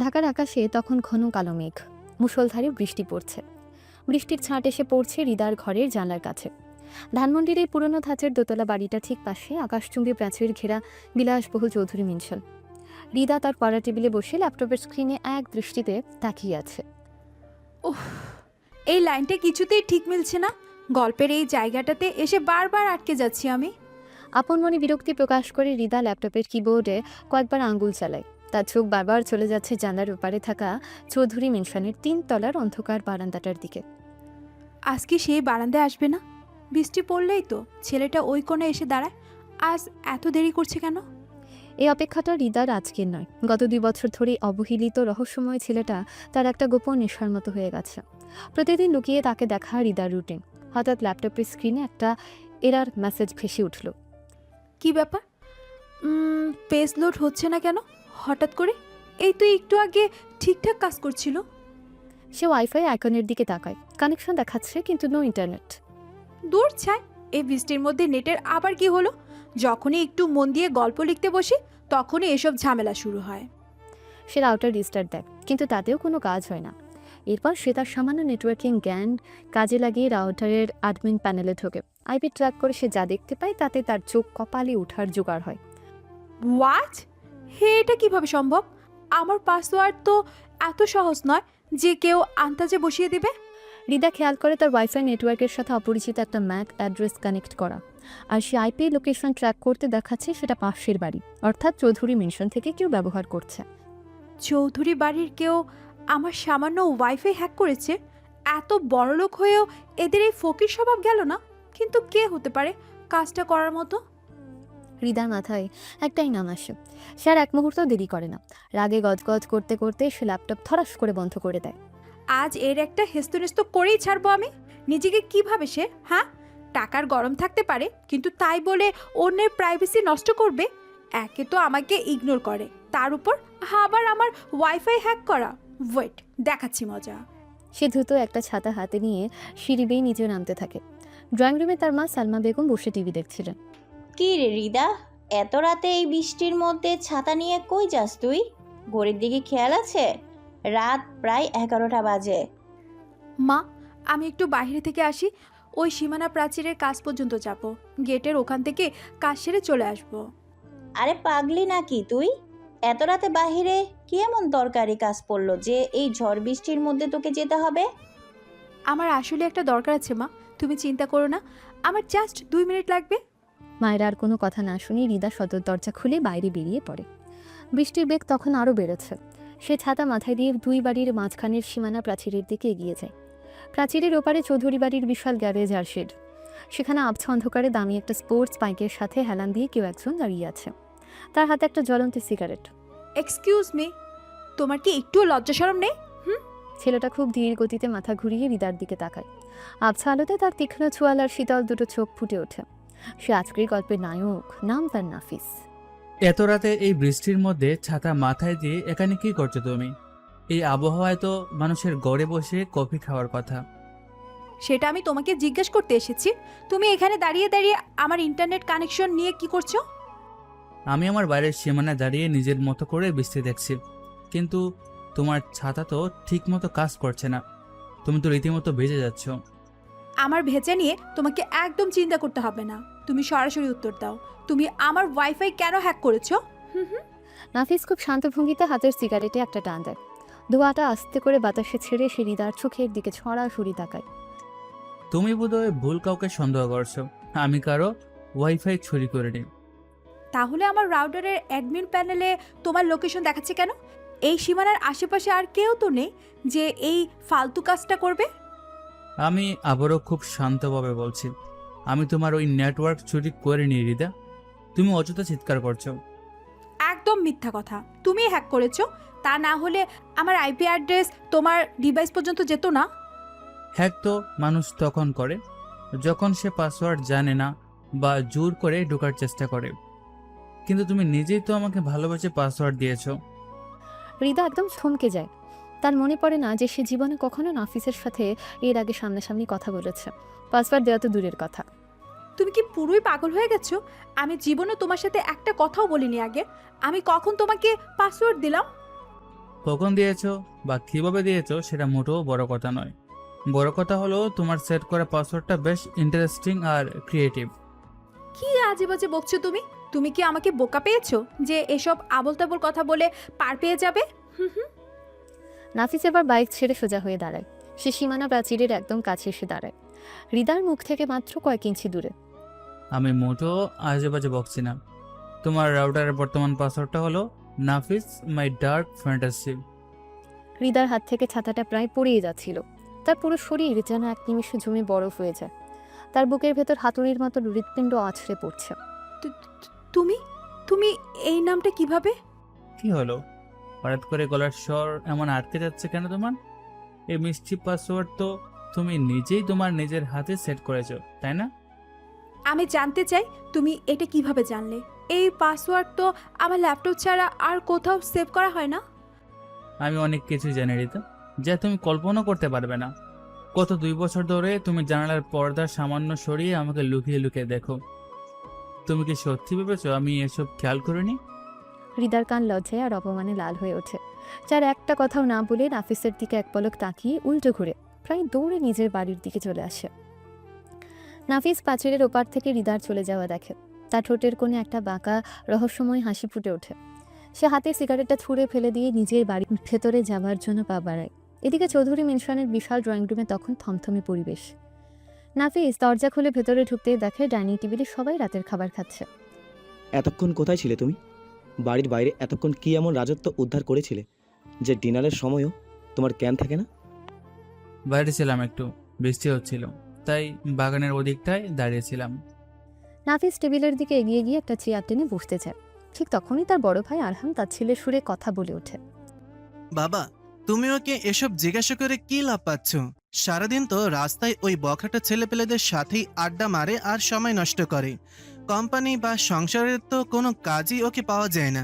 ঢাকার আকাশে তখন ঘন কালো মেঘ, মুষলধারে বৃষ্টি পড়ছে। বৃষ্টির ছাঁট এসে পড়ছে হৃদার ঘরের জানলার কাছে। ধানমন্ডির এই পুরনো ধাঁচের দোতলা বাড়িটা ঠিক পাশে আকাশচুম্বী প্রাচীর ঘেরা বিলাসবহুল চৌধুরী মেনশন। হৃদা তার পড়া টেবিলে বসে ল্যাপটপের স্ক্রিনে এক দৃষ্টিতে তাকিয়ে আছে। ওহ, এই লাইনটা কিছুতেই ঠিক মিলছে না। গল্পের এই জায়গাটাতে এসে বারবার আটকে যাচ্ছি আমি। আপন মনে বিরক্তি প্রকাশ করে হৃদা ল্যাপটপের কিবোর্ডে কয়েকবার আঙ্গুল চালায়। তার চোখ বারবার চলে যাচ্ছে জানলার ওপারে থাকা চৌধুরী মেনশনের 3 তলার অন্ধকার বারান্দাটার দিকে। আজ কি সেই বারান্দায় আসবে না? বৃষ্টি পড়লেই তো ছেলেটা ওই কোণে এসে দাঁড়ায়। আজ এত দেরি করছে কেন? এই অপেক্ষাটা হৃদার আজকের নয়, গত 2 বছর ধরে অবহেলিত রহস্যময় ছেলেটা তার একটা গোপন নেশার মতো হয়ে গেছে। প্রতিদিন লুকিয়ে তাকে দেখা হৃদার রুটিন। হঠাৎ ল্যাপটপের স্ক্রিনে একটা এরার মেসেজ ভেসে উঠল। কি ব্যাপার? পেজ লোড হচ্ছে না কেন হঠাৎ করে? এই তো একটু আগে ঠিকঠাক কাজ করছিল। সে ওয়াইফাই আইকনের দিকে তাকায়। কানেকশন দেখাচ্ছে কিন্তু নো ইন্টারনেট। দূর ছাই, এই বৃষ্টির মধ্যে নেটের আবার কি হলো? যখনই একটু মন দিয়ে গল্প লিখতে বসি তখনই এসব ঝামেলা শুরু হয়। সে রাউটার রিস্টার্ট দেয়, কিন্তু তাতেও কোনো কাজ হয় না। এরপর সে তার সামান্য নেটওয়ার্কিং জ্ঞান কাজে লাগিয়ে রাউটারের অ্যাডমিন প্যানেলে ঢোকে। আইপি ট্র্যাক করে সে যা দেখতে পায় তাতে তার চোখ কপালে ওঠার জোগাড় হয়। হোয়াট? হে, এটা কিভাবে সম্ভব? আমার পাসওয়ার্ড তো এত সহজ নয় যে কেউ আন্দাজে বসিয়ে দিবে। হৃদা খেয়াল করে তার ওয়াইফাই নেটওয়ার্কের সাথে অপরিচিত একটা ম্যাক অ্যাড্রেস কানেক্ট করা, আর সে আইপি লোকেশন ট্র্যাক করতে দেখাচ্ছে সেটা পাশের বাড়ি, অর্থাৎ চৌধুরী মেনশন থেকে কেউ ব্যবহার করছে। চৌধুরী বাড়ির কেউ আমার সামান্য ওয়াইফাই হ্যাক করেছে? এত বড়লোক হয়েও এদের এই ফকির স্বভাব গেল না। কিন্তু কে হতে পারে কাজটা করার মতো? হৃদার মাথায় একটাই নাম আসে। সে আর এক মুহূর্ত দেরি করে না। রাগে গজগজ করতে করতে সে ল্যাপটপ থরাস করে বন্ধ করে দেয়। আজ এর একটা হেস্তনেস্ত করেই ছাড়বো আমি। নিজেকে কিভাবে সে, হ্যাঁ, টাকার গরম থাকতে পারে, কিন্তু তাই বলে অন্যের প্রাইভেসি নষ্ট করবে? একে তো আমাকে ইগনোর করে, তার উপর আবার আমার ওয়াইফাই হ্যাক করা। ওয়েট, দেখাচ্ছি মজা। সে দ্রুত একটা ছাতা হাতে নিয়ে সিঁড়ি বেয়ে নিচে নামতে থাকে। ড্রয়িং রুমে তার মা সালমা বেগম বসে টিভি দেখছিলেন। কি রে হৃদা, এত রাতে এই বৃষ্টির মধ্যে ছাতা নিয়ে কই যাস তুই? ঘড়ির দিকে খেয়াল আছে? রাত প্রায় 11টা বাজে। মা, আমি একটু বাইরে থেকে আসি। ওই সীমানা প্রাচীরের কাজ পর্যন্ত যাব। গেটের ওখান থেকে কাজ সেরে চলে আসব। আরে পাগলি নাকি তুই? এত রাতে বাহিরে কি এমন দরকারি কাজ পড়লো যে এই ঝড় বৃষ্টির মধ্যে তোকে যেতে হবে? আমার আসলে একটা দরকার আছে মা, তুমি চিন্তা করো না। আমার জাস্ট 2 মিনিট লাগবে। মায়ের আর কোনো কথা না শুনে হৃদা সদর দরজা খুলে বাইরে বেরিয়ে পড়ে। বৃষ্টির বেগ তখন আরও বেড়েছে। সে ছাতা মাথায় দিয়ে 2 বাড়ির মাঝখানের সীমানা প্রাচীরের দিকে এগিয়ে যায়। প্রাচীরের ওপারে চৌধুরী বাড়ির বিশাল গ্যারেজ আর শেড। সেখানে আবছা অন্ধকারে দামি একটা স্পোর্টস বাইকের সাথে হেলান দিয়ে কেউ একজন দাঁড়িয়ে আছে। তার হাতে একটা জ্বলন্ত সিগারেট। এক্সকিউজ মি, তোমার কি একটুও লজ্জা শরম নেই? ছেলেটা খুব ধীর গতিতে মাথা ঘুরিয়ে হৃদার দিকে তাকায়। আবছা আলোতে তার তীক্ষ্ণ ছোয়াল আর শীতল দুটো চোখ ফুটে ওঠে। সে আজকের গল্পের নায়ক, নাম তার নাফিস। এত রাতে এই বৃষ্টির মধ্যে ছাতা মাথায় দিয়ে এখানে কি করছো তুমি? এই আবহাওয়ায় তো মানুষের ঘরে বসে কফি খাওয়ার কথা। সেটা আমি তোমাকে জিজ্ঞেস করতে এসেছি। তুমি এখানে দাঁড়িয়ে দাঁড়িয়ে আমার ইন্টারনেট কানেকশন নিয়ে কি করছো? আমি আমার বাইরের সীমানায় দাঁড়িয়ে নিজের মতো করে বৃষ্টি দেখছি, কিন্তু তোমার ছাতা তো ঠিক মতো কাজ করছে না। তুমি তো রীতিমতো ভেজে যাচ্ছ। আমার ভেজা নিয়ে তোমাকে একদম চিন্তা করতে হবে না। তুমি সরাসরি উত্তর দাও, তুমি আমার ওয়াইফাই কেন হ্যাক করেছো? নাফিস খুব শান্ত ভঙ্গিতে হাতের সিগারেটে একটা টান দেয়। ধোঁয়াটা আস্তে করে বাতাসে ছেড়ে সে হৃদার চোখের দিকে ছড়াছড়ি তাকায়। তুমি বোধহয় ভুল কাউকে সন্দেহ করছো। আমি কারো ওয়াইফাই চুরি করিনি। তাহলে আমার রাউটারের অ্যাডমিন প্যানেলে তোমার লোকেশন দেখাচ্ছে কেন? এই সীমানার আশেপাশে আর কেউ তো নেই যে এই ফালতু কাজটা করবে। আমি আবারও খুব শান্তভাবে বলছি, আমি তোমার ওই নেটওয়ার্ক চুরি করিনি হৃদা। তুমি অযথা চিৎকার করছো। একদম মিথ্যা কথা। তুমি হ্যাক করেছো, তা না হলে আমার আইপি অ্যাড্রেস তোমার ডিভাইস পর্যন্ত যেত না। হ্যাক তো মানুষ তখন করে যখন সে পাসওয়ার্ড জানে না বা জোর করে ঢোকার চেষ্টা করে, কিন্তু তুমি নিজেই তো আমাকে ভালোবেসে পাসওয়ার্ড দিয়েছো। হৃদা একদম থমকে যায়। তার মনে পড়ে না যে সে জীবনে কখনো নাফিসের সাথে এর আগে সামনাসামনি কথা বলেছে। পাসওয়ার্ড দেওয়া তো দূরের কথা। তুমি কি পুরোই পাগল হয়ে গেছো? আমি জীবনে তোমার সাথে একটা কথাও বলিনি আগে। আমি কখন তোমাকে পাসওয়ার্ড দিলাম? কখন দিয়েছো বা কিভাবে দিয়েছো সেটা মোটেও বড় কথা নয়। বড় কথা হলো তোমার সেট করা পাসওয়ার্ডটা বেশ ইন্টারেস্টিং আর ক্রিয়েটিভ। কি আজে বাজে বকছো তুমি? তুমি কি আমাকে বোকা পেয়েছো যে এসব আবল তাবল কথা বলে পার পেয়ে যাবে? হুম। নাফিস এবার বাইক ছেড়ে সোজা হয়ে দাঁড়ায়। সে সীমানা প্রাচীরের একদম কাছে এসে দাঁড়ায়, হৃদার মুখ থেকে মাত্র কয়েক ইঞ্চি দূরে। আমি মোটেও আজে বাজে বকছি না। তোমার রাউটারের বর্তমান পাসওয়ার্ডটা হলো নাফিস মাই ডার্ক ফ্যান্টাসি। হৃদার হাত থেকে ছাতাটা প্রায় পড়িয়ে যাচ্ছিল। তার পুরো শরীর যেন এক নিমিষে জমে বরফ হয়ে যায়। তার বুকের ভেতর হাতুড়ির মতো হৃৎপিণ্ড আছড়ে পড়ছে। তুমি তুমি এই নামটা কিভাবে? কি হলো, হঠাৎ করে গলার স্বর এমন আটকে যাচ্ছে কেন তোমার? এই মিষ্টি পাসওয়ার্ড তো তুমি নিজেই তোমার নিজের হাতে সেট করেছো, তাই না? আমি জানতে চাই তুমি এটা কিভাবে জানলে? এই পাসওয়ার্ড তো আমার ল্যাপটপ ছাড়া আর কোথাও সেভ করা হয় না। আমি অনেক কিছু জানি রিতা, যা তুমি কল্পনা করতে পারবে না। গত 2 বছর ধরে তুমি জানালার পর্দা সামান্য সরিয়ে আমাকে লুকিয়ে লুকিয়ে দেখো। তুমি কি সত্যি ভেবেছো আমি এসব খেয়াল করিনি? হৃদার কান লজ্জায় আর অপমানে লাল হয়ে ওঠে। যার একটা কথাও না বলে নাফিসের দিকে এক পলক তাকিয়ে উল্টো ঘুরে প্রায় দৌড়ে নিজের বাড়ির দিকে চলে আসে। নাফিস পাঁচিলের ওপার থেকে হৃদার চলে যাওয়া দেখে। তার ঠোঁটের কোণে একটা বাঁকা রহস্যময় হাসি ফুটে ওঠে। সে হাতে সিগারেটটা ছুঁড়ে ফেলে দিয়ে নিজের বাড়ির ভেতরে যাবার জন্য পা বাড়ায়। এদিকে চৌধুরী মেনশনের বিশাল ড্রয়িং রুমে তখন থমথমে পরিবেশ। নাফিস দরজা খুলে ভেতরে ঢুকতেই দেখে ডাইনিং টেবিলে সবাই রাতের খাবার খাচ্ছে। এতক্ষণ কোথায় ছিলে তুমি? বাড়ির বাইরে এতক্ষণ কি এমন রাজত্ব উদ্ধার করেছিলে যে ডিনারের সময়ও তোমার জ্ঞান থাকে না? বাইরে ছিলাম, একটু বৃষ্টি হচ্ছিল, তাই বাগানের ওদিকটায় দাঁড়িয়েছিলাম। নাফিস টেবিলের দিকে এগিয়ে গিয়ে একটা চেয়ার টেনে বসতে চায়। ঠিক তখনই তার বড় ভাই আরহাম তার ছেলের সুরে কথা বলে ওঠে। বাবা, তুমি ওকে এসব জিজ্ঞাসা করে কি লাভ পাচ্ছ? সারাদিন তো রাস্তায় ওই বখাটা ছেলেপেলেদের সাথেই আড্ডা মারে আর সময় নষ্ট করে। কোম্পানি বা সংসারের তো কোনো কাজই ওকে পাওয়া যায় না।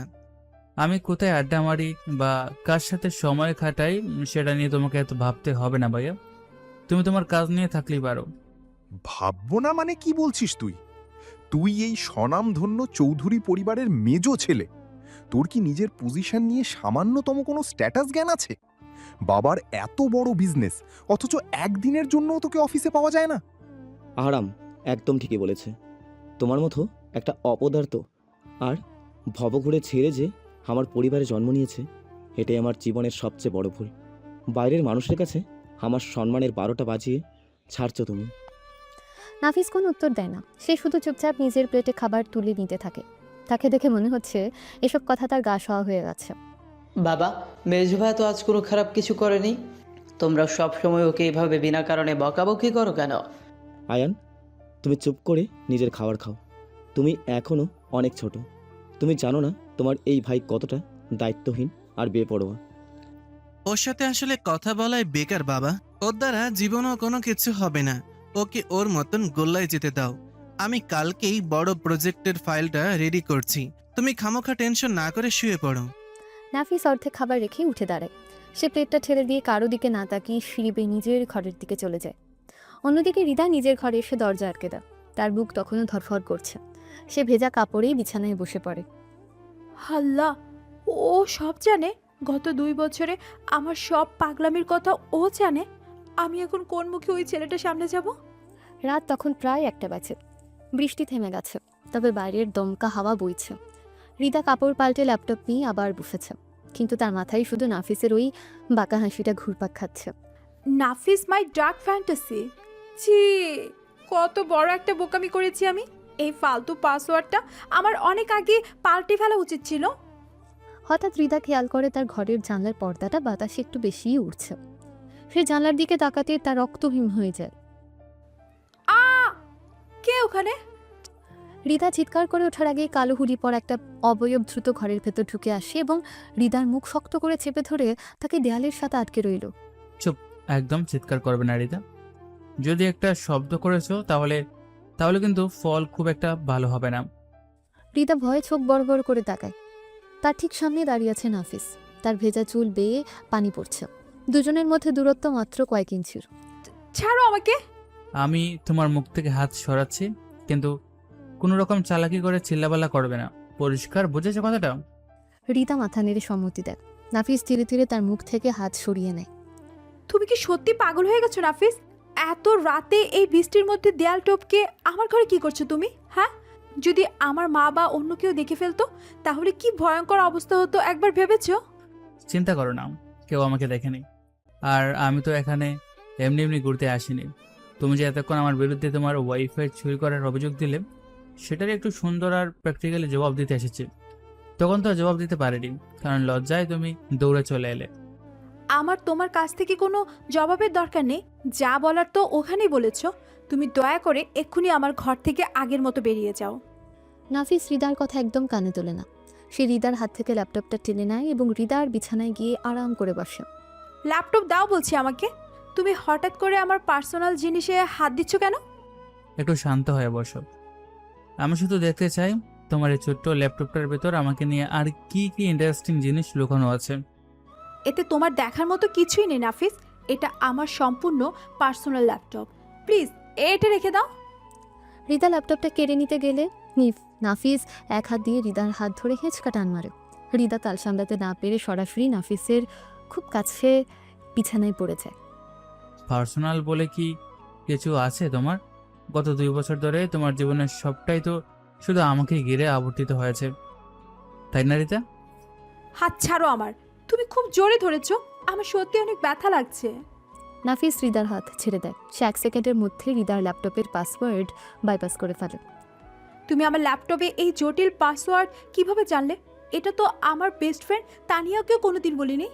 আমি কোথায় আড্ডা মারি বা কার সাথে সময় কাটাই সেটা নিয়ে তোমাকে এত ভাবতে হবে না ভাইয়া। তুমি তোমার কাজ নিয়ে থাকলেই পারো। ভাববো না মানে কি বলছিস তুই? তুই এই স্বনামধন্য চৌধুরী পরিবারের মেজো ছেলে। তোর কি নিজের পজিশন নিয়ে সামান্যতম কোনো স্ট্যাটাস জ্ঞান আছে? বাবার এত বড় বিজনেস, অথচ একদিনের জন্যও তোকে অফিসে পাওয়া যায় না। আরাম একদম ঠিকই বলেছে। তোমার মতো একটা অপদার্থ আর ভবঘুরে ছেড়ে যে আমার পরিবারে জন্ম নিয়েছে, এটাই আমার জীবনের সবচেয়ে বড় ভুল। বাইরের মানুষের কাছে আমার সম্মানের 12টা বাজিয়ে ছাড়ছো তুমি। নাফিস কোনো উত্তর দেয় না। সে শুধু চুপচাপ নিজের প্লেটে খাবার তুলে নিতে থাকে। তাকে দেখে মনে হচ্ছে এসব কথা তার গা সওয়া হয়ে গেছে। বাবা, মেজো ভাই তো আজ কোনো খারাপ কিছু করেনি। তোমরা সব সময় ওকে এইভাবে বিনা কারণে বকাবকি করো কেন? আয়ান, তুমি চুপ করে নিজের খাবার খাও। তুমি এখনও অনেক ছোট। তুমি জানো না তোমার এই ভাই কতটা দায়িত্বহীন আর বেপরোয়া। ওর সাথে আসলে কথা বলাই বেকার বাবা। ওর দ্বারা জীবনেও কোনো কিছু হবে না। ওকে ওর মতন গোল্লায় যেতে দাও। আমি কালকেই বড় প্রজেক্টের ফাইলটা রেডি করছি। তুমি খামোখা টেনশন না করে শুয়ে পড়ো। নাফিস অর্ধেক খাবার রেখে উঠে দাঁড়ায়। সে প্লেটটা ঠেলে দিয়ে কারো দিকে না তাকিয়ে সিঁড়ি বেয়ে নিজের ঘরের দিকে চলে যায়। অন্যদিকে হৃদা নিজের ঘরে এসে দরজা আটকে দেয়। তার বুক তখনও ধরফর করছে। সে ভেজা কাপড়েই বিছানায় বসে পড়ে। হাল্লা, ও সব জানে। গত 2 বছরে আমার সব পাগলামির কথা ও জানে। আমি এখন কোন মুখে ওই ছেলেটা সামনে যাব? রাত তখন প্রায় 1টা বাজে। বৃষ্টি থেমে গেছে, তবে বাইরের দমকা হাওয়া বইছে। হৃদা কাপড় পাল্টে ল্যাপটপ নিয়ে আবার বসেছে, কিন্তু তার মাথায় শুধু নাফিসের ওই বাঁকা হাসিটা ঘুরপাক খাচ্ছে। নাফিস মাই ডার্ক ফ্যান্টাসি। ছি, কত বড় একটা বোকামি করেছি আমি। এই ফালতু পাসওয়ার্ডটা আমার অনেক আগে পাল্টে ফেলা উচিত ছিল। হঠাৎ হৃদা খেয়াল করে তার ঘরের জানলার পর্দাটা বাতাসে একটু বেশিই উঠছে। সে জানলার দিকে তাকাতে তার রক্তহীন হয়ে যায়। আ কে ওখানে? হৃদা চিৎকার করে ওঠার আগে কালো হুডি পর একটা অবয়ব দ্রুত ঘরের ভেতর ঢুকে আসে এবং হৃদার মুখ শক্ত করে চেপে ধরে তাকে দেয়ালের সাথে আটকে রইল। চুপ, একদম চিৎকার করবে না রিতা। যদি একটা শব্দ করেছো তাহলে কিন্তু ফল খুব একটা ভালো হবে না। হৃদা ভয়ে চোখ বড় বড় করে তাকায়। তার ঠিক সামনে দাঁড়িয়ে আছে নাফিস। তার ভেজা চুল বেয়ে পানি পড়ছে। দুজনের মধ্যে দূরত্ব মাত্র কয়েক ইঞ্চির। ছাড়ো আমাকে। আমি তোমার মুখ থেকে হাত সরাচ্ছি, কিন্তু কোনো রকম চালাকি করে চিল্লাপাল্লা করবে না, পরিষ্কার বুঝেছো কথাটা? রিতা মাথা নেড়ে সম্মতি দেয়। নাফিস ধীরে ধীরে তার মুখ থেকে হাত সরিয়ে নেয়। তুমি কি সত্যি পাগল হয়ে গেছো নাফিস? এত রাতে এই বৃষ্টির মধ্যে দেয়াল টপকে আমার ঘরে কি করছো তুমি? হ্যাঁ, যদি আমার মা বা অন্য কেউ দেখে ফেলতো তাহলে কি ভয়ঙ্কর অবস্থা হতো একবার ভেবেছো? চিন্তা করো না, কেউ আমাকে দেখেনি। আর আমি তো এখানে এমনি এমনি ঘুরতে আসিনি। তুমি যে এতক্ষণ আমার বিরুদ্ধে তোমার ওয়াইফাই চুরি করার অভিযোগ দিলে, সেটার একটু সুন্দর আর প্র্যাকটিক্যালি জবাব দিতে এসেছি। তখন তো জবাব দিতে পারিনি, কারণ লজ্জায় তুমি দৌড়ে চলে এলে। আমার তোমার কাছ থেকে কোনো জবাবের দরকার নেই, যা বলার তো ওখানেই বলেছো। তুমি দয়া করে এক্ষুনি আমার ঘর থেকে আগের মতো বেরিয়ে যাও। নাফিস রিদার কথা একদম কানে তোলে না। সে রিদার হাত থেকে ল্যাপটপটা টেনে নেয় এবং রিদার বিছানায় গিয়ে আরাম করে বসে। ল্যাপটপ দাও বলছি আমাকে। তুমি হঠাৎ করে আমার পার্সোনাল জিনিসে হাত দিচ্ছ কেন? একটু শান্ত হয়ে বসো। আমি শুধু দেখতে চাই তোমার এই ছোট্ট ল্যাপটপটার ভেতর আমাকে নিয়ে আর কি কি ইন্টারেস্টিং জিনিস লুকানো আছে। এতে তোমার দেখার মতো কিছুই নেই নাফিস। এটা আমার সম্পূর্ণ পার্সোনাল ল্যাপটপ। প্লিজ এটা রেখে দাও। রিদা ল্যাপটপটা কেড়ে নিতে গেলে নাফিস এক হাত দিয়ে রিদার হাত ধরে হেঁচকা টান মারে। রিদা তাল সামলাতে না পেরে সরাসরি নাফিসের খুব কাছে বিছানায় পড়ে যায়। পার্সোনাল বলে কি কিছু আছে তোমার? গত 2 বছর ধরে তোমার জীবনের সবটাই তো শুধু আমাকে ঘিরে আবর্তিত হয়েছে, তাই না রিতা? হাত ছাড়ো আমার। তুমি খুব জোরে ধরেছো, আমার সত্যি অনেক ব্যথা লাগছে। নাফিস রিদার হাত ছেড়ে দেয়। সে 1 সেকেন্ডের মধ্যে রিদার ল্যাপটপের পাসওয়ার্ড বাইপাস করে ফেলে। তুমি আমার ল্যাপটপে এই জটিল পাসওয়ার্ড কিভাবে জানলে? এটা তো আমার বেস্ট ফ্রেন্ড তানিয়াকেও কোনোদিন বলিনি।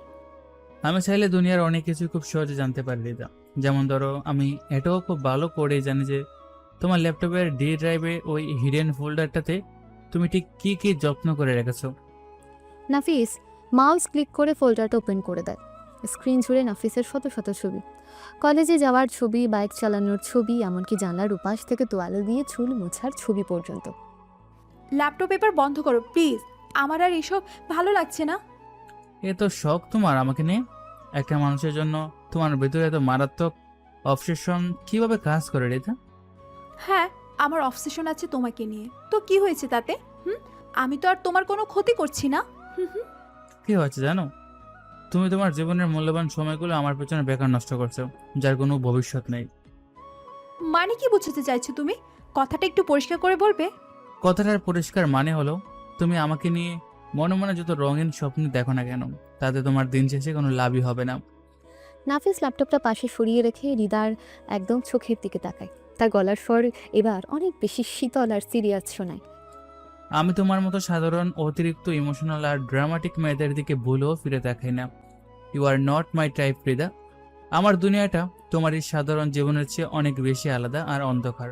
আমি চাইলে দুনিয়ার অনেক কিছু খুব সহজে জানতে পারি রিতা। যেমন ধরো, আমি এটাও খুব ভালো করেই জানি যে তোমার ল্যাপটপের ডি ড্রাইভে ওই হিডেন ফোল্ডারটাতে তুমি ঠিক কি কি যত্ন করে রেখেছো। নাফিস মাউস ক্লিক করে ফোল্ডারটা ওপেন করে দেয়। স্ক্রিন জুড়ে নাফিসের শত শত ছবি, কলেজে যাওয়ার ছবি, বাইক চালানোর ছবি, এমনকি জানলার উপাস থেকে তোয়ালে দিয়ে চুল মোছার ছবি পর্যন্ত। ল্যাপটপ এবার বন্ধ করো প্লিজ। আমার আর এসব ভালো লাগছে না। এ তো শখ তোমার আমাকে নিয়ে। একটা মানুষের জন্য তোমার ভেতরে এত মারাত্মক অবসেশন কিভাবে কাজ করে রিতা? হ্যাঁ, আমার অবসেশন আছে তোমাকে নিয়ে, তো কি হয়েছে তাতে? আমি তো আর তোমার কোনো ক্ষতি করছি না। কি হচ্ছে জানো, তুমি তোমার জীবনের মূল্যবান সময়গুলো আমার পেছনে বেকার নষ্ট করছো, যার কোনো ভবিষ্যৎ নেই। মানে কি বুঝতে চাইছো তুমি? কথাটা একটু পরিষ্কার করে বলবে? কথাটার পরিষ্কার মানে হলো, তুমি আমাকে নিয়ে মনে মনে যত রঙিন স্বপ্ন দেখো না কেন, তাতে তোমার দিন শেষে কোনো লাভই হবে না। নাফিস ল্যাপটপটা পাশে সরিয়ে রেখে রিদার একদম চোখের দিকে তাকায়। তার গলার স্বর এবার অনেক বেশি শীতল আর সিরিয়াস শোনায়। আমি তোমার মতো সাধারণ অতিরিক্ত ইমোশনাল আর ড্রামাটিক মেয়েদের দিকে ভুলেও ফিরে তাকাই না। You are not my type Rida. আমার দুনিয়াটা তোমার এই সাধারণ জীবনের চেয়ে অনেক বেশি আলাদা আর অন্ধকার।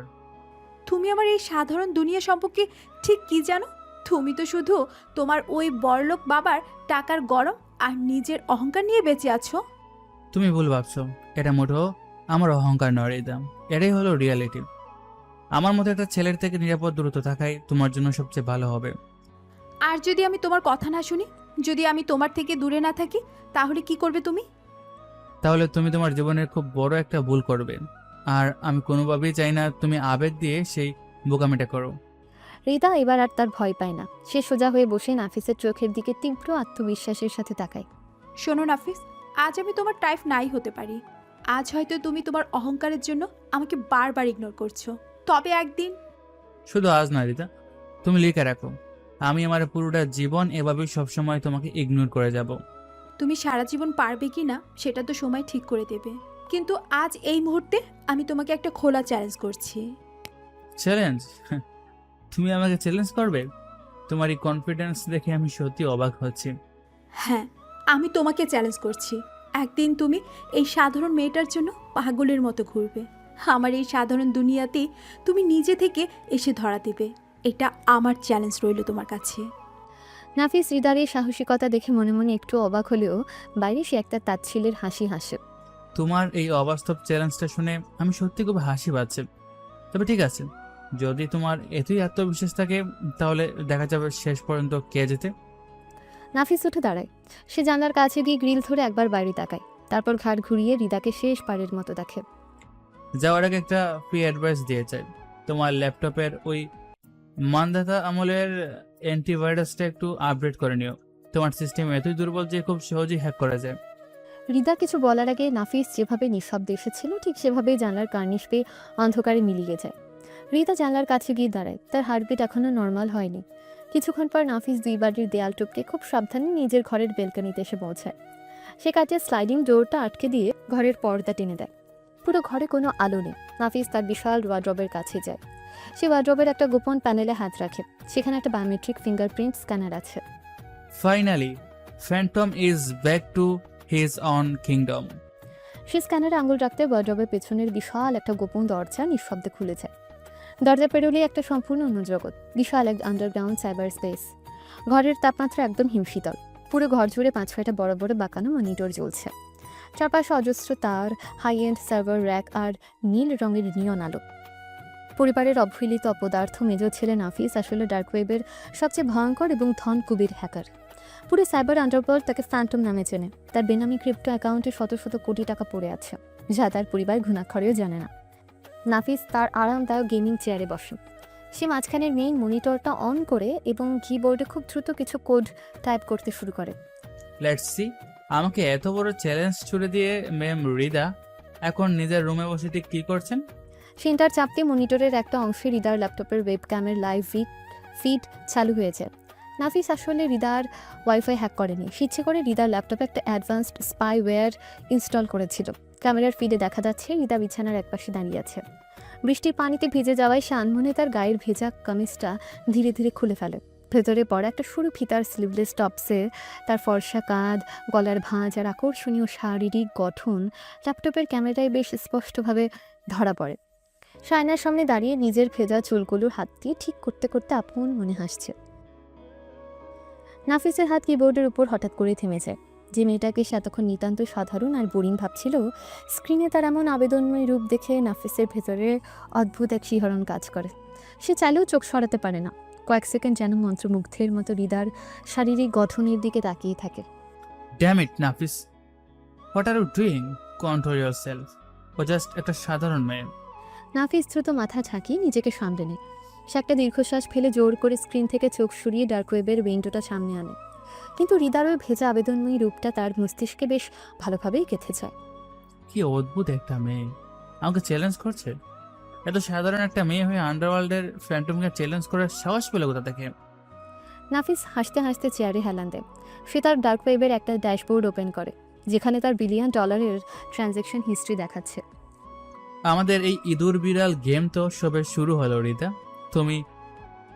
তুমি আমার এই সাধারণ দুনিয়া সম্পর্কে ঠিক কি জানো? তুমি তো শুধু তোমার ওই বড়লোক বাবার টাকার গরম আর নিজের অহংকার নিয়ে বেঁচে আছো। তুমি ভুল ভাবছো, এটা মোটেও আমার অহংকার নয় রিদা, এটাই হলো রিয়ালিটি। আমার মতো একটা ছেলের থেকে নিরাপদ দূরত্ব থাকাই তোমার জন্য সবচেয়ে ভালো হবে। আর যদি আমি তোমার কথা না শুনি, যদি আমি তোমার থেকে দূরে না থাকি, তাহলে কি করবে তুমি? তাহলে তুমি তোমার জীবনের খুব বড় একটা ভুল করবে, আর আমি কোনোভাবেই চাই না তুমি আবেগ দিয়ে সেই বোকামিটা করো। রিদা এবার আর তার ভয় পায় না। সে সোজা হয়ে বসে নাফিসের চোখের দিকে তীব্র আত্মবিশ্বাসের সাথে তাকায়। শোনো নাফিস, আজ আমি তোমার টাইপ নাই হতে পারি। আজ হয়তো তুমি তোমার অহংকারের জন্য আমাকে বারবার ইগনোর করছো, তবে একদিন। শুধু আজ না রিতা, তুমি লিখে রাখো, আমি আমার পুরোটা জীবন এভাবেই সবসময় তোমাকে ইগনোর করে যাব। তুমি সারা জীবন পারবে কি না সেটা তো সময় ঠিক করে দেবে, কিন্তু আজ এই মুহূর্তে আমি তোমাকে একটা খোলা চ্যালেঞ্জ করছি। চ্যালেঞ্জ? তুমি আমাকে চ্যালেঞ্জ করবে? তোমার এই কনফিডেন্স দেখে আমি সত্যি অবাক হচ্ছি। হ্যাঁ, আমি তোমাকে চ্যালেঞ্জ করছি। একদিন তুমি এই সাধারণ মেয়েটার জন্য পাগলের মতো ঘুরবে। আমার এই সাধারণ দুনিয়াতেই তুমি নিজে থেকে এসে ধরা দেবে। এটা আমার চ্যালেঞ্জ রইল তোমার কাছে। নাফিস রিদার এই সাহসিকতা দেখে মনে মনে একটু অবাক হলেও বাইরে সে একটা তাচ্ছিলের হাসি হাসে। তোমার এই অবাস্তব চ্যালেঞ্জটা শুনে আমি সত্যি খুব হাসি পাচ্ছে। তবে ঠিক আছে, যদি তোমার এতই আত্মবিশ্বাস থাকে, তাহলে দেখা যাবে শেষ পর্যন্ত কে যেতে। নাফিস উঠে দাঁড়ায়। সে জানলার কাছে গিয়ে গ্রিল ধরে একবার বাইরে তাকায়, তারপর ঘাড় ঘুরিয়ে রিদাকে শেষ পারের মতো দেখে। যাওয়ার আগে একটা ফ্রি অ্যাডভাইস দিয়ে চাই। তোমার ল্যাপটপের ওই মানদাতা আমলের অ্যান্টিভাইরাসটা একটু আপডেট করে নিও। তোমার সিস্টেম এতই দুর্বল যে খুব সহজেই হ্যাক করা যায়। রিদা কিছু বলার আগে নাফিস যেভাবে নিঃশব্দে এসেছিল ঠিক সেভাবেই জানলার কার্নিশ পেয়ে অন্ধকারে মিলিয়ে যায়। রিদা জানলার কাছে গিয়ে দাঁড়ায়, তার হার্টবিট এখনো নর্মাল হয়নি। কিছুক্ষণ পর নাফিস 2 বাড়ির দেয়াল টপকে খুব সাবধানে নিজের ঘরের বেলকনিতে এসে পৌঁছায়। সে কাছে স্লাইডিং ডোরটা আটকে দিয়ে ঘরের পর্দা টেনে দেয়। পুরো ঘরে কোনো আলো নেই। নাফিস তার বিশাল ওয়ার্ড্রবের কাছে যায়। সে ওয়ার্ড্রবের একটা গোপন প্যানেলে হাত রাখে। সেখানে একটা বায়োমেট্রিক ফিঙ্গারপ্রিন্ট স্ক্যানার আছে। Finally phantom is back to his own kingdom. সে স্ক্যানারে আঙুল রাখতে ওয়ার্ড্রবের পেছনের বিশাল একটা গোপন দরজা নিঃশব্দে খুলে যায়। দরজা পেরোলেই একটা সম্পূর্ণ অন্য জগৎ, বিশাল এক আন্ডারগ্রাউন্ড সাইবার স্পেস। ঘরের তাপমাত্রা একদম হিমশীতল। পুরো ঘর জুড়ে 5-6টা বড় বড় বাঁকানো মনিটর জ্বলছে। চারপাশে অজস্র তার, হাই এন্ড সার্ভার র্যাক আর নীল রঙের নিয়ন আলো। পরিবারের অবহেলিত অপদার্থ মেজর ছেলে নাফিস আসলে ডার্ক ওয়েবের সবচেয়ে ভয়ঙ্কর এবং ধনকুবের হ্যাকার। পুরো সাইবার আন্ডারওয়ার্ল্ড তাকে ফ্যান্টম নামে চেনে। তার বেনামি ক্রিপ্টো অ্যাকাউন্টে শত শত কোটি টাকা পড়ে আছে, যা তার পরিবার ঘুণাক্ষরেও জানে না। নাফিস তার আরামদায়ক গেমিং চেয়ারে বসে। সে মাঝখানের মেইন মনিটরটা অন করে এবং কিবোর্ডে খুব দ্রুত কিছু কোড টাইপ করতে শুরু করে। লেটস সি, আমাকে এত বড় চ্যালেঞ্জ ছুড়ে দিয়ে ম্যাম রিদা এখন নিজের রুমে বসে ঠিক কী করছেন? সে এন্টার চাপতে মনিটরের একটা অংশে রিদার ল্যাপটপের ওয়েবক্যামের লাইভ ফিড চালু হয়েছে। নাফিস আসলে রিদার ওয়াইফাই হ্যাক করেনি, সে ইচ্ছে করে রিদার ল্যাপটপে একটা অ্যাডভান্সড স্পাইওয়্যার ইনস্টল করেছিল। ক্যামেরার ফিডে দেখা যাচ্ছে রিদা বিছানার একপাশে দাঁড়িয়ে আছে। বৃষ্টির পানিতে ভিজে যাওয়ায় সে আনমনে তার গায়ের ভেজা কামিজটা ধীরে ধীরে খুলে ফেলে। ভেতরে পড়া একটা সরু ফিতার স্লিভলেস টপসে তার ফর্সা কাঁধ, গলার ভাঁজ আর আকর্ষণীয় শারীরিক গঠন ল্যাপটপের ক্যামেরায় বেশ স্পষ্টভাবে ধরা পড়ে। সায়নার সামনে দাঁড়িয়ে নিজের ভেজা চুলগুলোর হাত দিয়ে ঠিক করতে করতে আপন মনে হাসছে। নাফিসের হাত কিবোর্ডের উপর হঠাৎ করে থেমে যায়। যে মেয়েটাকে সে এতক্ষণ নিতান্ত সাধারণ আর বোরিং ভাবছিল, স্ক্রিনে তার এমন আবেদনময় রূপ দেখে নাফিসের ভেতরে অদ্ভুত এক শিহরণ কাজ করে। সে চাইলেও চোখ সরাতে পারে না। কয়েক সেকেন্ড যেন মন্ত্রমুগ্ধের মতো হৃদার শারীরিক গঠনের দিকে তাকিয়ে থাকে। Damn it Nafis, what are you doing? Control yourself. ও জাস্ট একটা সাধারণ মেয়ে। নাফিস দ্রুত মাথা ঝাঁকিয়ে নিজেকে সামলে নেয়। সে একটা দীর্ঘশ্বাস ফেলে জোর করে স্ক্রিন থেকে চোখ সরিয়ে ডার্ক ওয়েবের উইন্ডোটা সামনে আনে। কিন্তু হৃদার ওই ভেজা আবেদনময়ী রূপটা তার মস্তিষ্কে বেশ ভালোভাবেই গেঁথে যায়। কি অদ্ভুত একটা মেয়ে, আমাকে চ্যালেঞ্জ করছে। এত সাধারণ একটা মেয়ে হয়ে আন্ডারওয়ার্ল্ডের ফ্যান্টমকে চ্যালেঞ্জ করার সাহস পেল কোথা থেকে? নাফিস হাসতে হাসতে চেয়ারে হেলান দেয়। সে তার ডার্ক ওয়েবের একটা ড্যাশবোর্ড ওপেন করে, যেখানে তার $1 বিলিয়ন ট্রানজ্যাকশন হিস্ট্রি দেখাচ্ছে। আমাদের এই ইঁদুর বিড়াল গেম তো সবে শুরু হলো রিতা। তুমি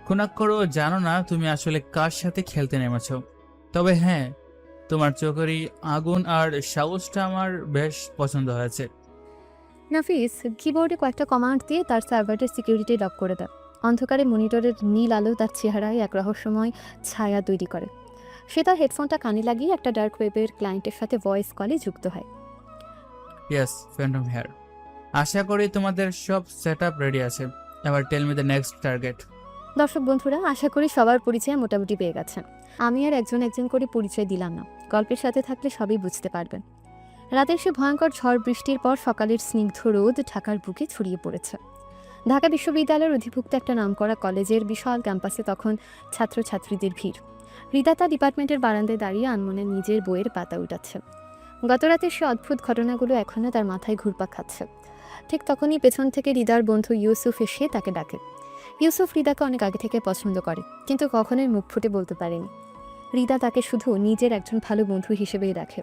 কোনাক্ষরও জানো না তুমি আসলে কার সাথে খেলতে নেমেছ। তবে হ্যাঁ, তোমার চোখের এই আগুন আর সাহসটা আমার বেশ পছন্দ হয়েছে। নাফিস কিবোর্ডে কয়েকটা কমান্ড দিয়ে তার সার্ভারের সিকিউরিটি লক করে দেয়। অন্ধকারে মনিটরের নীল আলো তার চেহারায় এক রহস্যময় ছায়া তৈরি করে। সে তার হেডফোনটা কানে লাগিয়ে একটা ডার্ক ওয়েবের ক্লায়েন্টের সাথে ভয়েস কলে যুক্ত হয়। Yes, Phantom hair. আশা করি তোমাদের সব সেট আপ রেডি আছে। এবার tell me the next target. দর্শক বন্ধুরা, আশা করি সবার পরিচয় মোটামুটি পেয়ে গেছেন। আমি আর একজন একজন করে পরিচয় দিলাম না, গল্পের সাথে থাকলে সবই বুঝতে পারবেন। রাতের সে ভয়ঙ্কর ঝড় বৃষ্টির পর সকালের স্নিগ্ধ রোদ ঢাকার বুকে ছড়িয়ে পড়েছে। ঢাকা বিশ্ববিদ্যালয়ের অধিভুক্ত একটা নামকরা কলেজের বিশাল ক্যাম্পাসে তখন ছাত্রছাত্রীদের ভিড়। রিতা তার ডিপার্টমেন্টের বারান্দায় দাঁড়িয়ে আনমনে নিজের বইয়ের পাতা উঠাচ্ছে। গতরাতের সে অদ্ভুত ঘটনাগুলো এখনও তার মাথায় ঘুরপাক খাচ্ছে। ঠিক তখনই পেছন থেকে রিদার বন্ধু ইউসুফ এসে তাকে ডাকে। ইউসুফ রিদাকে অনেক আগে থেকে পছন্দ করে, কিন্তু কখনোই মুখ ফুটে বলতে পারেনি। রিদা তাকে শুধু নিজের একজন ভালো বন্ধু হিসেবেই রাখে।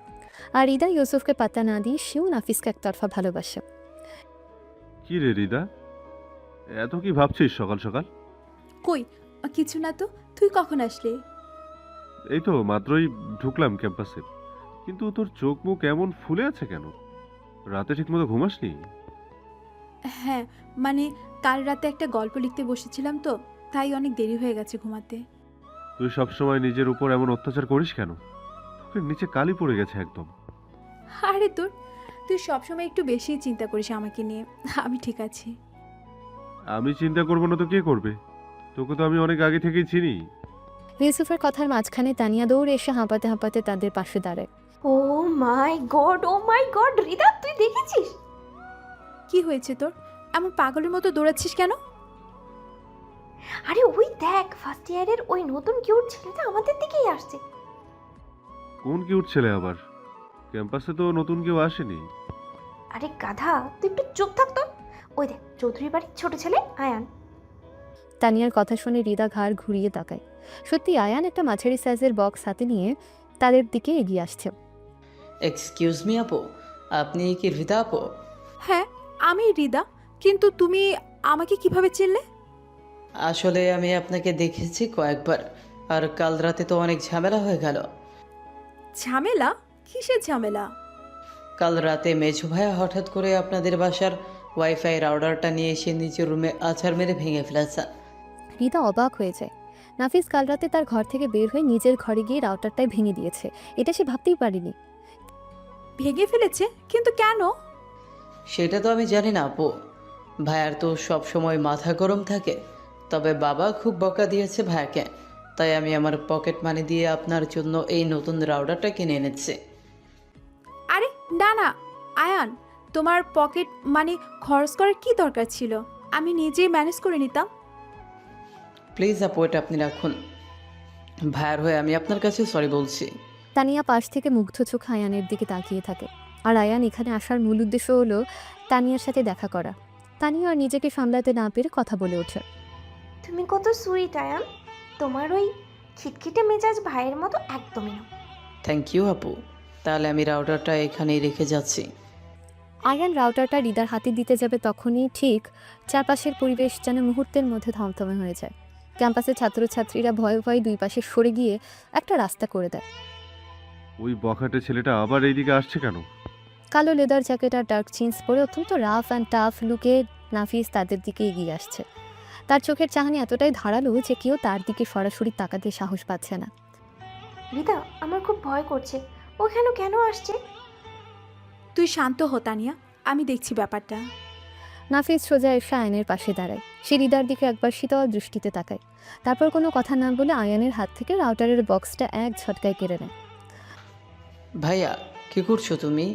আর রিদা ইউসুফকে পাত্তা না দিয়ে সেও নাফিসকে একতরফা ভালোবাসে। কি রে রিদা, এত কি ভাবছিস সকাল সকাল? কই কিছু না তো, তুই কখন আসলি? এই তো মাত্রই ঢুকলাম ক্যাম্পাসে। কিন্তু তোর চোখ মুখ এমন ফুলে আছে কেন? রাতে ঠিকমতো ঘুমাসনি? হ্যাঁ, মানে কাল রাতে একটা গল্প লিখতে বসেছিলাম তো, তাই অনেক দেরি হয়ে গেছে ঘুমাতে। তুই সবসময় নিজের উপর এমন অত্যাচার করিস কেন? তোকে নিচে কালি পড়ে গেছে একদম। আরে তুই সবসময় একটু বেশি চিন্তা করিস আমাকে নিয়ে। আমি ঠিক আছি। আমি চিন্তা করবো না তো কে করবে? তোকে তো আমি অনেক আগে থেকেই চিনি। ইউসুফের কথার মাঝখানে তানিয়া দৌড়ে এসে হাঁপাতে হাঁপাতে তাদের পাশে দাঁড়ায়। ও মাই গড রিদা, তুই দেখেছিস? কি হয়েছে তোর? এমন পাগলের মতো দৌড়াচ্ছিস কেন? আরে ওই দেখ, ফার্স্ট ইয়ারের ওই নতুন কিউট ছেলেটা আমাদের দিকেই আসছে। কোন কিউট ছেলে আবার? ক্যাম্পাসে তো নতুন কেউ আসেনি। আরে গাধা, তুই একটু চুপ থাক তো। ওই দেখ, চৌধুরী বাড়ির ছোট ছেলে আয়ান। তানিয়ার কথা শুনে হৃদা ঘাড় ঘুরিয়ে তাকায়। সত্যি আয়ান একটা মাঝারি সাইজের বক্স হাতে নিয়ে তাদের দিকে এগিয়ে আসছে। এক্সকিউজ মি আপু, আপনি কি হৃদা আপু? হ্যাঁ, আমি রিদা। কিন্তু তুমি আমাকে কিভাবে চিনলে? আসলে আমি আপনাকে দেখেছি কয়েকবার, আর কাল রাতে তো অনেক ঝামেলা হয়ে গেল। ঝামেলা? কিসের ঝামেলা? কাল রাতে মেজু ভাইয়া হঠাৎ করে আপনাদের বাসার ওয়াইফাই রাউটারটা নিয়ে এসে নিচের রুমে আছাড় মেরে ভেঙে ফেলেছে। হৃদা অবাক হয়ে যায়। নাফিস কাল রাতে তার ঘর থেকে বের হয়ে নিজের ঘরে গিয়ে রাউটারটাই ভেঙে দিয়েছে। এটা সে ভাবতেই পারেনি। ভেঙে ফেলেছে? কিন্তু কেন? সেটা তো আমি জানি না আপু, ভাইয়ার তো সব সময় মাথা গরম থাকে। তবে বাবা খুব বকা দিয়েছে ভাইয়াকে, তাই আমি আমার পকেট মানি দিয়ে আপনার জন্য এই নতুন রাউটারটা কিনে এনেছি। আরে না না আয়ান, তোমার পকেট মানে খরচ করার কি দরকার ছিল? আমি নিজেই ম্যানেজ করে নিতাম। প্লিজ আপু, এটা আপনি রাখুন। ভাইয়ার হয়ে আমি আপনার কাছে সরি বলছি। তানিয়া পাশ থেকে মুগ্ধ চোখ আয়ানের দিকে তাকিয়ে থাকে। আর আয়ান এখানে আসার মূল উদ্দেশ্য হলো তানিয়ার সাথে দেখা করা। তানিয়া আর নিজেকে সামলাতে না পেরে কথা বলে ওঠে। তুমি কত সুইট আয়ান, তোমার ওই খিটখিটে মেজাজ ভাইয়ের মতো একদমই না। থ্যাংক ইউ আপু, তাহলে আমি রাউটারটা এখানেই রেখে যাচ্ছি। আয়ান রাউটারটা হৃদার হাতে দিতে যাবে তখনই ঠিক চারপাশের পরিবেশ যেন মুহূর্তের মধ্যে থমথমে হয়ে যায়। ক্যাম্পাসের ছাত্রছাত্রীরা ভয়ে ভয়ে দুই পাশে সরে গিয়ে একটা রাস্তা করে দেয়। ওই বখাটে ছেলেটা আবার এইদিকে আসছে কেন? কালো লেদার জ্যাকেট আর ডার্ক জিন্স পরে অত্যন্ত রাফ অ্যান্ড টাফ লুকে নাফিস তাদের দিকে এগিয়ে আসছে। তার চোখের চাহনি এতটাই ধারালো যে কেউ তার দিকে সরাসরি তাকাতে সাহস পাচ্ছে না। রিদা, আমার খুব ভয় করছে। ও কেন আসছে? তুই শান্ত হো তানিয়া, আমি দেখছি ব্যাপারটা। নাফিস সোজা এসে আয়নের পাশে দাঁড়ায়। সে হৃদার দিকে একবার শীতল দৃষ্টিতে তাকায়। তারপর কোনো কথা না বলে আয়ানের হাত থেকে রাউটারের বক্সটা এক ঝটকায় কেড়ে নেয়। ভাইয়া, কি করছো তুমি?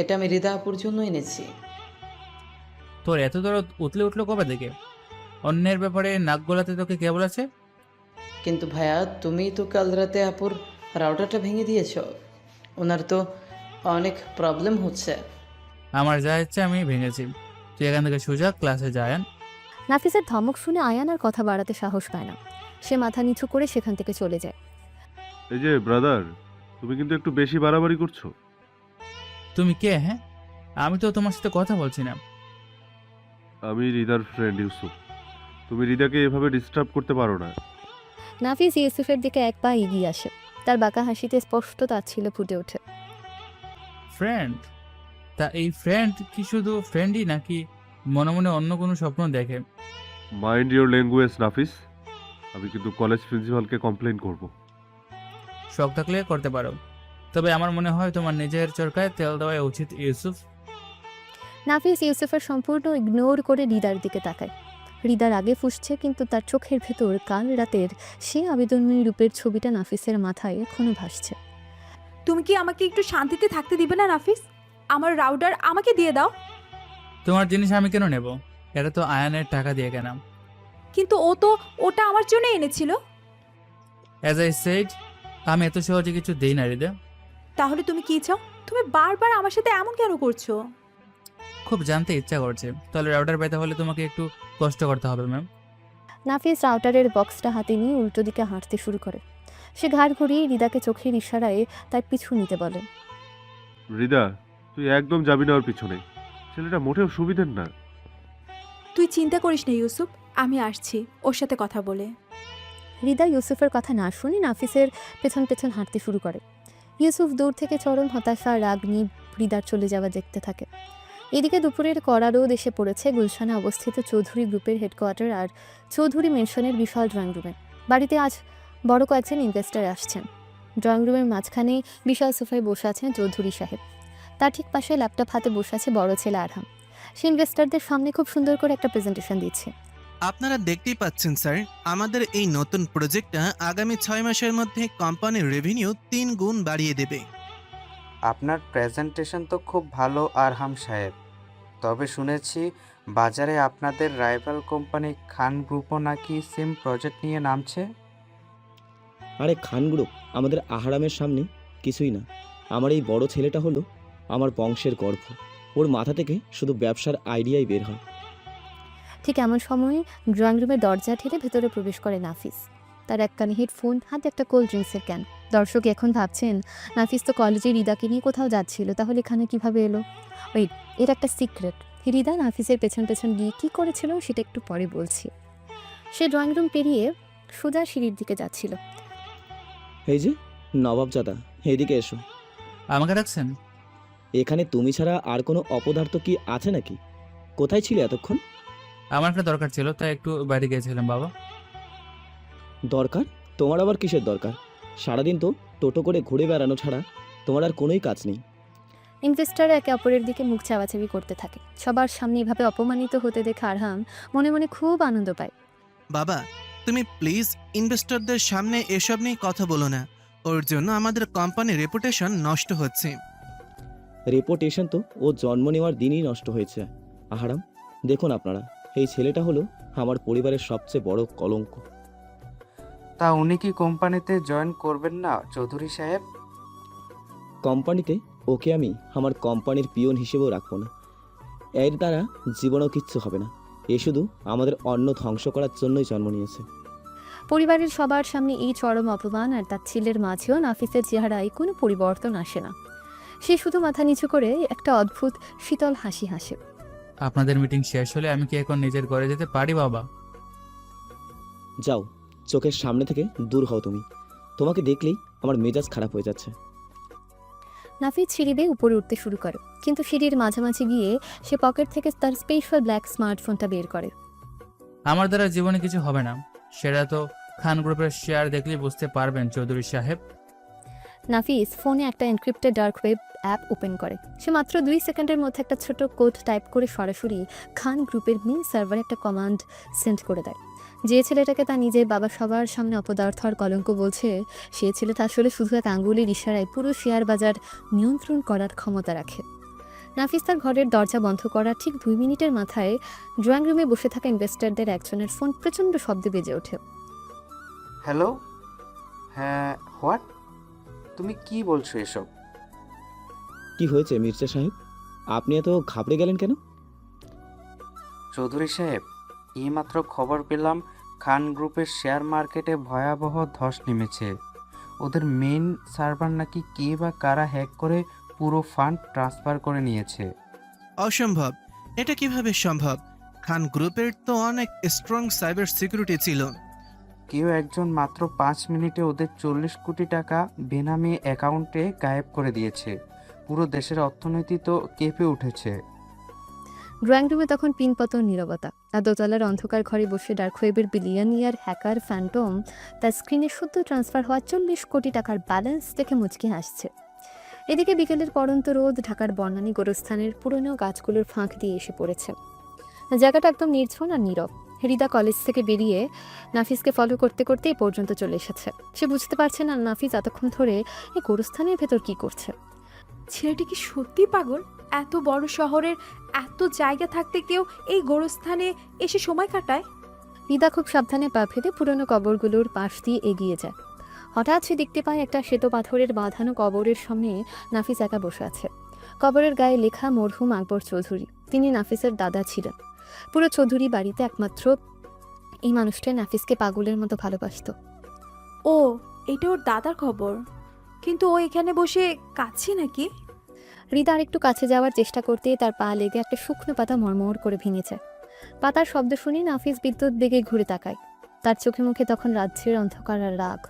এটা আমি হৃদা আপুর জন্য এনেছি। তোর এত দরদ উতলে উঠলো কবে থেকে? অন্যের ব্যাপারে নাক গলাতে তোকে কে বলেছে? কিন্তু ভাইয়া, তুমি তো কাল রাতে আপুর রাউটারটা ভেঙে দিয়েছো। ওনার তো অনেক প্রবলেম হচ্ছে। আমার যা ইচ্ছে আমি ভেঙেছি। তুই এখান থেকে সোজা ক্লাসে যায়ান। নাফিসের ধমক শুনে আয়ান আর কথা বাড়াতে সাহস পায় না। সে মাথা নিচু করে সেখান থেকে চলে যায়। এই যে ব্রাদার, তুমি কিন্তু একটু বেশি বাড়াবাড়ি করছো। তুমি কে? হ্যাঁ, আমি তো তোমার সাথে কথা বলছি না। আমি হৃদার ফ্রেন্ড ইউসুফ। তুমি হৃদাকে এভাবে ডিস্টার্ব করতে পারো না। নাফিস ইউসুফের দিকে এক পা এগিয়ে আসে। তার বাঁকা হাসিতে স্পষ্ট তাচ্ছিল্য ফুটে ওঠে। ফ্রেন্ড? তা এই ফ্রেন্ড কি শুধু ফ্রেন্ডই নাকি মনে মনে অন্য কোনো স্বপ্ন দেখে? মাইন্ড ইওর ল্যাঙ্গুয়েজ নাফিস। আমি কিন্তু কলেজ প্রিন্সিপালকে কমপ্লেন করব। শখ থাকলে করতে পারো, তবে আমার মনে হয় তোমার নিজের চরকায় তেল দেওয়া উচিত ইউসুফ। নাফিস ইউসুফের সম্পূর্ণ ইগনোর করে হৃদার দিকে তাকায়। হৃদার আগে ফুসছে, কিন্তু তার চোখের ভেতর কাল রাতের সে আবেদনময়ী রূপের ছবিটা নাফিসের মাথায় এখনো ভাসছে। তুমি কি আমাকে একটু শান্তিতে থাকতে দিবে না নাফিস? আমার রাউটার আমাকে দিয়ে দাও। তোমার জিনিস আমি কেন নেব? এটা তো আয়ানের টাকা দিয়ে কেনা। কিন্তু ওটা আমার জন্য এনেছিল। অ্যাজ আই সেড, আমি এত সহজে কিছু দেই না হৃদয়। তাহলে তুমি কি চাও? তুমি বারবার আমার সাথে এমন কেন করছো? খুব জানতে ইচ্ছা করছে। তাহলে রাউটার পেতে হলে তোমাকে একটু কষ্ট করতে হবে ম্যাম। নাফিস রাউটারের বক্সটা হাতে নিয়ে উল্টো দিকে হাঁটতে শুরু করে। সে ঘাড় ঘুরিয়ে হৃদাকে চোখের ইশারায় তার পিছু নিতে বলে। হৃদা, তুই একদম যাবি না ওর পিছনে। ছেলেটা মোটেও সুবিধের না। তুই চিন্তা করিস না ইউসুফ, আমি আসছি ওর সাথে কথা বলে। হৃদা ইউসুফের কথা না শুনে নাফিসের পেছন পেছন হাঁটতে শুরু করে। ইউসুফ দূর থেকে চরম হতাশা রাগ নিয়ে হৃদার চলে যাওয়া দেখতে থাকে। এদিকে দুপুরের কড়া রোদ এসে পড়েছে গুলশানে অবস্থিত চৌধুরী গ্রুপের হেডকোয়ার্টার আর চৌধুরী মেনশনের বিশাল ড্রয়িং রুমে। বাড়িতে আজ বড় কয়েকজন ইনভেস্টর আসছেন। ড্রয়িং রুমের মাঝখানে বিশাল সোফায় বসে আছেন চৌধুরী সাহেব। তার ঠিক পাশে ল্যাপটপ হাতে বসে আছে বড় ছেলে আরহাম। সে ইনভেস্টরদের সামনে খুব সুন্দর করে একটা প্রেজেন্টেশন দিচ্ছে। আপনারা দেখতেই পাচ্ছেন স্যার, আমাদের এই নতুন প্রজেক্টটা আগামী 6 মাসের মধ্যে কোম্পানির রেভিনিউ 3 গুণ বাড়িয়ে দেবে। আপনার প্রেজেন্টেশন তো খুব ভালো আরহাম সাহেব, তবে শুনেছি বাজারে আপনাদের রাইভাল কোম্পানি খান গ্রুপও নাকি সেম প্রজেক্ট নিয়ে নামছে। আরে খান গ্রুপ আমাদের আহারামের সামনে কিছুই না। আমার এই বড় ছেলেটা হলো আমার বংশের গর্ভ। ওর মাথা থেকে শুধু ব্যবসার আইডিয়াই বের হয়। ঠিক এমন সময় ড্রয়িং রুমের দরজা ঠেলে ভেতরে প্রবেশ করে নাফিস। তার এক কানে হেডফোন, হাতে একটা কোল্ড ড্রিঙ্কসের ক্যান। দর্শক এখন ভাবছেন নাফিস তো কলেজে রিদাকে নিয়ে কোথাও যাচ্ছিল, তাহলে এখানে কিভাবে এলো? ওয়েট, এর একটা সিক্রেট। রিদা নাফিসের পেছন পেছন গিয়ে কী করেছিল সেটা একটু পরে বলছি। সে ড্রয়িং রুম পেরিয়ে সোজা সিঁড়ির দিকে যাচ্ছিল। এই যে নবাবজাদা, এদিকে এসো। আমাকে ডাকছেন? এখানে তুমি ছাড়া আর কোনো অপদার্থ কি আছে নাকি? কোথায় ছিলে এতক্ষণ? আমার একটা দরকার ছিল, তাই একটু বাইরে গিয়েছিলাম বাবা। দরকার? তোমার আবার কিসের দরকার? সারাদিন তো টোটো করে ঘুরে বেড়ানো ছাড়া তোমার আর কোনোই কাজ নেই। ইনভেস্টার একে অপরের দিকে মুখ চাওয়াচাবি করতে থাকে। সবার সামনে এভাবে অপমানিত হতে দেখে আরহাম মনে মনে খুব আনন্দ পায়। বাবা, তুমি প্লিজ ইনভেস্টরদের সামনে এসব নিয়ে কথা বলো না। ওর জন্য আমাদের কোম্পানির রেপুটেশন নষ্ট হচ্ছে। রেপুটেশন তো ও জন্ম নেওয়ার দিনই নষ্ট হয়েছে। আহারাম, দেখুন আপনারা, এই ছেলেটা হলো আমার পরিবারের সবচেয়ে বড় কলঙ্ক। তা উনি কি কোম্পানিতে জয়েন করবেন না চৌধুরী সাহেব? কোম্পানিতে ওকে আমি আমার কোম্পানির পিয়ন হিসেবেও রাখবো না। এর দ্বারা জীবনেও কিচ্ছু হবে না। এ শুধু আমাদের অন্ন ধ্বংস করার জন্যই জন্ম নিয়েছে। পরিবারের সবার সামনে এই চরম অপমান আর তার ছেলের মাঝেও নাফিসের চেহারায় কোনো পরিবর্তন আসে না। সে শুধু মাথা নিচু করে একটা অদ্ভুত শীতল হাসি হাসে। আপনাদের মিটিং শেষ হলে আমি কি এখন নিজের ঘরে যেতে পারি বাবা? যাও, চোখের সামনে থেকে দূর হও তুমি। তোমাকে দেখলেই আমার মেজাজ খারাপ হয়ে যাচ্ছে। নাফিস সিঁড়ি বেয়ে উপরে উঠতে শুরু করে, কিন্তু সিঁড়ির মাঝামাঝি গিয়ে সে পকেট থেকে তার স্পেশাল ব্ল্যাক স্মার্টফোনটা বের করে। আমার দ্বারা জীবনে কিছু হবে না, সেটা তো খান গ্রুপের শেয়ার দেখলেই বুঝতে পারবেন চৌধুরী সাহেব। নাফিস ফোনে একটা encrypted dark web app open করে। সে মাত্র 2 সেকেন্ডের মধ্যে একটা ছোট কোড টাইপ করে সরাসরি খান গ্রুপের মেইন সার্ভারে একটা কমান্ড সেন্ড করে দেয়। যে ছেলেটাকে তার নিজের বাবা সবার সামনে অপদার্থ আর কলঙ্ক বলছে, সে ছেলেটা আসলে শুধু এক আঙ্গুলের ইশারায় পুরো শেয়ার বাজার নিয়ন্ত্রণ করার ক্ষমতা রাখে। নাফিস তার ঘরের দরজা বন্ধ করার ঠিক 2 মিনিটের মাথায় ড্রয়িং রুমে বসে থাকা ইনভেস্টরদের একজনের ফোন প্রচণ্ড শব্দে বেজে ওঠে। হ্যালো, হ্যাঁ, হোয়াট? তুমি কি বলছো এসব? কি হয়েছে মির্জা সাহেব? আপনি এত ঘাবড়ে গেলেন কেন? চৌধুরী সাহেব, এইমাত্র খবর পেলাম খান গ্রুপের শেয়ার মার্কেটে ভয়াবহ ধস নেমেছে। ওদের মেইন সার্ভার নাকি কে বা কারা হ্যাক করে পুরো ফান্ড ট্রান্সফার করে নিয়েছে। অসম্ভব। এটা কিভাবে সম্ভব? খান গ্রুপের তো অনেক স্ট্রং সাইবার সিকিউরিটি ছিল। কেউ একজন মাত্র 5 মিনিটে ওদের 40 কোটি টাকা বেনামি অ্যাকাউন্টে গায়েব করে দিয়েছে। পুরো দেশের অর্থনীতি তো কেঁপে উঠেছে। ড্রয়িং রুমে তখন পিনপতন নীরবতা। আর দোতলার অন্ধকার ঘরে বসে ডার্ক ওয়েবের বিলিয়নিয়ার হ্যাকার ফ্যান্টম তার স্ক্রিনে সদ্য ট্রান্সফার হওয়া 40 কোটি টাকার ব্যালেন্স দেখে মুচকি হাসছে। এদিকে বিকেলের পড়ন্ত রোদ ঢাকার বর্ণানী গোরস্থানের পুরনো গাছগুলোর ফাঁক দিয়ে এসে পড়েছে। জায়গাটা একদম নির্জন আর নীরব। রিদা কলেজ থেকে বেরিয়ে নাফিসকে ফলো করতে করতে এই পর্যন্ত চলে এসেছে। সে বুঝতে পারছে না নাফিস এতক্ষণ ধরে এই গোরস্থানের ভেতর কি করছে। ছেলেটি কি সত্যি পাগল? এত বড় শহরের এত জায়গা থাকতে কেউ এই গোরস্থানে এসে সময় কাটায়? রিদা খুব সাবধানে পা ফেলে পুরনো কবরগুলোর পাশ দিয়ে এগিয়ে যায়। হঠাৎ সে দেখতে পায় একটা শ্বেত পাথরের বাঁধানো কবরের সামনে নাফিস একা বসে আছে। কবরের গায়ে লেখা মরহুম আকবর চৌধুরী। তিনি নাফিসের দাদা ছিলেন। পুরো চৌধুরী বাড়িতে একমাত্র এই মানুষটা নাফিসকে পাগলের মতো ভালোবাসত। ও, এটা ওর দাদার খবর। কিন্তু ও এখানে বসে কাঁদছে নাকি? রিদা আর একটু কাছে যাওয়ার চেষ্টা করতে তার পা লেগে একটা শুকনো পাতা মরমর করে ভেঙেছে। পাতার শব্দ শুনে নাফিস বিদ্যুৎ বেগে ঘুরে তাকায়। তার চোখে মুখে তখন রাজ্যের অন্ধকার আর রাগ।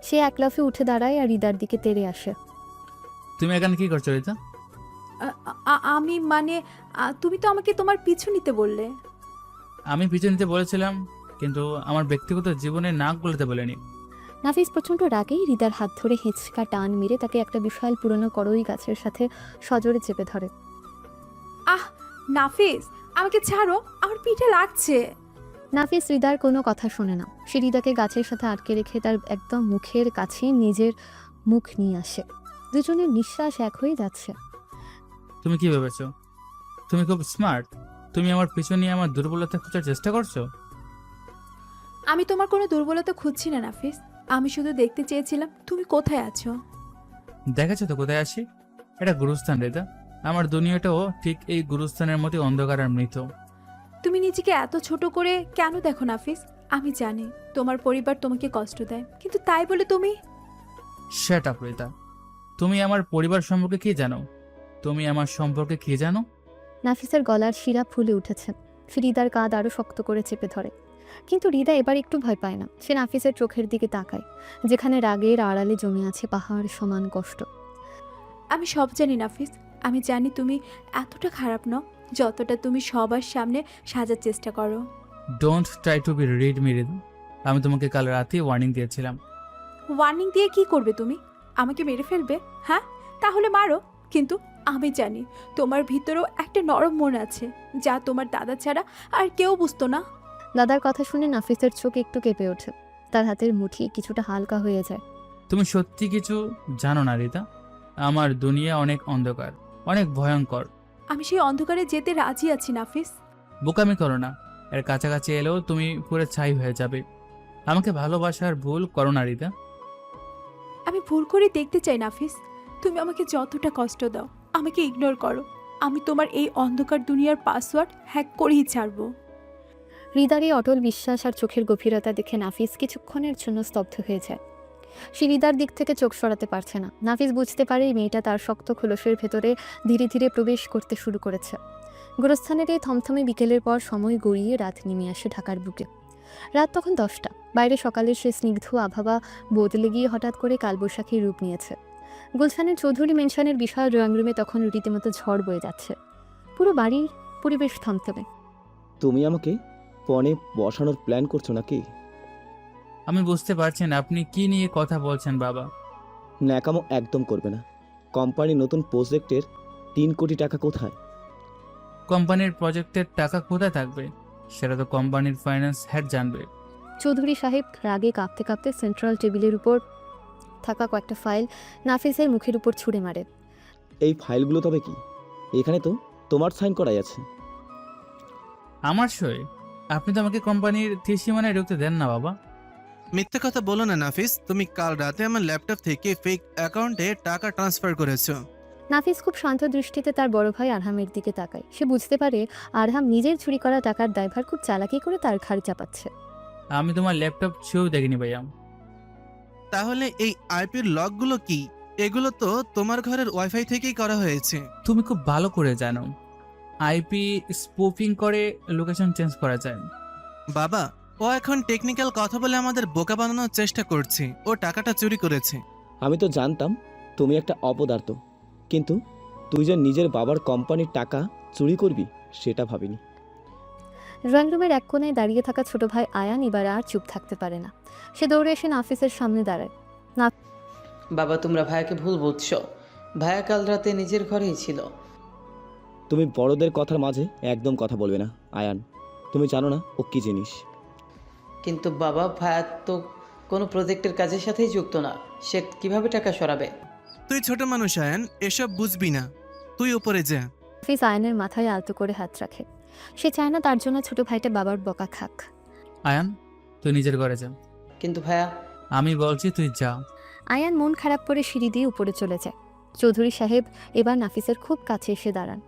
সে এক লাফে উঠে দাঁড়ায় আর রিদার দিকে তেড়ে আসে। তুমি এখানে কি করছো রিতা? আমি মানে তুমি তো আমাকে তোমার পিছু নিতে বললে। আমি পিছু নিতে বলেছিলাম, কিন্তু আমার ব্যক্তিগত জীবনে নাক গলাতে বলিনি। নাফিস প্রচণ্ড রাগেই রিদার হাত ধরে হেঁচকা টান মেরে তাকে একটা বিশাল পুরনো করই গাছের সাথে সজোরে চেপে ধরে। আহ নাফিস, আমাকে ছাড়ো, আমার পিঠে লাগছে। নাফিস রিদার কোনো কথা শোনে না। সে রিদাকে গাছের সাথে আটকে রেখে তার একদম মুখের কাছে নিজের মুখ নিয়ে আসে। দুজনের নিঃশ্বাস এক হয়ে যাচ্ছে। তুমি কি ভেবেছো তুমি খুব স্মার্ট? তুমি আমার পিছু নিয়ে আমার দুর্বলতা খোঁজার চেষ্টা করছো? আমি তোমার কোনো দুর্বলতা খুঁজছি না নাফিস, আমি শুধু দেখতে চেয়েছিলাম তুমি কোথায় আছো। দেখেছো তো কোথায় আসি? এটা গুরুস্থান রেদা। আমার দুনিয়াটাও ঠিক এই গুরুস্থানের মতো অন্ধকার আর মৃত। তুমি নিজেকে এত ছোট করে কেন দেখো নাফিস? আমি জানি তোমার পরিবার তোমাকে কষ্ট দেয়, কিন্তু তাই বলে তুমি... শ্যাট আপ রেদা। তুমি আমার পরিবার সম্পর্কে কি জানো? তুমি আমার সম্পর্কে কি জানো? নাফিসের গলার শিরা ফুলে উঠেছে। রিদার কাঁধ আরও শক্ত করে চেপে ধরে। কিন্তু রিদা এবার একটু ভয় পায় না। সে নাফিসের চোখের দিকে তাকায়, যেখানে রাগের আড়ালে জমে আছে পাহাড় সমান কষ্ট। আমি সব জানি নাফিস, আমি জানি তুমি এতটা খারাপ নও যতটা তুমি সবার সামনে সাজার চেষ্টা করো। Don't try to be read me Rida. আমি তোমাকে কাল রাতে ওয়ার্নিং দিয়েছিলাম। ওয়ার্নিং দিয়ে কি করবে তুমি? আমাকে মেরে ফেলবে? হ্যাঁ, তাহলে মারো। কিন্তু আমি জানি তোমার ভিতরেও একটা নরম মন আছে, যা তোমার দাদা ছাড়া আর কেউ বুঝতো না। দাদার কথা শুনে নাফিসের চোখ একটু কেঁপে ওঠে। তার হাতের মুঠি কিছুটা হালকা হয়ে যায়। তুমি সত্যি কিছু জানো না রিতা। আমার দুনিয়া অনেক অন্ধকার, অনেক ভয়ঙ্কর। আমি সেই অন্ধকারে যেতে রাজি আছি নাফিস। বোকামি করো না। এর কাছাকাছি এলেও তুমি পুরো ছাই হয়ে যাবে। আমাকে ভালোবাসার ভুল করো না রিতা। আমি ভুল করে দেখতে চাই নাফিস। তুমি আমাকে যতটা কষ্ট দাও, আমাকে ইগনোর করো, আমি তোমার এই অন্ধকার দুনিয়ার পাসওয়ার্ড হ্যাক করেই ছাড়বো। হৃদার এই অটল বিশ্বাস আর চোখের গভীরতা দেখে নাফিস কিছুক্ষণের জন্য স্তব্ধ হয়ে যায়। সে হৃদার দিক থেকে চোখ সরাতে পারছে না। নাফিস বুঝতে পারে এই মেয়েটা তার শক্ত খোলসের ভেতরে ধীরে ধীরে প্রবেশ করতে শুরু করেছে। গোরস্থানের এই থমথমে বিকেলের পর সময় গড়িয়ে রাত নেমে আসে ঢাকার বুকে। রাত তখন 10টা। বাইরে সকালের সে স্নিগ্ধ আবহাওয়া বদলে গিয়ে হঠাৎ করে কালবৈশাখীর রূপ নিয়েছে। গুলশানের চৌধুরী মেনশনের বিশাল ড্রয়িং রুমে তখন রীতিমতো ঝড় বয়ে যাচ্ছে। পুরো বাড়ির পরিবেশ থমথমে। তুমি আমাকে পণে বসানোর প্ল্যান করছো নাকি? আমি বুঝতে পারছি না আপনি কি নিয়ে কথা বলছেন বাবা। ন্যাকামো একদম করবে না। কোম্পানির নতুন প্রজেক্টের 3 কোটি টাকা কোথায়? কোম্পানির প্রজেক্টের টাকা কোথায় থাকবে সেটা তো কোম্পানির ফাইন্যান্স হেড জানবে। চৌধুরী সাহেব রাগে কাঁপতে কাঁপতে সেন্ট্রাল টেবিলের উপর থাকা কয়েকটা ফাইল নাফিসের মুখের উপর ছুঁড়ে মারে। এই ফাইলগুলো তবে কি? এখানে তো তোমার সাইন করাই আছে। আমার সই? আপনি তো আমাকে কোম্পানির ত্রিসীমানায় ঢুকতে দেন না বাবা। মিথ্যে কথা বলো না নাফিস, তুমি কাল রাতে আমার ল্যাপটপ থেকে ফেক অ্যাকাউন্টে টাকা ট্রান্সফার করেছো। নাফিস খুব শান্ত দৃষ্টিতে তার বড় ভাই আরহামের দিকে তাকায়। সে বুঝতে পারে আরহাম নিজের চুরি করা টাকার দায়ভার খুব চালাকি করে তার ঘাড় চাপাচ্ছে। আমি তোমার ল্যাপটপ ছুঁয়েও দেখিনি ভাইয়া। তাহলে এই আইপির লকগুলো কি? এগুলো তো তোমার ঘরের ওয়াইফাই থেকেই করা হয়েছে। তুমি খুব ভালো করে জানো আইপি স্পুফিং করে লোকেশন চেঞ্জ করা যায়। বাবা, ও এখন টেকনিক্যাল কথা বলে আমাদের বোকা বানানোর চেষ্টা করছে। ও টাকাটা চুরি করেছে। আমি তো জানতাম তুমি একটা অপদার্থ, কিন্তু তুই যে নিজের বাবার কোম্পানির টাকা চুরি করবি সেটা ভাবিনি। ড্রয়িং রুমের এক কোণায় দাঁড়িয়ে থাকা ছোট ভাই আয়ান এবার আর চুপ থাকতে পারে না। সে দৌড়ে এসে নাফিসের সামনে দাঁড়ায়। বাবা, তোমরা ভাইয়াকে ভুল বুঝছো। ভাইয়া কাল রাতে নিজের ঘরেই ছিল। তুমি বড়দের কথার মাঝে একদম কথা বলবে না আয়ান। তুমি জানো না ও কি জিনিস। কিন্তু বাবা, ভাইয়া তো কোনো প্রজেক্টের কাজের সাথেই যুক্ত না। সে কিভাবে টাকা সরাবে? তুই ছোট মানুষ আয়ান, এসব বুঝবি না। তুই উপরে যা। নাফিস আয়ানের মাথায় আলতো করে হাত রাখে। সে চায় না তার জন্য ছোট ভাইটা বাবার বকা খাক। আয়ান, তুই নিজের ঘরে যা। কিন্তু ভাইয়া... আমি বলছি তুই যা। আয়ান মন খারাপ করে সিঁড়ি দিয়ে উপরে চলে যায়। চৌধুরী সাহেব এবার নাফিসের খুব কাছে এসে দাঁড়ান।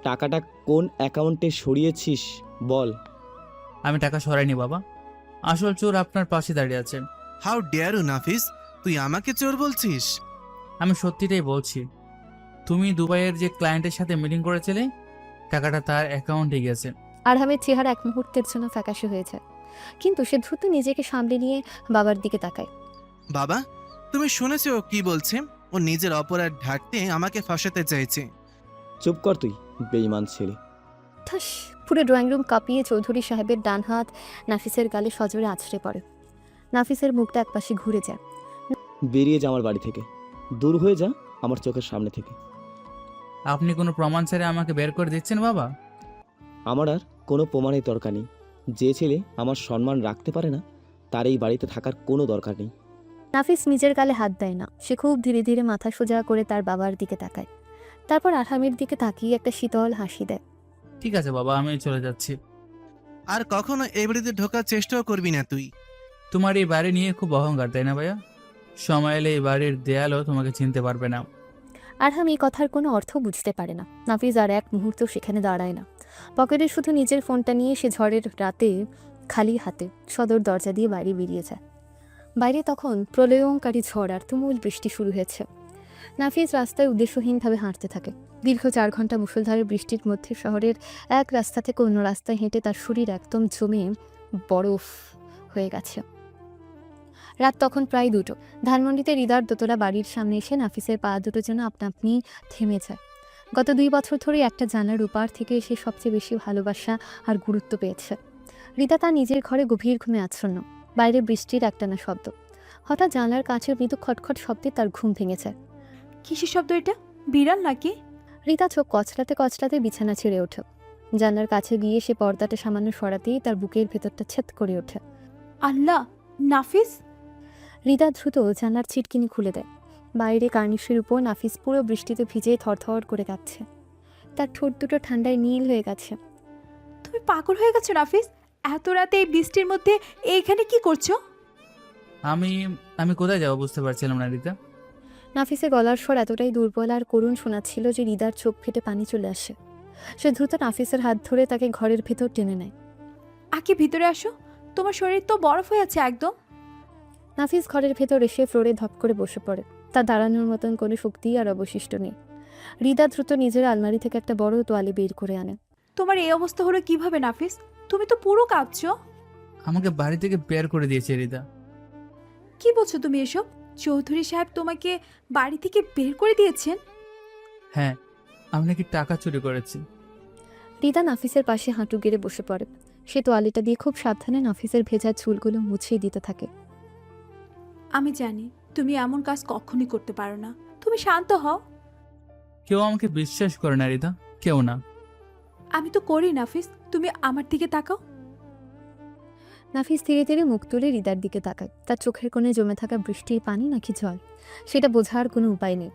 টাকাটা কোন অ্যাকাউন্টে সরিয়েছিস বল। আমি টাকা সরাইনি বাবা। আসল চোর আপনার পাশে দাঁড়িয়ে আছে। হাউ ডেয়ার ইউ নাফিস, তুই আমাকে চোর বলছিস? আমি সত্যিটাই বলছি। তুমি দুবাইয়ের যে ক্লায়েন্টের সাথে মিটিং করেছিলে টাকাটা তার অ্যাকাউন্টে গেছে। আরহামের চেহারা এক মুহূর্তের জন্য ফ্যাকাশে হয়ে যায়, কিন্তু সে দ্রুত নিজেকে সামলে নিয়ে বাবার দিকে তাকায়। বাবা, তুমি শুনেছো ও কি বলছে? ও নিজের অপরাধ ঢাকতে আমাকে ফাঁসাতে চাইছে। চুপ কর তুই বেঈমান ছেলে। ঠাস! পুরো ড্রয়িং রুম কাঁপিয়ে চৌধুরী সাহেবের ডান হাত নাফিসের গালে সজোরে আছড়ে পড়ে। নাফিসের মুখটা একপাশে ঘুরে যায়। বেরিয়ে যা আমার বাড়ি থেকে, দূর হয়ে যা আমার চোখের সামনে থেকে। আপনি কোনো প্রমাণ ছেড়ে আমাকে বের করে দিচ্ছেন বাবা? আমার আর কোনো প্রমাণের দরকার নেই। যে ছেলে আমার সম্মান রাখতে পারে না তার এই বাড়িতে থাকার কোনো দরকার নেই। নাফিস নিজের গালে হাত দেয় না। সে খুব ধীরে ধীরে মাথা সোজা করে তার বাবার দিকে তাকায়। তারপর আরহামের দিকে তাকিয়ে একটা শীতল হাসি দেয়। ঠিক আছে বাবা, আমি চলে যাচ্ছি। আর কখনো এই বাড়িতে ঢোকার চেষ্টাও করবি না তুই। তোমার এই বাড়ি নিয়ে খুব অহংকার, তাই না ভাইয়া? সময় এলে এই বাড়ির দেয়ালও তোমাকে চিনতে পারবে না। আরহাম এই কথার কোনো অর্থ বুঝতে পারে না। নাফিজ আর এক মুহূর্ত সেখানে দাঁড়ায় না। পকেটে শুধু নিজের ফোনটা নিয়ে সে ঝড়ের রাতে খালি হাতে সদর দরজা দিয়ে বাইরে বেরিয়ে যায়। বাইরে তখন প্রলয়ঙ্কারী ঝড় আর তুমুল বৃষ্টি শুরু হয়েছে। নাফিজ রাস্তায় উদ্দেশ্যহীনভাবে হাঁটতে থাকে। দীর্ঘ 4 ঘন্টা মুষলধারে বৃষ্টির মধ্যে শহরের এক রাস্তা থেকে অন্য রাস্তায় হেঁটে তার শরীর একদম জমে বরফ হয়ে গেছে। রাত তখন প্রায় 2টো। ধানমন্ডিতে হৃদার দোতলা বাড়ির সামনে এসে নাফিসের পা দুটো যেন আপনা আপনি থেমে যায়। গত 2 বছর ধরে একটা জানালার উপার থেকে সে সবচেয়ে বেশি ভালোবাসা আর গুরুত্ব পেয়েছে। হৃদা তার নিজের ঘরে গভীর ঘুমে আচ্ছন্ন। বাইরে বৃষ্টির একটানা শব্দ। হঠাৎ জানলার কাছের মৃদু খটখট শব্দে তার ঘুম ভেঙে যায়। কিসের শব্দ এটা? বিড়াল নাকি? হৃদা চোখ কচলাতে কচলাতে বিছানা ছেড়ে ওঠে। জানলার কাছে গিয়ে সে পর্দাটা সামান্য সরাতেই তার বুকের ভেতরটা ছেদ করে ওঠে। আল্লাহ! নাফিস! হৃদা দ্রুত জানলার ছিটকিনি খুলে দেয়। বাইরে কার্নিশের উপর নাফিস পুরো বৃষ্টিতে ভিজে থরথর করে কাঁপছে। তার ঠোঁট দুটো ঠান্ডায় নীল হয়ে গেছে। তুমি পাগল হয়ে গেছো নাফিস? এত রাতে এই বৃষ্টির মধ্যে এইখানে কি করছো? আমি আমি কোথায় যাবো বুঝতে পারছিলাম না রিতা। নাফিসের গলার স্বর এতটাই দুর্বল আর করুণ শোনাচ্ছিল যে হৃদার চোখ ফেটে পানি চলে আসে। সে দ্রুত নাফিসের হাত ধরে তাকে ঘরের ভেতর টেনে নেয়। আগে ভিতরে আসো, তোমার শরীর তো বরফ হয়ে আছে একদম। নাফিস ঘরের ভেতর এসে ফ্লোরে ধপ করে বসে পড়ে। তার দাঁড়ানোর মতন কোনো শক্তি আর অবশিষ্ট নেই। হৃদা দ্রুত নিজের আলমারি থেকে একটা বড় তোয়ালে বের করে আনে। তোমার এই অবস্থা হলো কিভাবে নাফিস? তুমি তো পুরো কাঁপছো। আমাকে বাড়ি থেকে বের করে দিয়েছে রিতা। কি বলছো তুমি এসব? চৌধুরী সাহেব তোমাকে বাড়ি থেকে বের করে দিয়েছেন? হ্যাঁ, আমি নাকি টাকা চুরি করেছি। হৃদা নাফিসের পাশে হাঁটু গেড়ে বসে পড়ে। সে তোয়ালেটা দিয়ে খুব সাবধানে নাফিসের ভেজা চুলগুলো মুছিয়ে দিতে থাকে। আমি জানি তুমি এমন কাজ কখনই করতে পারো না। তুমি শান্ত হও। কেউ আমাকে বিশ্বাস করে না রিতা, কেউ না। আমি তো করি নাফিস, তুমি আমার দিকে তাকাও। নাফিস ধীরে ধীরে মুখ তুলে হৃদার দিকে তাকায়। তার চোখের কোণে জমে থাকা বৃষ্টির পানি নাকি জল, সেটা বোঝার কোনো উপায় নেই।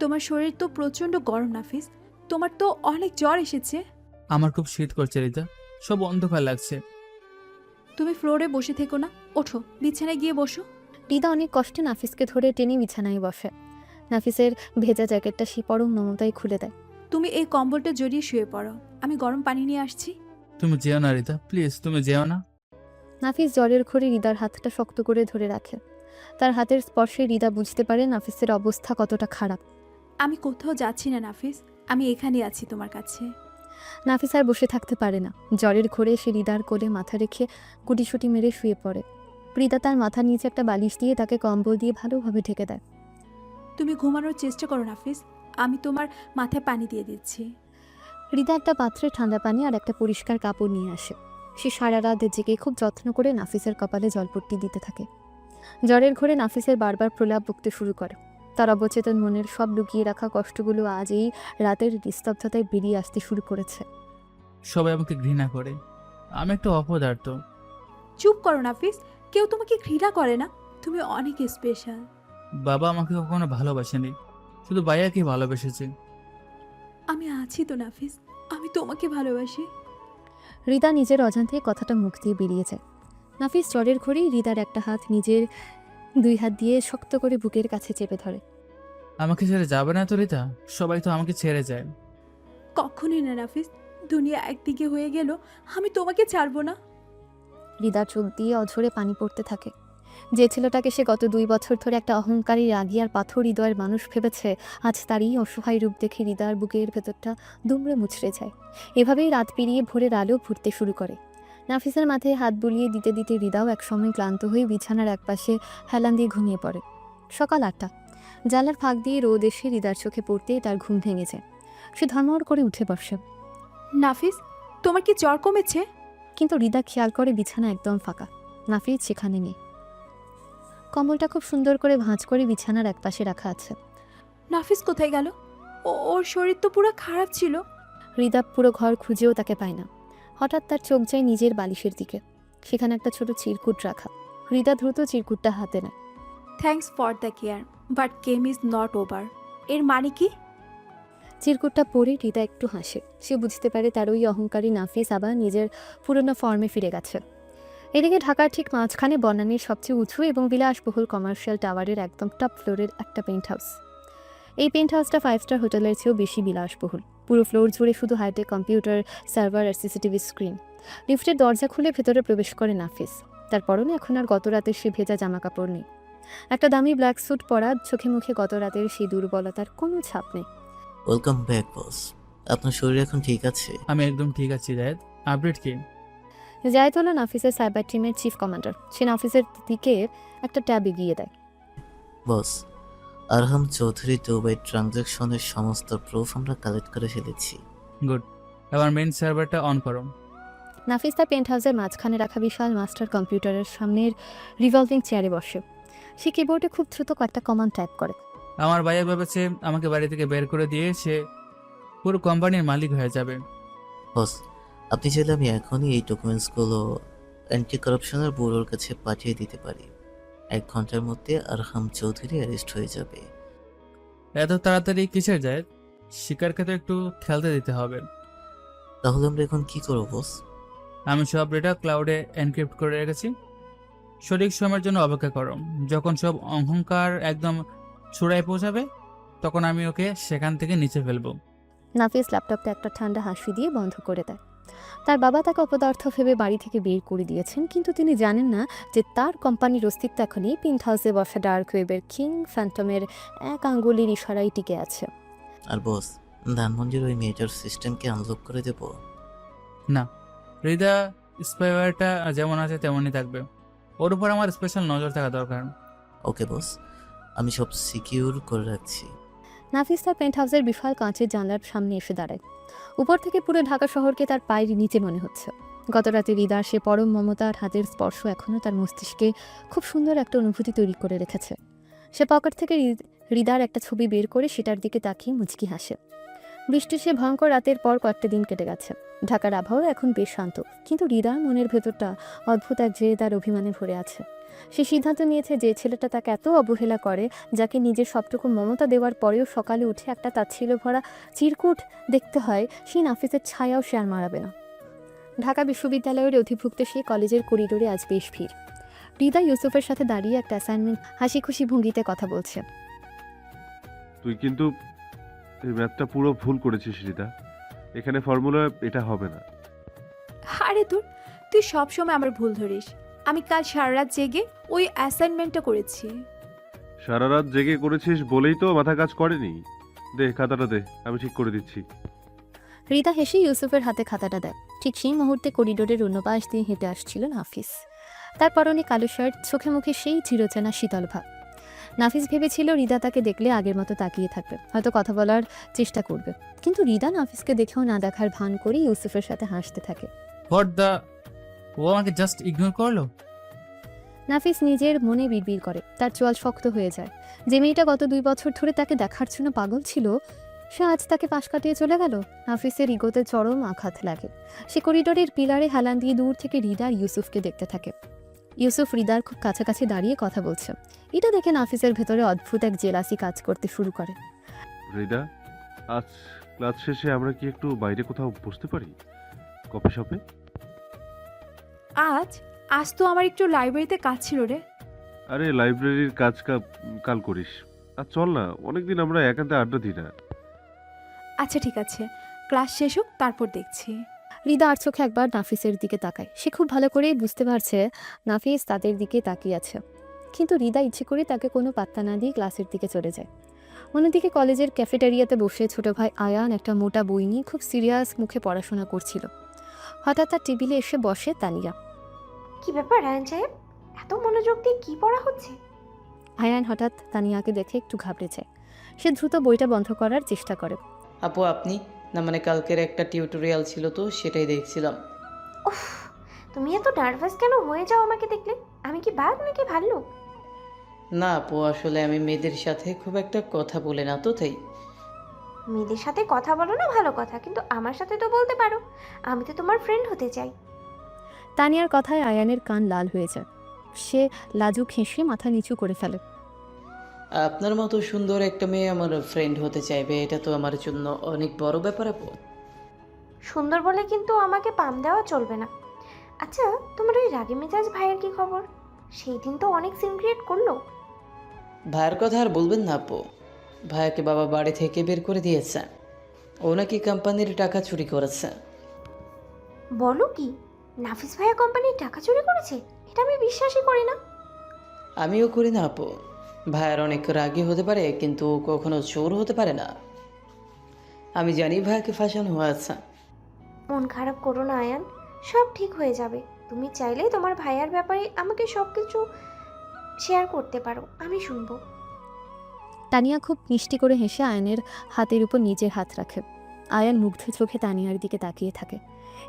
তোমার শরীর তো প্রচন্ড গরম নাফিস, তোমার তো অনেক জ্বর এসেছে। আমার খুব শীত করছে রিতা, সব অন্ধকার লাগছে। তুমি ফ্লোরে বসে থেকো না, ওঠো বিছানায় গিয়ে বসো। হৃদা অনেক কষ্টে নাফিসকে ধরে টেনে বিছানায় বসে। নাফিসের ভেজা জ্যাকেটটা সে পরম মমতায় খুলে দেয়। তুমি এই কম্বলটা জড়িয়ে শুয়ে পড়ো, আমি গরম পানি নিয়ে আসছি। তুমি যেও না রিতা, প্লিজ তুমি যেও না। নাফিস জ্বরের ঘরে হৃদার হাতটা শক্ত করে ধরে রাখে। তার হাতের স্পর্শে হৃদা বুঝতে পারে নাফিসের অবস্থা কতটা খারাপ। আমি কোথাও যাচ্ছি না নাফিস, আমি এখানে আছি তোমার কাছে। নাফিস আর বসে থাকতে পারে না। জ্বরের ঘোরে সে হৃদার কোলে মাথা রেখে গুটিসুটি মেরে শুয়ে পড়ে। হৃদা তার মাথার নিচে একটা বালিশ দিয়ে তাকে কম্বল দিয়ে ভালোভাবে ঢেকে দেয়। তুমি ঘুমানোর চেষ্টা করো নাফিস, আমি তোমার মাথায় পানি দিয়ে দিচ্ছি। হৃদা একটা পাত্রে ঠান্ডা পানি আর একটা পরিষ্কার কাপড় নিয়ে আসে। সে সারা রাত জেগে খুব যত্ন করে নাফিসের কপালে জলপট্টি দিতে থাকে। জ্বরের ঘোরে নাফিসের বারবার প্রলাপ বকতে শুরু করে। তার অবচেতন মনের সব লুকিয়ে রাখা কষ্টগুলো আজ এই রাতের নিস্তব্ধতায় বেরিয়ে আসতে শুরু করেছে। সবাই আমাকে ঘৃণা করে, আমি একটা অপদার্থ। চুপ করো নাফিস, কেউ তোমাকে ঘৃণা করে না, তুমি অনেক স্পেশাল। বাবা আমাকে কখনো ভালোবাসেনি, শুধু ভাইয়াকে ভালোবেসেছে। আমি আছি তো নাফিস, আমি তোমাকে ভালোবাসি। হৃদা নিজের অজান্তে কথাটা মুখ দিয়ে বেরিয়ে যায়। নাফিস জ্বরের ঘরেই হৃদার একটা হাত নিজের 2 হাত দিয়ে শক্ত করে বুকের কাছে চেপে ধরে। আমাকে ছেড়ে যাবে না তো রিতা? সবাই তো আমাকে ছেড়ে যায়। কখনোই না নাফিস, দুনিয়া একদিকে হয়ে গেল, আমি তোমাকে ছাড়বো না। হৃদার চোখ দিয়ে অঝরে পানি পড়তে থাকে। যে ছেলেটাকে সে গত 2 বছর ধরে একটা অহংকারী রাগী আর পাথর হৃদয়ের মানুষ ভেবেছে, আজ তারই অসহায় রূপ দেখে হৃদার বুকের ভেতরটা দুমড়ে মুচড়ে যায়। এভাবেই রাত পেরিয়ে ভোরের আলো ফুটতে শুরু করে। নাফিসের মাথায় হাত বুলিয়ে দিতে দিতে হৃদাও একসময় ক্লান্ত হয়ে বিছানার একপাশে হেলান দিয়ে ঘুমিয়ে পড়ে। সকাল 8টা। জানলার ফাঁক দিয়ে রোদ এসে হৃদার চোখে পড়তেই তার ঘুম ভেঙে যায়। সে ধর্মড় করে উঠে বসে। নাফিস, তোমার কি জ্বর কমেছে? কিন্তু হৃদা খেয়াল করে বিছানা একদম ফাঁকা। নাফিস সেখানে নেই। কম্বলটা খুব সুন্দর করে ভাঁজ করে বিছানার একপাশে রাখা আছে। নাফিস কোথায় গেল? ওর শরীর তো পুরো খারাপ ছিল। হৃদা পুরো ঘর খুঁজেও তাকে পায় না। হঠাৎ তার চোখ যায় নিজের বালিশের দিকে। সেখানে একটা ছোট চিরকুট রাখা। হৃদা দ্রুত চিরকুটটা হাতে নেয়। Thanks for the care, but game is not over. এর মানে কি? চিরকুটটা পরে রিতা একটু হাসে। সে বুঝতে পারে তার ওই অহংকারী নাফিস আবার নিজের পুরনো ফর্মে ফিরে গেছে। এদিকে ঢাকার ঠিক মাঝখানে বনানীর সবচেয়ে উঁচু এবং বিলাসবহুল কমার্শিয়াল টাওয়ারের একদম টপ ফ্লোরের একটা পেন্ট হাউস। এই পেন্ট হাউসটা 5 স্টার হোটেলের চেয়েও বেশি বিলাসবহুল। পুরো ফ্লোর জুড়ে শুধু হাইটেক কম্পিউটার, সার্ভার আর সিসিটিভি স্ক্রিন। লিফটের দরজা খুলে ভেতরে প্রবেশ করে নাফিস। তার পরনে এখন আর গত রাতের সে ভেজা জামা কাপড় নেই। একটা দামি ব্ল্যাক স্যুট পরা, চোখে মুখে গত রাতের সেই দুর্বলতার কোনো ছাপ নেই। ওয়েলকাম ব্যাক বস। আপনার শরীর এখন ঠিক আছে? আমি একদম ঠিক আছি জায়েদ। আপডেট কি? জায়েদ হলো নাফিসের সাইবার টিমের চিফ কমান্ডার। সে নাফিসের দিকে একটা ট্যাব এগিয়ে দেয়। বস, আরহাম চৌধুরী দুবাই ট্রানজ্যাকশনের সমস্ত প্রুফ আমরা কালেক্ট করে ফেলেছি। গুড। এবার মেইন সার্ভারটা অন করো। নাফিস তার পেন্ট হাউসের মাঝখানে রাখা বিশাল মাস্টার কম্পিউটারের সামনের রিভলভিং চেয়ারে বসে। সে কিবোর্ডে খুব দ্রুত কয়েকটা কমান্ড টাইপ করে। আমার ভাইয়া ভেবেছে আমাকে বাড়ি থেকে বের করে দিয়ে সে পুরো কোম্পানির মালিক হয়ে যাবে। বস, আপনি চাইলে আমি এখনই এই ডকুমেন্টসগুলো অ্যান্টি কারাপশনের ব্যুরোর কাছে পাঠিয়ে দিতে পারি। 1 ঘন্টার মধ্যে আরহাম চৌধুরী অ্যারেস্ট হয়ে যাবে। এত তাড়াতাড়ি কিসের জায়েদ? শিকারকে তো একটু খেলতে দিতে হবে। তাহলে আমরা এখন কি করব বস? আমি সব ডেটা ক্লাউডে এনক্রিপ্ট করে রেখেছি। সঠিক সময়ের জন্য অপেক্ষা করো। যখন সব অহংকার একদম চূড়ায় পৌঁছাবে তখন আমি ওকে সেখান থেকে নিচে ফেলবো। নাফিস ল্যাপটপটা একটা ঠান্ডা হাসি দিয়ে বন্ধ করে দেয়। তার বাবা তাকে অপদার্থ ভেবে বাড়ি থেকে বের করে দিয়েছেন, কিন্তু তিনি জানেন না যে তার কোম্পানির অস্তিত্ব এখন এই পেন্ট হাউসে বসা ডার্ক ওয়েবের কিং ফ্যান্টমের এক আঙ্গুলের ইশারায় টিকে আছে। আর বস, ধানমন্ডির ওই মেয়েটার সিস্টেমকে আনলক করে দেব? না, হৃদা স্পাইওয়ারটা যেমন আছে তেমনই থাকবে। ওর উপর আমার স্পেশাল নজর থাকা দরকার। ওকে বস, আমি সব সিকিউর করে রাখছি। নাফিস তার পেন্ট হাউসের বিশাল কাঁচের জানলার সামনে এসে দাঁড়ায়। উপর থেকে পুরো ঢাকা শহরকে তার পায়ের নিচে মনে হচ্ছে। গত রাতে হৃদার সে পরম মমতার হাতের স্পর্শ এখনও তার মস্তিষ্কে খুব সুন্দর একটা অনুভূতি তৈরি করে রেখেছে। সে পকেট থেকে হৃদার একটা ছবি বের করে সেটার দিকে তাকিয়ে মুচকি হাসে। বৃষ্টির সে ভয়ঙ্কর রাতের পর কয়েকটা দিন কেটে গেছে। ঢাকার আবহাওয়া এখন বেশ শান্ত, কিন্তু হৃদার মনের ভেতরটা অদ্ভুত এক জেদ আর অভিমানে ভরে আছে। সে সিদ্ধান্ত নিয়েছে যে ছেলেটা তাকে এত অবহেলা করে, যাকে নিজের সবটুকু মমতা দেওয়ার পরেও সকালে উঠে একটা তাচ্ছিল্য ভরা চিরকুট দেখতে হয়, সেই নাফিসের ছায়াও সে আর মারাবে না। ঢাকা বিশ্ববিদ্যালয়ের অধিভুক্ত সেই কলেজের করিডোরে আজ বেশ ভিড়। হৃদা ইউসুফের সাথে দাঁড়িয়ে একটা অ্যাসাইনমেন্ট হাসি খুশি ভঙ্গিতে কথা বলছে। তুই কিন্তু এই ম্যাথটা পুরো ভুল করেছিস রিতা। এখানে ফর্মুলা এটা হবে না। আরে তুই সবসময় আমার ভুল ধরিস। আমি কাল সারা রাত জেগে ওই অ্যাসাইনমেন্টটা করেছি। সারা রাত জেগে করেছিস বলেই তো মাথা কাজ করেনি। দে খাতাটা দে, আমি ঠিক করে দিচ্ছি। হৃদা হেসে ইউসুফের হাতে খাতাটা দেয়। ঠিক সেই মুহূর্তে করিডোরের অন্য পাশ দিয়ে হেঁটে আসছিল নাফিস। তার পরনে কালো শার্ট, চোখে মুখে সেই চিরচেনা শীতল ভাব। নাফিস ভেবেছিল হৃদা তাকে দেখলে আগের মতো তাকিয়ে থাকবে, হয়তো কথা বলার চেষ্টা করবে, কিন্তু হৃদা নাফিসকে দেখেও না দেখার ভান করে ইউসুফের সাথে হাসতে থাকে। হোয়াট দ্য, ও আমাকে জাস্ট ইগনোর করলো। নাফিস নিজের মনে বিড়বিড় করে। তার চোয়াল শক্ত হয়ে যায়। যে মেয়েটা গত 2 বছর ধরে তাকে দেখার জন্য পাগল ছিল, সে আজ তাকে পাশ কাটিয়ে চলে গেল। নাফিসের ইগোতে চরম আঘাত লাগে। সে করিডোরের পিলারে হেলান দিয়ে দূর থেকে হৃদা আর ইউসুফকে দেখতে থাকে। ইউসুফ হৃদার খুব কাছাকাছি দাঁড়িয়ে কথা বলছে। এটা দেখে নাফিসের ভেতরে অদ্ভুত এক জেলাসি কাজ করতে শুরু করে। রিদা, আজ ক্লাস শেষে আমরা কি একটু বাইরে কোথাও বসতে পারি? কফি শপে? আজ তো আমার একটু লাইব্রেরিতে কাজ ছিল রে। আরে লাইব্রেরির কাজ কাল করিস। আর চল না, অনেকদিন আমরা একান্তে আড্ডা দিই না। আচ্ছা ঠিক আছে, ক্লাস শেষ হোক তারপর দেখছি। হৃদা আর চোখে একবার নাফিসের দিকে তাকায়। সে খুব ভালো করেই বুঝতে পারছে নাফিস তাদের দিকে তাকিয়ে আছে, কিন্তু হৃদা ইচ্ছে করে তাকে কোনো পাত্তা না দিয়ে ক্লাসের দিকে চলে যায়। অন্যদিকে কলেজের ক্যাফেটেরিয়াতে বসে ছোট ভাই আয়ান একটা মোটা বই নিয়ে খুব সিরিয়াস মুখে পড়াশোনা করছিল। হঠাৎ তার টেবিলে এসে বসে তানিয়া। কি ব্যাপার আয়ন সাহেব, এত মনোযোগ দিয়ে কি পড়া হচ্ছে? আয়ান হঠাৎ তানিয়াকে দেখে একটু ঘাবড়ে যায়। সে দ্রুত বইটা বন্ধ করার চেষ্টা করে। আপু আপনি? না মানে কালকের একটা টিউটোরিয়াল ছিল তো সেটাই দেখছিলাম। উফ, তুমি এত নার্ভাস কেন হয়ে যাও আমাকে দেখলে? আমি কি বাঘ নাকি ভাল্লুক? না আপু, আসলে আমি মেয়েদের সাথে খুব একটা কথা বলে না তো, তাই। মেয়েদের সাথে কথা বলো না ভালো কথা, কিন্তু আমার সাথে তো বলতে পারো। আমি তো তোমার ফ্রেন্ড হতে চাই। তানিয়ার কথায় আয়ানের কান লাল হয়ে যায়। সে লাজুক হেসে মাথা নিচু করে ফেলে। আপনার মতো সুন্দর একটা মেয়ে আমার ফ্রেন্ড হতে চাইবে, এটা তো আমার জন্য অনেক বড় ব্যাপার আপু। সুন্দর বলে কিন্তু আমাকে পাম দেওয়া চলবে না। আচ্ছা, তোমার ওই রাগে মেজাজ ভাইয়ের কি খবর? সেই দিন তো অনেক সিন ক্রিয়েট করলো। ভাইয়ের কথা আর বলবেন না আপু, ভাইয়াকে বাবা বাড়ি থেকে বের করে দিয়েছে। ও নাকি কোম্পানির টাকা চুরি করেছে। বলো কি? নাফিস ভাইয়া কোম্পানির টাকা চুরি করেছে? এটা আমি বিশ্বাসই করি না। আমিও করি না আপু। ভাইয়ার অনেক রাগী হতে পারে, কিন্তু ও কখনো চোর হতে পারে না। আমি জানি ভাইয়াকে ফাঁসানো হয়েছে। মন খারাপ করো না আয়ান, সব ঠিক হয়ে যাবে। তুমি চাইলেই তোমার ভাইয়ার ব্যাপারে আমাকে সব কিছু শেয়ার করতে পারো, আমি শুনবো। তানিয়া খুব মিষ্টি করে হেসে আয়নের হাতের উপর নিজের হাত রাখে। আয়ান মুগ্ধ চোখে তানিয়ার দিকে তাকিয়ে থাকে।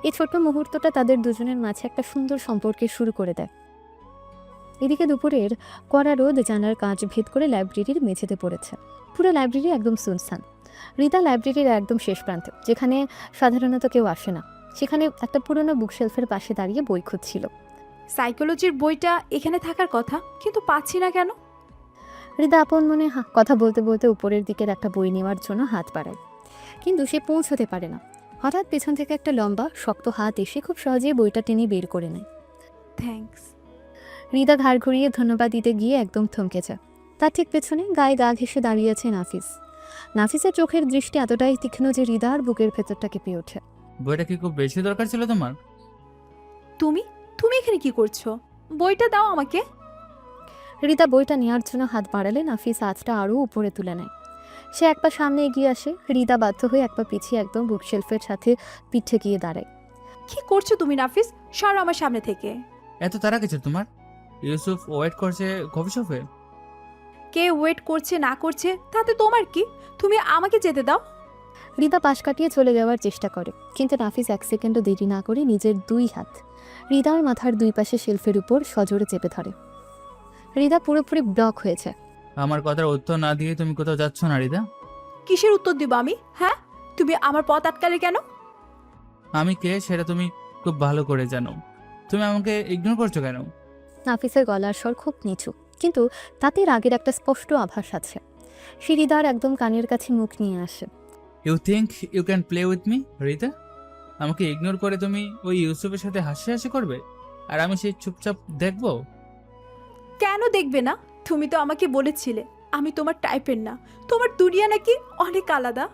এই ছোট্ট মুহূর্তটা তাদের দুজনের মাঝে একটা সুন্দর সম্পর্কে শুরু করে দেয়। এদিকে দুপুরের কড়া রোদ জানার কাঁচ ভেদ করে লাইব্রেরির মেঝেতে পড়েছে। পুরো লাইব্রেরি একদম সুনসান। রিতা লাইব্রেরির একদম শেষ প্রান্তে, যেখানে সাধারণত কেউ আসে না, সেখানে একটা পুরনো বুকশেলফের পাশে দাঁড়িয়ে বই খুঁজছিল। সাইকোলজির বইটা এখানে থাকার কথা, কিন্তু পাচ্ছি না কেন? রিতা আপন মনে কথা বলতে বলতে উপরের দিকের একটা বই নেওয়ার জন্য হাত বাড়ায়, কিন্তু সে পৌঁছতে পারে না। হঠাৎ পেছন থেকে একটা লম্বা শক্ত হাত এসে খুব সহজেই বইটা টেনে বের করে নেয়। থ্যাঙ্কস। রিতা ঘাড় ঘুরিয়ে ধন্যবাদ দিতে গিয়ে একদম থমকে যায়। তার ঠিক পেছনে গায়ে গা ঘেঁষে দাঁড়িয়ে আছে নাফিস। নাফিসের চোখের দৃষ্টি এতটাই তীক্ষ্ণ যে হৃদার বুকের ভেতরটা কেঁপে ওঠে। বইটা কি খুব বেশি দরকার ছিল তোমার? তুমি তুমি এখানে কি করছো? বইটা দাও আমাকে। রিতা বইটা নেওয়ার জন্য হাত বাড়ালে নাফিস হাতটা আরও উপরে তুলে নেয়। সে এক পা সামনে এগিয়ে আসে, রিতা বাধ্য হয়ে এক পা পিছিয়ে একদম বুকশেলফের সাথে পিঠ ঠেকিয়ে দাঁড়ায়। কি করছো তুমি নাফিস? সরো আমার সামনে থেকে। এত তারা কিছু তোমার? ইউসুফ ওয়েট করছে কফি শপে। কে ওয়েট করছে না করছে তাতে তোমার কি? তুমি আমাকে যেতে দাও। রিতা পাশ কাটিয়ে চলে যাওয়ার চেষ্টা করে, কিন্তু নাফিস এক সেকেন্ডও দেরি না করে নিজের দুই হাত রিদার মাথার দুই পাশে শেলফের উপর সজোরে চেপে ধরে। রিদা পুরোপুরি ব্লক হয়েছে। আমার কথার উত্তর না দিয়ে তুমি কোথাও যাচ্ছ না রিদা? কিসের উত্তর দিব আমি? হ্যাঁ, তুমি আমার পথ আটকালে কেন? আমি কে সেটা তুমি খুব ভালো করে জানো। তুমি আমাকে ইগনোর করছো কেন? নাফিসের গলার স্বর খুব নিচু, কিন্তু তাতে রাগের একটা স্পষ্ট আভাস আছে। সে রিদার একদম কানের কাছে মুখ নিয়ে আসে। You think you can play with me Rita? আমাকে ইগনোর করে তুমি ওই ইউসুফের সাথে হাসি হাসি করবে, আর আমি সেই চুপচাপ দেখবো? কেন দেখবে না? তুমি তো আমাকে বলেছিলে আমি তোমার টাইপের না, তোমার দুনিয়া নাকি অনেক আলাদা।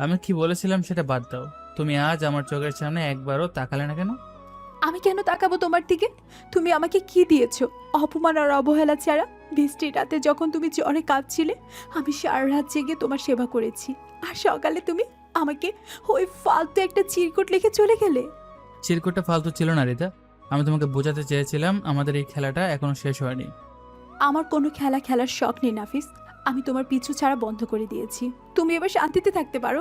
আমি কি বলেছিলাম সেটা বাদ দাও। তুমি আজ আমার চোখের সামনে একবারও তাকালে না কেন? আমি কেন তাকাবো তোমার দিকে? তুমি আমাকে কি দিয়েছো? অপমান আর অবহেলা ছাড়া। বৃষ্টির রাতে যখন তুমি জ্বরে কাঁপছিলে, আমি সারা রাত জেগে তোমার সেবা করেছি, আর সকালে তুমি আমাকে ওই ফালতু একটা চিরকুট লিখে চলে গেলে। চিরকুটটা ফালতু ছিল না রিতা। আমি তোমাকে বোঝাতে চেয়েছিলাম আমাদের এই খেলাটা এখনো শেষ হয়নি। আমার কোনো খেলা খেলার শখ নেই নাফিস। আমি তোমার পিছু ছাড়া বন্ধ করে দিয়েছি। তুমি এবার শান্তিতে থাকতে পারো।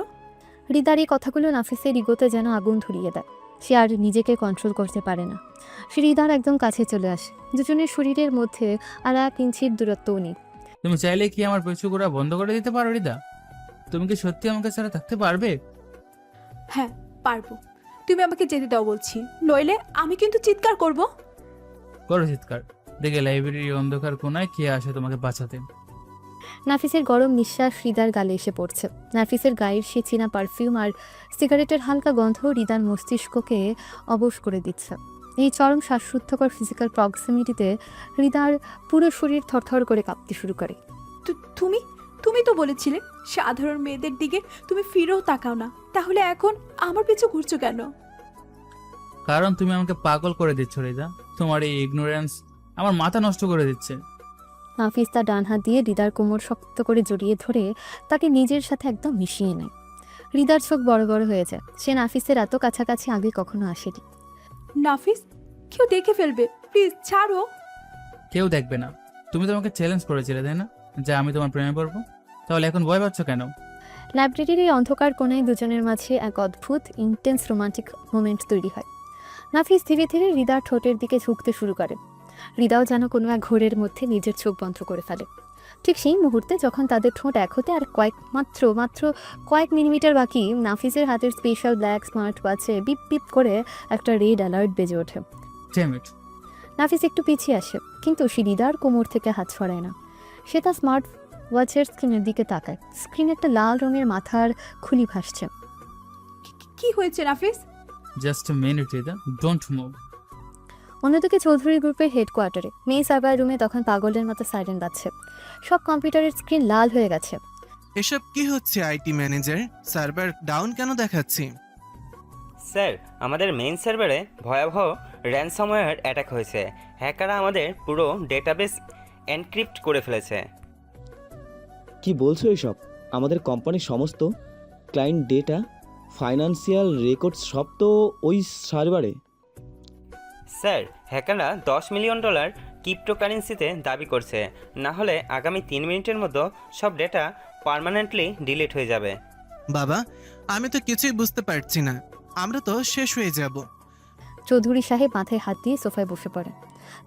রিদার এই কথাগুলো নাফিসের ইগোতে যেন আগুন ধরিয়ে দেয়। সে আর নিজেকে কন্ট্রোল করতে পারে না। সে রিদার একদম কাছে চলে আসে। দুজনের শরীরের মধ্যে আর 1 ইঞ্চির দূরত্বও নেই। তুমি চাইলে কি আমার পিছু করা বন্ধ করে দিতে পারো রিদা? তুমি কি সত্যি আমাকে ছাড়া থাকতে পারবে? হ্যাঁ, পারবো। তুমি আমাকে যেতে দাও বলছি, নইলে আমি কিন্তু চিৎকার করব। করো চিৎকার। দেখে লাইব্রেরির অন্ধকার কোনায় কে আসে তোমাকে বাঁচাতে। নাফিসের গরম নিঃশ্বাস রিদার গালে এসে পড়ছে। নাফিসের গায়ের সে চেনা পারফিউম আর সিগারেটের হালকা গন্ধ রিদার মস্তিষ্ককে অবশ করে দিচ্ছে। এই চরম শ্বাসরুদ্ধকর ফিজিক্যাল প্রক্সিমিটিতে রিদার পুরো শরীর থরথর করে কাঁপতে শুরু করে। তুমি তুমি তো বলেছিলে সাধারণ মেয়েদের দিকে তুমি ফিরেও তাকাও না, তাহলে এখন আমার পিছু ঘুরছো কেন? কারণ তুমি আমাকে পাগল করে দিচ্ছ রিদা। তোমার এই ইগনোরেন্স আমার মাথা নষ্ট করে দিচ্ছে। নাফিস তার ডান হাত দিয়ে রিদার কোমর শক্ত করে জড়িয়ে ধরে তাকে নিজের সাথে একদম মিশিয়ে নেয়। রিদার চোখ বড় বড় হয়ে যায়। সে নাফিসের এত কাছাকাছি আগে কখনো আসেনি। নাফিস, কেউ দেখে ফেলবে, প্লিজ ছাড়ো। কেউ দেখবে না। তুমি তো আমাকে চ্যালেঞ্জ করেছিলে তাই না, যে আমি তোমার প্রেমে পড়বো? তাহলে এখন ভয় পাচ্ছ কেন? লাইব্রেরির এই অন্ধকার কোণায় দুজনের মাঝে এক অদ্ভুত ইন্টেন্স রোমান্টিক মোমেন্ট তৈরি হয়। নাফিস ধীরে ধীরে রিদার ঠোঁটের দিকে ঝুঁকতে শুরু করে। রিদাও যেন কোনো এক ঘোরের মধ্যে নিজের চোখ বন্ধ করে ফেলে। ঠিক সেই মুহূর্তে যখন তাদের ঠোঁট এক হতে আর মাত্র কয়েক মিলিমিটার বাকি, নাফিসের হাতের স্পেশাল ব্ল্যাক স্মার্ট ওয়াচে বিপ বিপ করে একটা রেড অ্যালার্ট বেজে ওঠে। Dam it. নাফিস একটু পিছিয়ে আসে, কিন্তু সে রিদার কোমর থেকে হাত ছড়ায় না। সে তার স্মার্ট ওয়াচের স্ক্রিনের দিকে তাকায়। স্ক্রিনে একটা লাল রঙের মাথার খুলি ভাসছে। কি হয়েছে Nafis? Just a minute Rida, don't move. অন্যদিকে চৌধুরী গ্রুপের হেডকোয়ার্টারে মেয়ে সার্ভার রুমে তখন পাগলের মতো সাইরেন বাজছে। সব কম্পিউটারের স্ক্রিন লাল হয়ে গেছে। এসব কি হচ্ছে আইটি ম্যানেজার? সার্ভার ডাউন কেন দেখাচ্ছি? স্যার, আমাদের মেইন সার্ভারে ভয়াবহ র্যানসমওয়্যার অ্যাটাক হয়েছে। হ্যাকাররা আমাদের পুরো ডেটাবেস এনক্রিপ্ট করে ফেলেছে। কি বলছো এসব? আমাদের কোম্পানির সমস্ত ক্লায়েন্ট ডেটা, ফাইন্যান্সিয়াল রেকর্ডস সব তো ওই সার্ভারে। স্যার, হ্যাকাররা $10 মিলিয়ন ক্রিপ্টোকারেন্সিতে দাবি করছে। না হলে আগামী 3 মিনিটের মধ্যে সব ডেটা পার্মানেন্টলি ডিলিট হয়ে যাবে। বাবা, আমি তো কিছুই বুঝতে পারছি না। আমরা তো শেষ হয়ে যাব। চৌধুরী সাহেব মাথায় হাত দিয়ে সোফায় বসে পড়ে।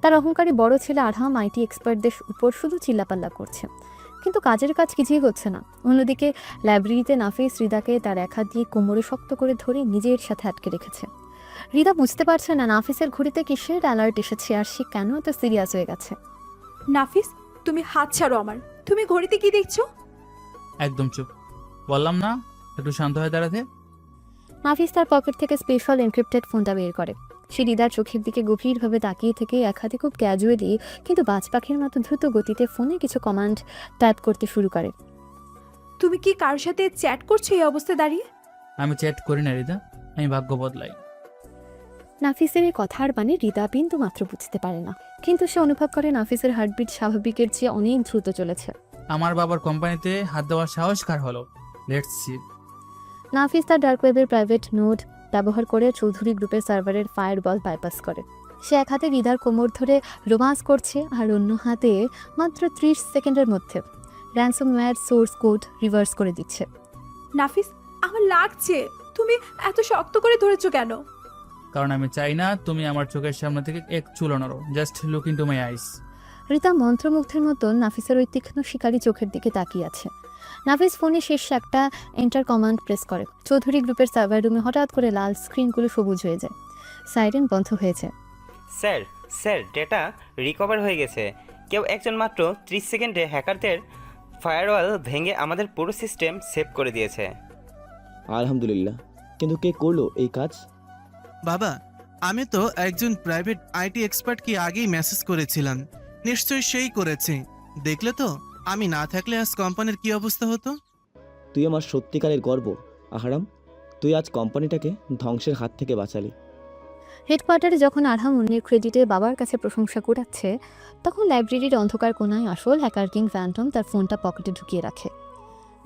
তার অহংকারী বড় ছেলে আরহাম আইটি এক্সপার্টদের উপর শুধু চিল্লাপাল্লা করছে, কিন্তু কাজের কাজ কিছুই হচ্ছে না। অন্যদিকে লাইব্রেরিতে নাফিস রিদাকে তার এক হাত দিয়ে কোমরে শক্ত করে ধরে নিজের সাথে আটকে রেখেছে। রিদা বুঝতে পারছে না নাফিসের ঘড়িতে কিসের অ্যালার্ট এসেছে আর সে কেন এত সিরিয়াস হয়ে গেছে। নাফিস, তুমি হাত ছাড়ো আমার। তুমি ঘড়িতে কি দেখছো? একদম চুপ, বললাম না একটু শান্ত হয়ে দাঁড়াতে। নাফিস তার পকেট থেকে স্পেশাল এনক্রিপ্টেড ফোনটা বের করে। সে রিদার চোখের দিকে গভীরভাবে তাকিয়ে থেকে এক হাতে খুব ক্যাজুয়ালি কিন্তু বাজ পাখির মতো দ্রুত গতিতে ফোনে কিছু কমান্ড টাইপ করতে শুরু করে। তুমি কি কারোর সাথে চ্যাট করছো এই অবস্থায় দাঁড়িয়ে? আমি চ্যাট করি না রিদা, আমি ভাগ্য বদলাই। নাফিসের এই কথার মানে রিদা বিন্দু মাত্র বুঝতে পারে না, কিন্তু সে অনুভব করে নাফিসের হার্টবিট স্বাভাবিকের চেয়ে অনেক দ্রুত চলেছে। আমার বাবার কোম্পানিতে হাত দেওয়ার সাহস কার হলো? Let's see. নাফিস তার ডার্ক ওয়েবের প্রাইভেট নোড ব্যবহার করে চৌধুরী গ্রুপের সার্ভারের ফায়ারওয়াল বাইপাস করে। সে এক হাতে রিদার কোমর ধরে রোমান্স করছে আর অন্য হাতে মাত্র 30 সেকেন্ডের মধ্যে র্যানসমওয়্যার সোর্স কোড রিভার্স করে দিচ্ছে। নাফিস, আমার লাগছে। তুমি এত শক্ত করে ধরেছো কেন? কারণ আমি চাই না তুমি আমার চোখের সামনে থেকে এক চুলো নড়ো। জাস্ট লুক ইনটু মাই আইস। রিতা মন্ত্রমুগ্ধের মতন নাফিসের ওই তীক্ষ্ণ শিকারী চোখের দিকে তাকিয়ে আছে। নাফিস ফোনে শেষ একটা এন্টার কমান্ড প্রেস করে। চৌধুরী গ্রুপের সার্ভার রুমে হঠাৎ করে লাল স্ক্রিনগুলো সবুজ হয়ে যায়, সাইরেন বন্ধ হয়ে যায়। স্যার, ডেটা রিকভার হয়ে গেছে। কেউ একজন মাত্র 30 সেকেন্ডে হ্যাকারদের ফায়ারওয়াল ভেঙে আমাদের পুরো সিস্টেম সেভ করে দিয়েছে। আলহামদুলিল্লাহ। কিন্তু কে করলো এই কাজ? বাবা, আমি তো একজন প্রাইভেট আইটি এক্সপার্টকে আগেই মেসেজ করেছিলাম। নিশ্চয়ই সেই করেছে। দেখলে তো, আমি না থাকলে আজ কোম্পানির কি অবস্থা হতো। তুই আমার সত্যিকারের গর্ব আহরাম। তুই আজ কোম্পানিটাকে ধ্বংসের হাত থেকে বাঁচালি। হেডকোয়ার্টারে যখন আরহাম অন্যের ক্রেডিটে বাবার কাছে প্রশংসা কুড়াচ্ছে, তখন লাইব্রেরির অন্ধকার কোণায় আসল হ্যাকার কিং ফ্যান্টম তার ফোনটা পকেটে ঢুকিয়ে রাখে।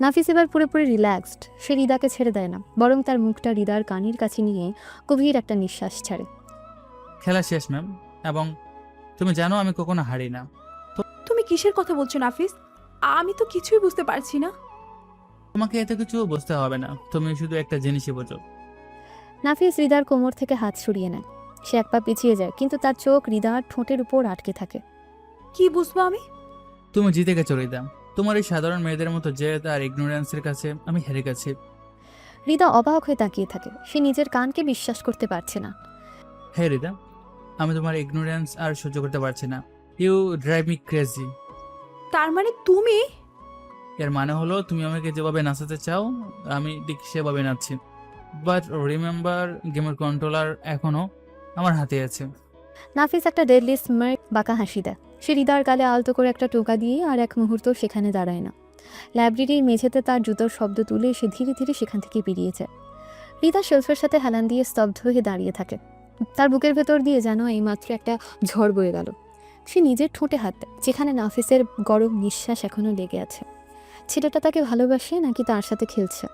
নাফিস এবার পুরোপুরি রিল্যাক্সড। সে রিদাকে ছেড়ে দেয় না, বরং তার মুখটা রিদার কানের কাছে নিয়ে গভীর একটা নিঃশ্বাস ছাড়ে। খেলা শেষ ম্যাম, এবং তুমি জানো আমি কখনো হারি না। তুমি কিসের কথা বলছো নাফিস? আমি তো কিছুই বুঝতে পারছি না। তোমাকে এত কিছু বুঝতে হবে না, তুমি শুধু একটা জিনিসই বোঝো। নাফিস রিদার কোমর থেকে হাত সরিয়ে নেয়। সে এক পা পিছিয়ে যায়, কিন্তু তার চোখ রিদার ঠোঁটের উপর আটকে থাকে। কি বুঝবো আমি? তুমি জিতে গেছো রিদা। তোমার এই সাধারণ মেয়েদের মতো জেদ আর ইগনোরেন্সের কাছে আমি হেরে গেছি। রিদা অবাক হয়ে তাকিয়ে থাকে। সে নিজের কানকে বিশ্বাস করতে পারছে না। হ্যাঁ রিদা, আমি তোমার ইগনোরেন্স আর সহ্য করতে পারছি না। You drive me crazy. তার মানে তুমি? এর মানে হলো তুমি আমাকে যেভাবে নাচাতে চাও আমি ঠিক সেভাবে নাচছি। বাট রিমেম্বার, গেমের কন্ট্রোলার এখনো আমার হাতে আছে। নাফিস একটা ডেডলি স্মার্ট বাঁকা হাসি দেয়। সে রিদার গালে আলতো করে একটা টোকা দিয়ে আর এক মুহূর্ত সেখানে দাঁড়ায় না। লাইব্রেরির মেঝেতে তার জুতোর শব্দ তুলে সে ধীরে ধীরে সেখান থেকে বেরিয়ে যায়। রিদা শেলফের সাথে হেলান দিয়ে স্তব্ধ হয়ে দাঁড়িয়ে থাকে। তার বুকের ভেতর দিয়ে যেন এইমাত্র একটা ঝড় বয়ে গেল। সে নিজের ঠোঁটে হাত দেয়, যেখানে নাফিসের গরম নিঃশ্বাস এখনও লেগে আছে। ছেলেটা তাকে ভালোবাসে নাকি তার সাথে খেলছে?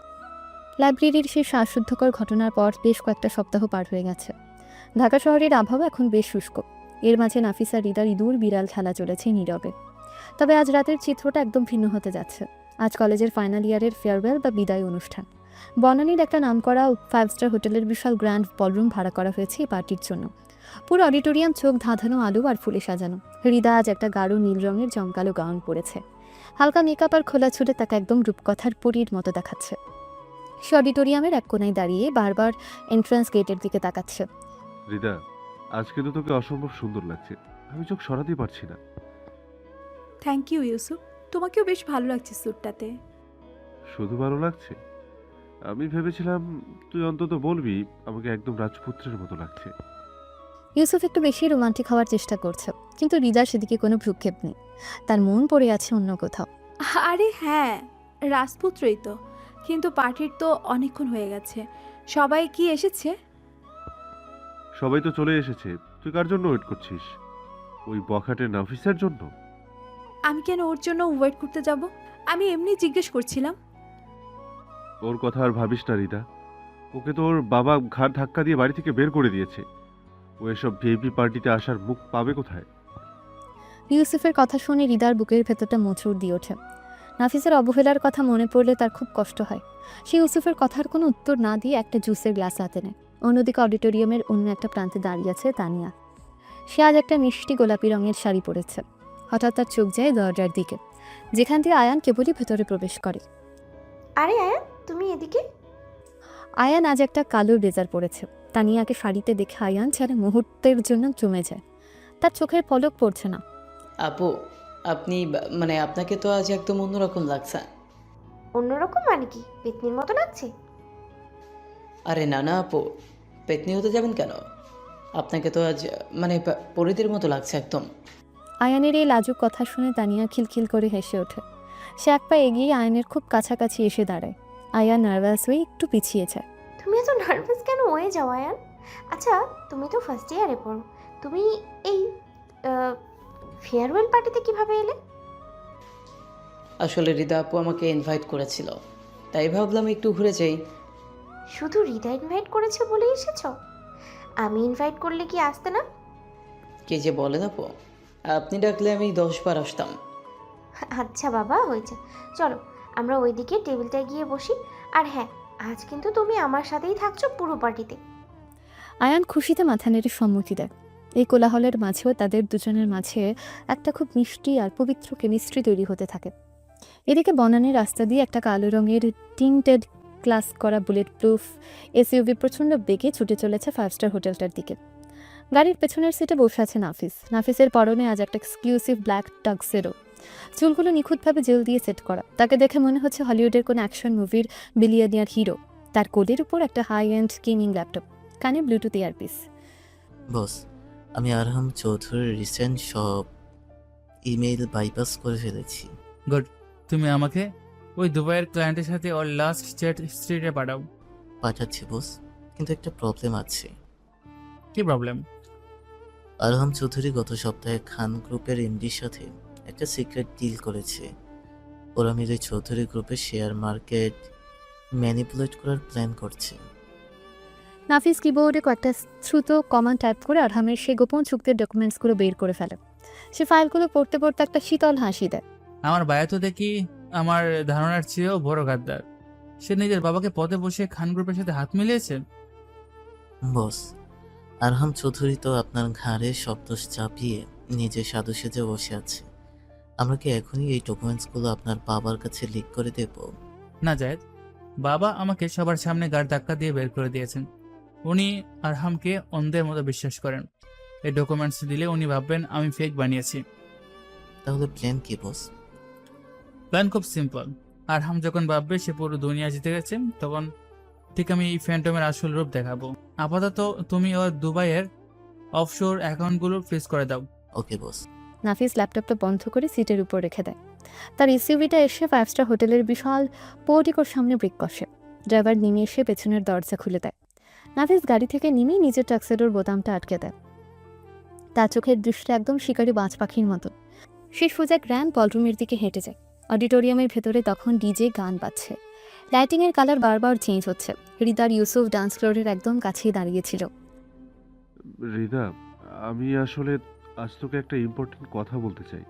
লাইব্রেরির সেই শ্বাসরুদ্ধকর ঘটনার পর বেশ কয়েকটা সপ্তাহ পার হয়ে গেছে। ঢাকা শহরের আবহাওয়া এখন বেশ শুষ্ক। এর মাঝে নাফিসা রিদার ইঁদুর বিড়াল খেলা চলেছে নীরবে। তবে আজ রাতের চিত্রটা একদম ভিন্ন হতে যাচ্ছে। আজ কলেজের ফাইনাল ইয়ারের ফেয়ারওয়েল বা বিদায় অনুষ্ঠান। বনানীর একটা নামকরা 5 স্টার হোটেলের বিশাল গ্র্যান্ড বলরুম ভাড়া করা হয়েছে এই পার্টির জন্য। পুরো অডিটোরিয়াম চোখ ধাঁধানো আলো আর ফুলে সাজানো। রিদা আজ একটা গাঢ় নীল রঙের জমকালো গাউন পরেছে। হালকা মেকআপ আর খোলা ছুটে তাকে একদম রূপকথার পরীর মতো দেখাচ্ছে। সে অডিটোরিয়ামের এক কোণায় দাঁড়িয়ে বারবার এন্ট্রান্স গেটের দিকে তাকাচ্ছে। রিদা, আজকে তো তোকে অসম্ভব সুন্দর লাগছে। আমি চোখ সরাতেই পারছি না। থ্যাংক ইউ ইউসুফ, তোমাকেও বেশ ভালো লাগছে স্যুটটাতে। শুধু ভালো লাগছে? আমি ভেবেছিলাম তুই অন্তত বলবি আমাকে একদম রাজপুত্রের মতো লাগছে। ইউসুফ একটু বেশি রোমান্টিক হওয়ার চেষ্টা করছে, কিন্তু হৃদার সেদিকে কোনো ভ্রুক্ষেপ নেই। তার মন পড়ে আছে অন্য কোথাও। আরে হ্যাঁ, রাজপুত্রই তো, কিন্তু পার্টির তো অনেকক্ষণ হয়ে গেছে। সবাই কি এসেছে? সবাই তো চলে এসেছে, তুই কার জন্য ওয়েট করছিস? ওই বখাটে নাফিসের জন্য? আমি কেন ওর জন্য ওয়েট করতে যাব? আমি এমনি জিজ্ঞেস করছিলাম। ওর কথা আর ভাবিস না রিদা, ওকে তো ওর বাবা ঘাড় ধাক্কা দিয়ে বাড়ি থেকে বের করে দিয়েছে। ও এসব ভিআইপি পার্টিতে আসার মুখ পাবে কোথায়? ইউসুফের কথা শুনে হৃদার বুকের ভেতরটা মোচড় দিয়ে ওঠে। নাফিসের অবহেলার কথা মনে পড়লে তার খুব কষ্ট হয়। সে ইউসুফের কথার কোনো উত্তর না দিয়ে একটা জুসের গ্লাস হাতে নেয়। অন্যদিকে অডিটোরিয়ামের অন্য একটা প্রান্তে দাঁড়িয়ে আছে তানিয়া। সে আজ একটা মিষ্টি গোলাপি রঙের শাড়ি পরেছে। হঠাৎ তার চোখ যায় দরজার দিকে, যেখান থেকে আয়ান কেবলই ভেতরে প্রবেশ করে। আরে আয়ান, তুমি এদিকে? আয়ান আজ একটা কালো ব্লেজার পরেছে। তানিয়াকে শাড়িতে দেখে আয়ান ছাড়া মুহূর্তের জন্য জমে যায়। তার চোখের পলক পড়ছে না। আপু, আপনি মানে আপনাকে তো আজ একদম অন্যরকম লাগছে। অন্যরকম মানে কি? পেতনির মতো লাগছে? আরে না না আপু, পেতনি হতে যাবেন কেন? আপনাকে তো আজ মানে পরিদের মতো লাগছে একদম। আয়ানের এই লাজুক কথা শুনে তানিয়া খিলখিল করে হেসে ওঠে। সে এক পা এগিয়ে আয়ানের খুব কাছাকাছি এসে দাঁড়ায়। আয়ান নার্ভাস হয়ে একটু পিছিয়ে যায়। তুমি এত নার্ভাস কেন হয়ে যাও আয়ান? আচ্ছা, তুমি তো ফার্স্ট ইয়ারে পড়ো, তুমি এই ফেয়ারওয়েল পার্টিতে কিভাবে এলে? আসলে রিদা আপু আমাকে ইনভাইট করেছিল, তাই ভাবলাম একটু ঘুরে যাই। শুধু হৃদা ইনভাইট করেছে বলে এসেছো? আমি ইনভাইট করলে কি আসতে না? কে যে বলেন আপু, আপনি ডাকলে আমি 10 বার আসতাম। আচ্ছা বাবা, হয়েছে, চলো আমরা ওইদিকে টেবিলটায় গিয়ে বসি। আর হ্যাঁ, আজ কিন্তু তুমি আমার সাথেই থাকছো পুরো পার্টিতে। আয়ান খুশিতে মাথা নেড়ে সম্মতি দেয়। এই কোলাহলের মাঝেও তাদের দুজনের মাঝে একটা খুব মিষ্টি আর পবিত্র কেমিস্ট্রি তৈরি হতে থাকে। এদিকে বনানীর রাস্তা দিয়ে একটা কালো রঙের টিন্টেড ক্লাস করা বুলেট প্রুফ এসইউভি প্রচণ্ড বেগে ছুটে চলেছে 5 স্টার হোটেলটার দিকে। গাড়ির পেছনের সিটে বসে আছে নাফিস। নাফিসের পরনে আজ একটা এক্সক্লুসিভ ব্ল্যাক টাক্সেরো, চুলগুলো নিখুঁতভাবে জেল দিয়ে সেট করা। তাকে দেখে মনে হচ্ছে হলিউডের কোনো অ্যাকশন মুভির বিলিয়নিয়ার হিরো। তার কোলের উপর একটা হাই এন্ড গেমিং ল্যাপটপ, কানে ব্লুটুথ ইয়ারপিস। বস, আমি আরহাম চৌধুরীর রিসেন্ট সব ইমেইল বাইপাস করে ফেলেছি। গুড, তুমি আমাকে ওই দুবাইয়ের ক্লায়েন্টের সাথে ওর লাস্ট চ্যাট হিস্ট্রিটা পাঠাও। পাঠাচ্ছি বস, কিন্তু একটা প্রবলেম আছে। কি প্রবলেম? আরহাম চৌধুরী গত সপ্তাহে খান গ্রুপের এমডির সাথে একটা সিক্রেট ডিল করেছে। ওরা মিলে চৌধুরী গ্রুপের শেয়ার মার্কেট ম্যানিপুলেট করার প্ল্যান করছে। নাফিস কিবোর্ডে কয়েকটা দ্রুত কমান্ড টাইপ করে আরহামের সেই গোপন চুক্তির ডকুমেন্টসগুলো বের করে ফেলে। সে ফাইলগুলো পড়তে পড়তে একটা শীতল হাসি দেয়। আমার ভাইয়া তো দেখি আমার ধারণার চেয়েও বড় গাদ্দার। সে নিজের বাবাকে পদে বসে খান গ্রুপের সাথে হাত মিলিয়েছে। বস, আরহাম চৌধুরী তো আপনার ঘাড়ে সব দোষ চাপিয়ে নিজে সাধু সেজে বসে আছে। আমরা কি এখনই এই ডকুমেন্টসগুলো আপনার বাবার কাছে লিক করে দেব? না জায়েদ, বাবা আমাকে সবার সামনে গাড় ধাক্কা দিয়ে বের করে দিয়েছেন। উনি আরহামকে অন্ধের মতো বিশ্বাস করেন। এই ডকুমেন্টস দিলে উনি ভাববেন আমি ফেক বানিয়েছি। তাহলে প্ল্যান কি বস? প্ল্যান খুব সিম্পল। আরহাম যখন ভাববে সে পুরো দুনিয়া জিতে গেছে, তখন ঠিক আমি এই ফ্যান্টমের আসল রূপ দেখাবো। আপাতত তুমি ওর দুবাইয়ের অফশোর অ্যাকাউন্টগুলো ফ্রিজ করে দাও। ওকে বস। নাফিস ল্যাপটপটা বন্ধ করে সিটের উপর রেখে দেয়। তার এসইউভিটা এসে 5 স্টার হোটেলের বিশাল পোর্টিকোর সামনে ব্রেক কষে। ড্রাইভার নেমে এসে পেছনের দরজা খুলে দেয়। নাফিস গাড়ি থেকে নেমেই নিজের ট্যাক্সিডোর বোতামটা আটকে দেয়। তার চোখের দৃষ্টি একদম শিকারি বাজ পাখির মতো। সে সোজা গ্র্যান্ড বলরুমের দিকে হেঁটে যায়। অডিটোরিয়ামের ভেতরে তখন ডিজে গান বাজছে। লাইটিংয়ের কালার বারবার চেঞ্জ হচ্ছে। হৃদার ইউসুফ ডান্স ফ্লোরের একদম কাছেই দাঁড়িয়েছিল। রিদা, আমি আসলে আজ তোকে একটা ইম্পর্টেন্ট কথা বলতে চাই।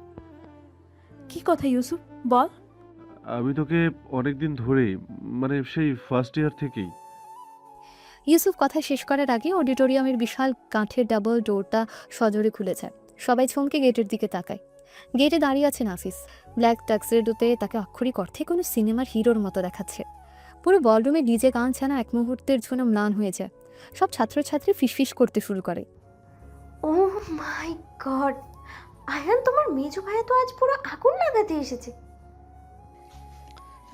কি কথা ইউসুফ, বল। আমি তোকে অনেকদিন ধরেই, মানে সেই ফার্স্ট ইয়ার থেকেই। ইউসুফ কথা শেষ করার আগে অডিটোরিয়ামের বিশাল কাঠের ডাবল ডোরটা সজোরে খুলে যায়। সবাই চমকে গেটের দিকে তাকায়। গেটে দাঁড়িয়ে আছে নাফিস। ব্ল্যাক টাক্সিডোতে তাকে আক্ষরিক অর্থে কোনো সিনেমার হিরোর মতো দেখাচ্ছে। পুরো বলরুমে ডিজে গান ছাড়া এক মুহূর্তের জন্য ম্লান হয়ে যায়। সব ছাত্রছাত্রী ফিসফিস করতে শুরু করে। ও মাই গড, আয়ান, তোমার মেজো ভাইয়া তো আজ পুরো আগুন লাগাতে এসেছে।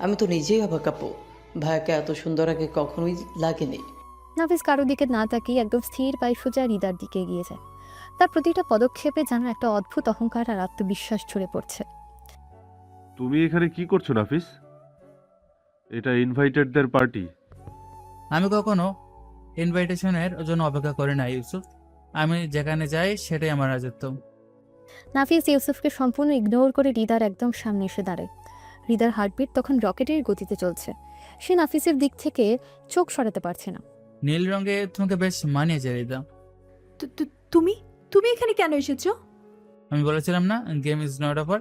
আমি তো নিজেই অবাক আপু, ভাইয়াকে এত সুন্দর আগে কখনোই লাগেনি। নাফিস কারো দিকে না তাকিয়ে একদম স্থির পায়ে সোজা হৃদার দিকে এগিয়ে যায়। তার প্রতিটা পদক্ষেপে যেন একটা অদ্ভুত অহংকার আর আত্মবিশ্বাস ঝরে পড়ছে। তুমি এখানে কি করছো নাফিস? এটা ইনভাইটেডদের পার্টি। আমি কখনো ইনভাইটেশনের জন্য অপেক্ষা করি না ইউসুফ। আমি যেখানে যাই সেটাই আমার রাজত্ব। নাফিস ইউসুফকে সম্পূর্ণ ইগনোর করে হৃদার একদম সামনে এসে দাঁড়ায়। হৃদার হার্টবিট তখন রকেটের গতিতে চলছে। সে নাফিসের দিক থেকে চোখ সরাতে পারছে না। নীল রঙে তোমাকে বেশ মানিয়েছে হৃদা। তুমি তুমি এখানে কেন এসেছো? আমি বলেছিলাম না, গেম ইজ নট ওভার।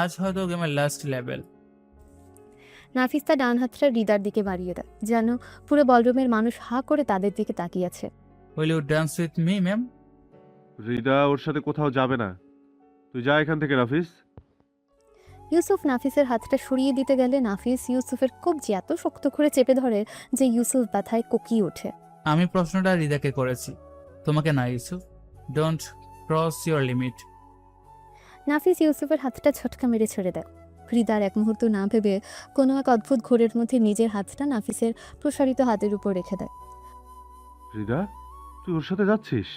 আজ হয়তো গেমের লাস্ট লেভেল। নাফিস তার ডান হাতটা হৃদার দিকে বাড়িয়ে দেয়, যেন পুরো বলরুমের মানুষ হা করে তাদের দিকে তাকিয়ে আছে। Will you dance with me ma'am? Rida ওর সাথে কোথাও যাবে না, তুই যা এখান থেকে নাফিস। ইউসুফ নাফিসের হাতটা সরিয়ে দিতে গেলে নাফিস ইউসুফের কবজি এত শক্ত করে চেপে ধরে যে ইউসুফ ব্যথায় কোকিয়ে ওঠে। আমি প্রশ্নটা হৃদাকে করেছি, তোমাকে না Yusuf. Don't cross your limit. Nafis ইউসুফের হাতটা ঝটকা মেরে ছেড়ে দেয়। হৃদার এক মুহূর্ত না ভেবে কোনো এক অদ্ভুত ঘোরের মধ্যে নিজের হাতটা নাফিসের প্রসারিত হাতের উপর রেখে দেয়। হৃদা, তুই ওর সাথে যাচ্ছিস?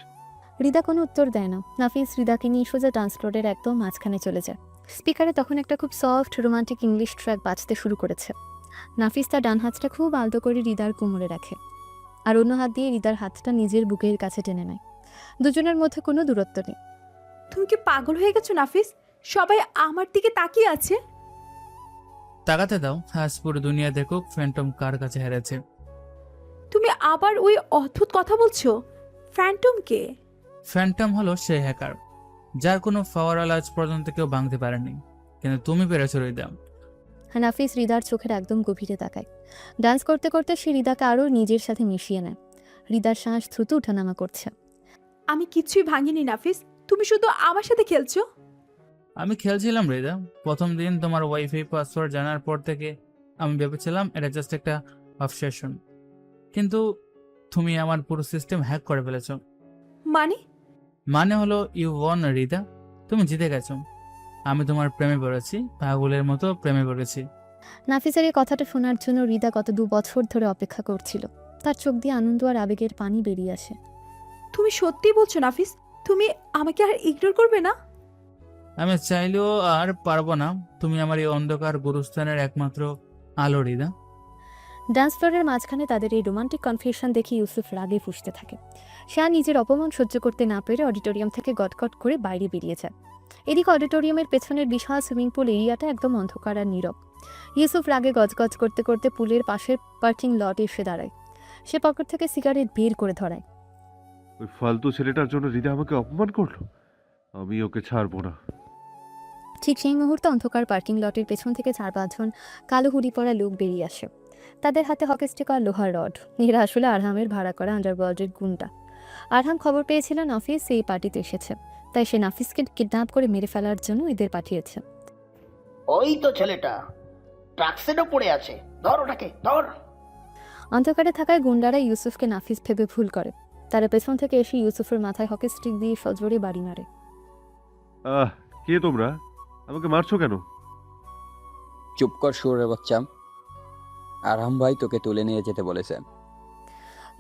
হৃদা কোনো উত্তর দেয় না। নাফিস হৃদাকে নিয়ে সোজা ডান্স ফ্লোরের একদম মাঝখানে চলে যায়। স্পিকারে তখন একটা খুব সফট রোমান্টিক ইংলিশ ট্র্যাক বাজতে শুরু করেছে। নাফিস তার ডান হাতটা খুব আলতো করে হৃদার কোমরে রাখে, আর অন্য হাত দিয়ে হৃদার হাতটা নিজের বুকের কাছে টেনে নেয়। দুজনের মধ্যে কোনো দূরত্ব নেই। তুমি কি পাগল হয়ে গেছো নাফিস? সবাই আমার দিকে তাকিয়ে আছে। তাকাতে দাও, আজ পুরো দুনিয়া দেখুক ফ্যান্টম কার কাছে হেরেছে। তুমি আবার ওই অদ্ভুত কথা বলছো। ফ্যান্টম কে? ফ্যান্টম হলো সেই হ্যাকার যার কোনো ফাওয়ারাল আজ পর্যন্ত কেউ ভাঙতে পারেনি, কিন্তু তুমি পেরেছো হৃদা। নাফিস হৃদার চোখের একদম গভীরে তাকায়। ডান্স করতে করতে সে হৃদাকে আরও নিজের সাথে মিশিয়ে নেয়। হৃদার শ্বাস দ্রুত ওঠানামা করছে। আমি কিছুই ভাঙিনি নাফিস, তুমি শুধু আমার সাথে খেলছো। আমি খেলছিলাম হৃদা। প্রথম দিন তোমার ওয়াইফাই পাসওয়ার্ড জানার পর থেকে আমি ভেবেছিলাম এটা জাস্ট একটা অবসেশন, কিন্তু তুমি আমার পুরো সিস্টেম হ্যাক করে ফেলেছো। মানে হলো ইউ ওয়ান হৃদা, তুমি জিতে গেছো। আমি তোমার প্রেমে পড়েছি, পাগলের মতো প্রেমে পড়েছি। নাফিসের এই কথাটা শোনার জন্য হৃদা গত 2 বছর ধরে অপেক্ষা করছিল। তার চোখ দিয়ে আনন্দ আর আবেগের পানি বেরিয়ে আসে। তুমি সত্যি বলছো নাফিস? তুমি আমাকে আর ইগনোর করবে না? আমি চাইলেও আর পারবো না। তুমি আমার এই অন্ধকার গুরুস্থানের একমাত্র আলো হৃদা। ডান্স ফ্লোরের মাঝখানে তাদের এই রোমান্টিক কনফিউশন দেখে ইউসুফ রাগে ফুঁসতে থাকে। সে আর নিজের অপমান সহ্য করতে না পেরে অডিটোরিয়াম থেকে গটগট করে বাইরে বেরিয়ে যায়। এদিকে অডিটোরিয়ামের পেছনের বিশাল সুইমিং পুল এরিয়াটা একদম অন্ধকার আর নীরব। ইউসুফ রাগে গজগজ করতে করতে পুলের পাশের পার্কিং লটে এসে দাঁড়ায়। সে পকেট থেকে সিগারেট বের করে ধরায়। ওই ফালতু ছেলেটার জন্য হৃদা আমাকে অপমান করলো, আমি ওকে ছাড়বো না। ঠিক সেই মুহূর্তে অন্ধকার পার্কিং লটের পেছন থেকে 4-5 জন কালো হুডি পরা লোক বেরিয়ে আসে। তাদের হাতে হকিস্টিক আর লোহার রড। এরা আসলে আরহামের ভাড়া করা আন্ডারওয়ার্ল্ডের গুন্ডা। আরহাম খবর পেয়েছিল নাফিস এই পার্টিতে এসেছে, তাই সে নাফিসকে কিডন্যাপ করে মেরে ফেলার জন্য এদের পাঠিয়েছে। ওই তো ছেলেটা ট্রাক্সেডও পড়ে আছে, ধর ওটাকে ধর। অন্ধকারে থাকায় গুন্ডারা ইউসুফকে নাফিস ভেবে ভুল করে। তারা পেছন থেকে এসে ইউসুফের মাথায় হকিস্টিক দিয়ে সজোরে বাড়ি মারে। কে তোমরা? আমাকে মারছো কেন? চুপ কর শুয়োরের বাচ্চা, আরহাম ভাই তোকে তুলে নিয়ে যেতে বলেছে।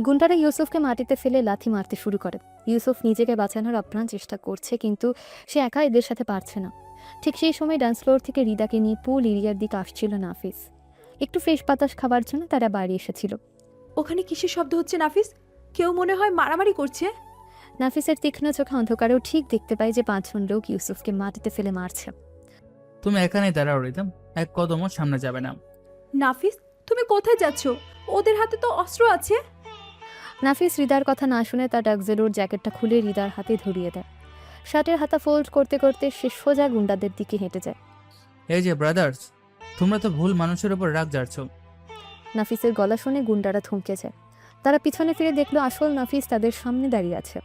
গুন্ডারা ইউসুফকে মাটিতে ফেলে লাথি মারতে শুরু করে। ইউসুফ নিজেকে বাঁচানোর আপ্রাণ চেষ্টা করছে, কিন্তু সে একা এদের সাথে পারছে না। ঠিক সেই সময় ডান্স ফ্লোর থেকে হৃদাকে নিয়ে পুল এরিয়ার দিকে আসছিল নাফিস। একটু ফ্রেশ বাতাস খাওয়ার জন্য তারা বাইরে এসেছিল। ওখানে কিসের শব্দ হচ্ছে নাফিস? কেউ মনে হয় মারামারি করছে। নাফিসের তীক্ষ্ণ চোখে অন্ধকারেও ঠিক দেখতে পায় যে 5 জন লোক ইউসুফকে মাটিতে ফেলে মারছে। তুমি এখানেই দাঁড়াও হৃদা, এক কদমও সামনে যাবে না। নাফিস, তুমি কোথায় যাচ্ছ? ওদের হাতে তো অস্ত্র আছে। নাফিস হৃদার কথা না শুনে তার ডাকজেলোর জ্যাকেটটা খুলে হৃদার হাতে ধরিয়ে দেয়। শার্টের হাতা ফোল্ড করতে করতে সে সোজা গুন্ডাদের দিকে হেঁটে যায়। এই যে ব্রাদার্স, তোমরা তো ভুল মানুষের উপর রাগ ঝাড়ছো। নাফিসের গলা শুনে গুন্ডারা থমকে যায়। তারা পিছনে ফিরে দেখলো আসল নাফিস তাদের সামনে দাঁড়িয়ে আছে।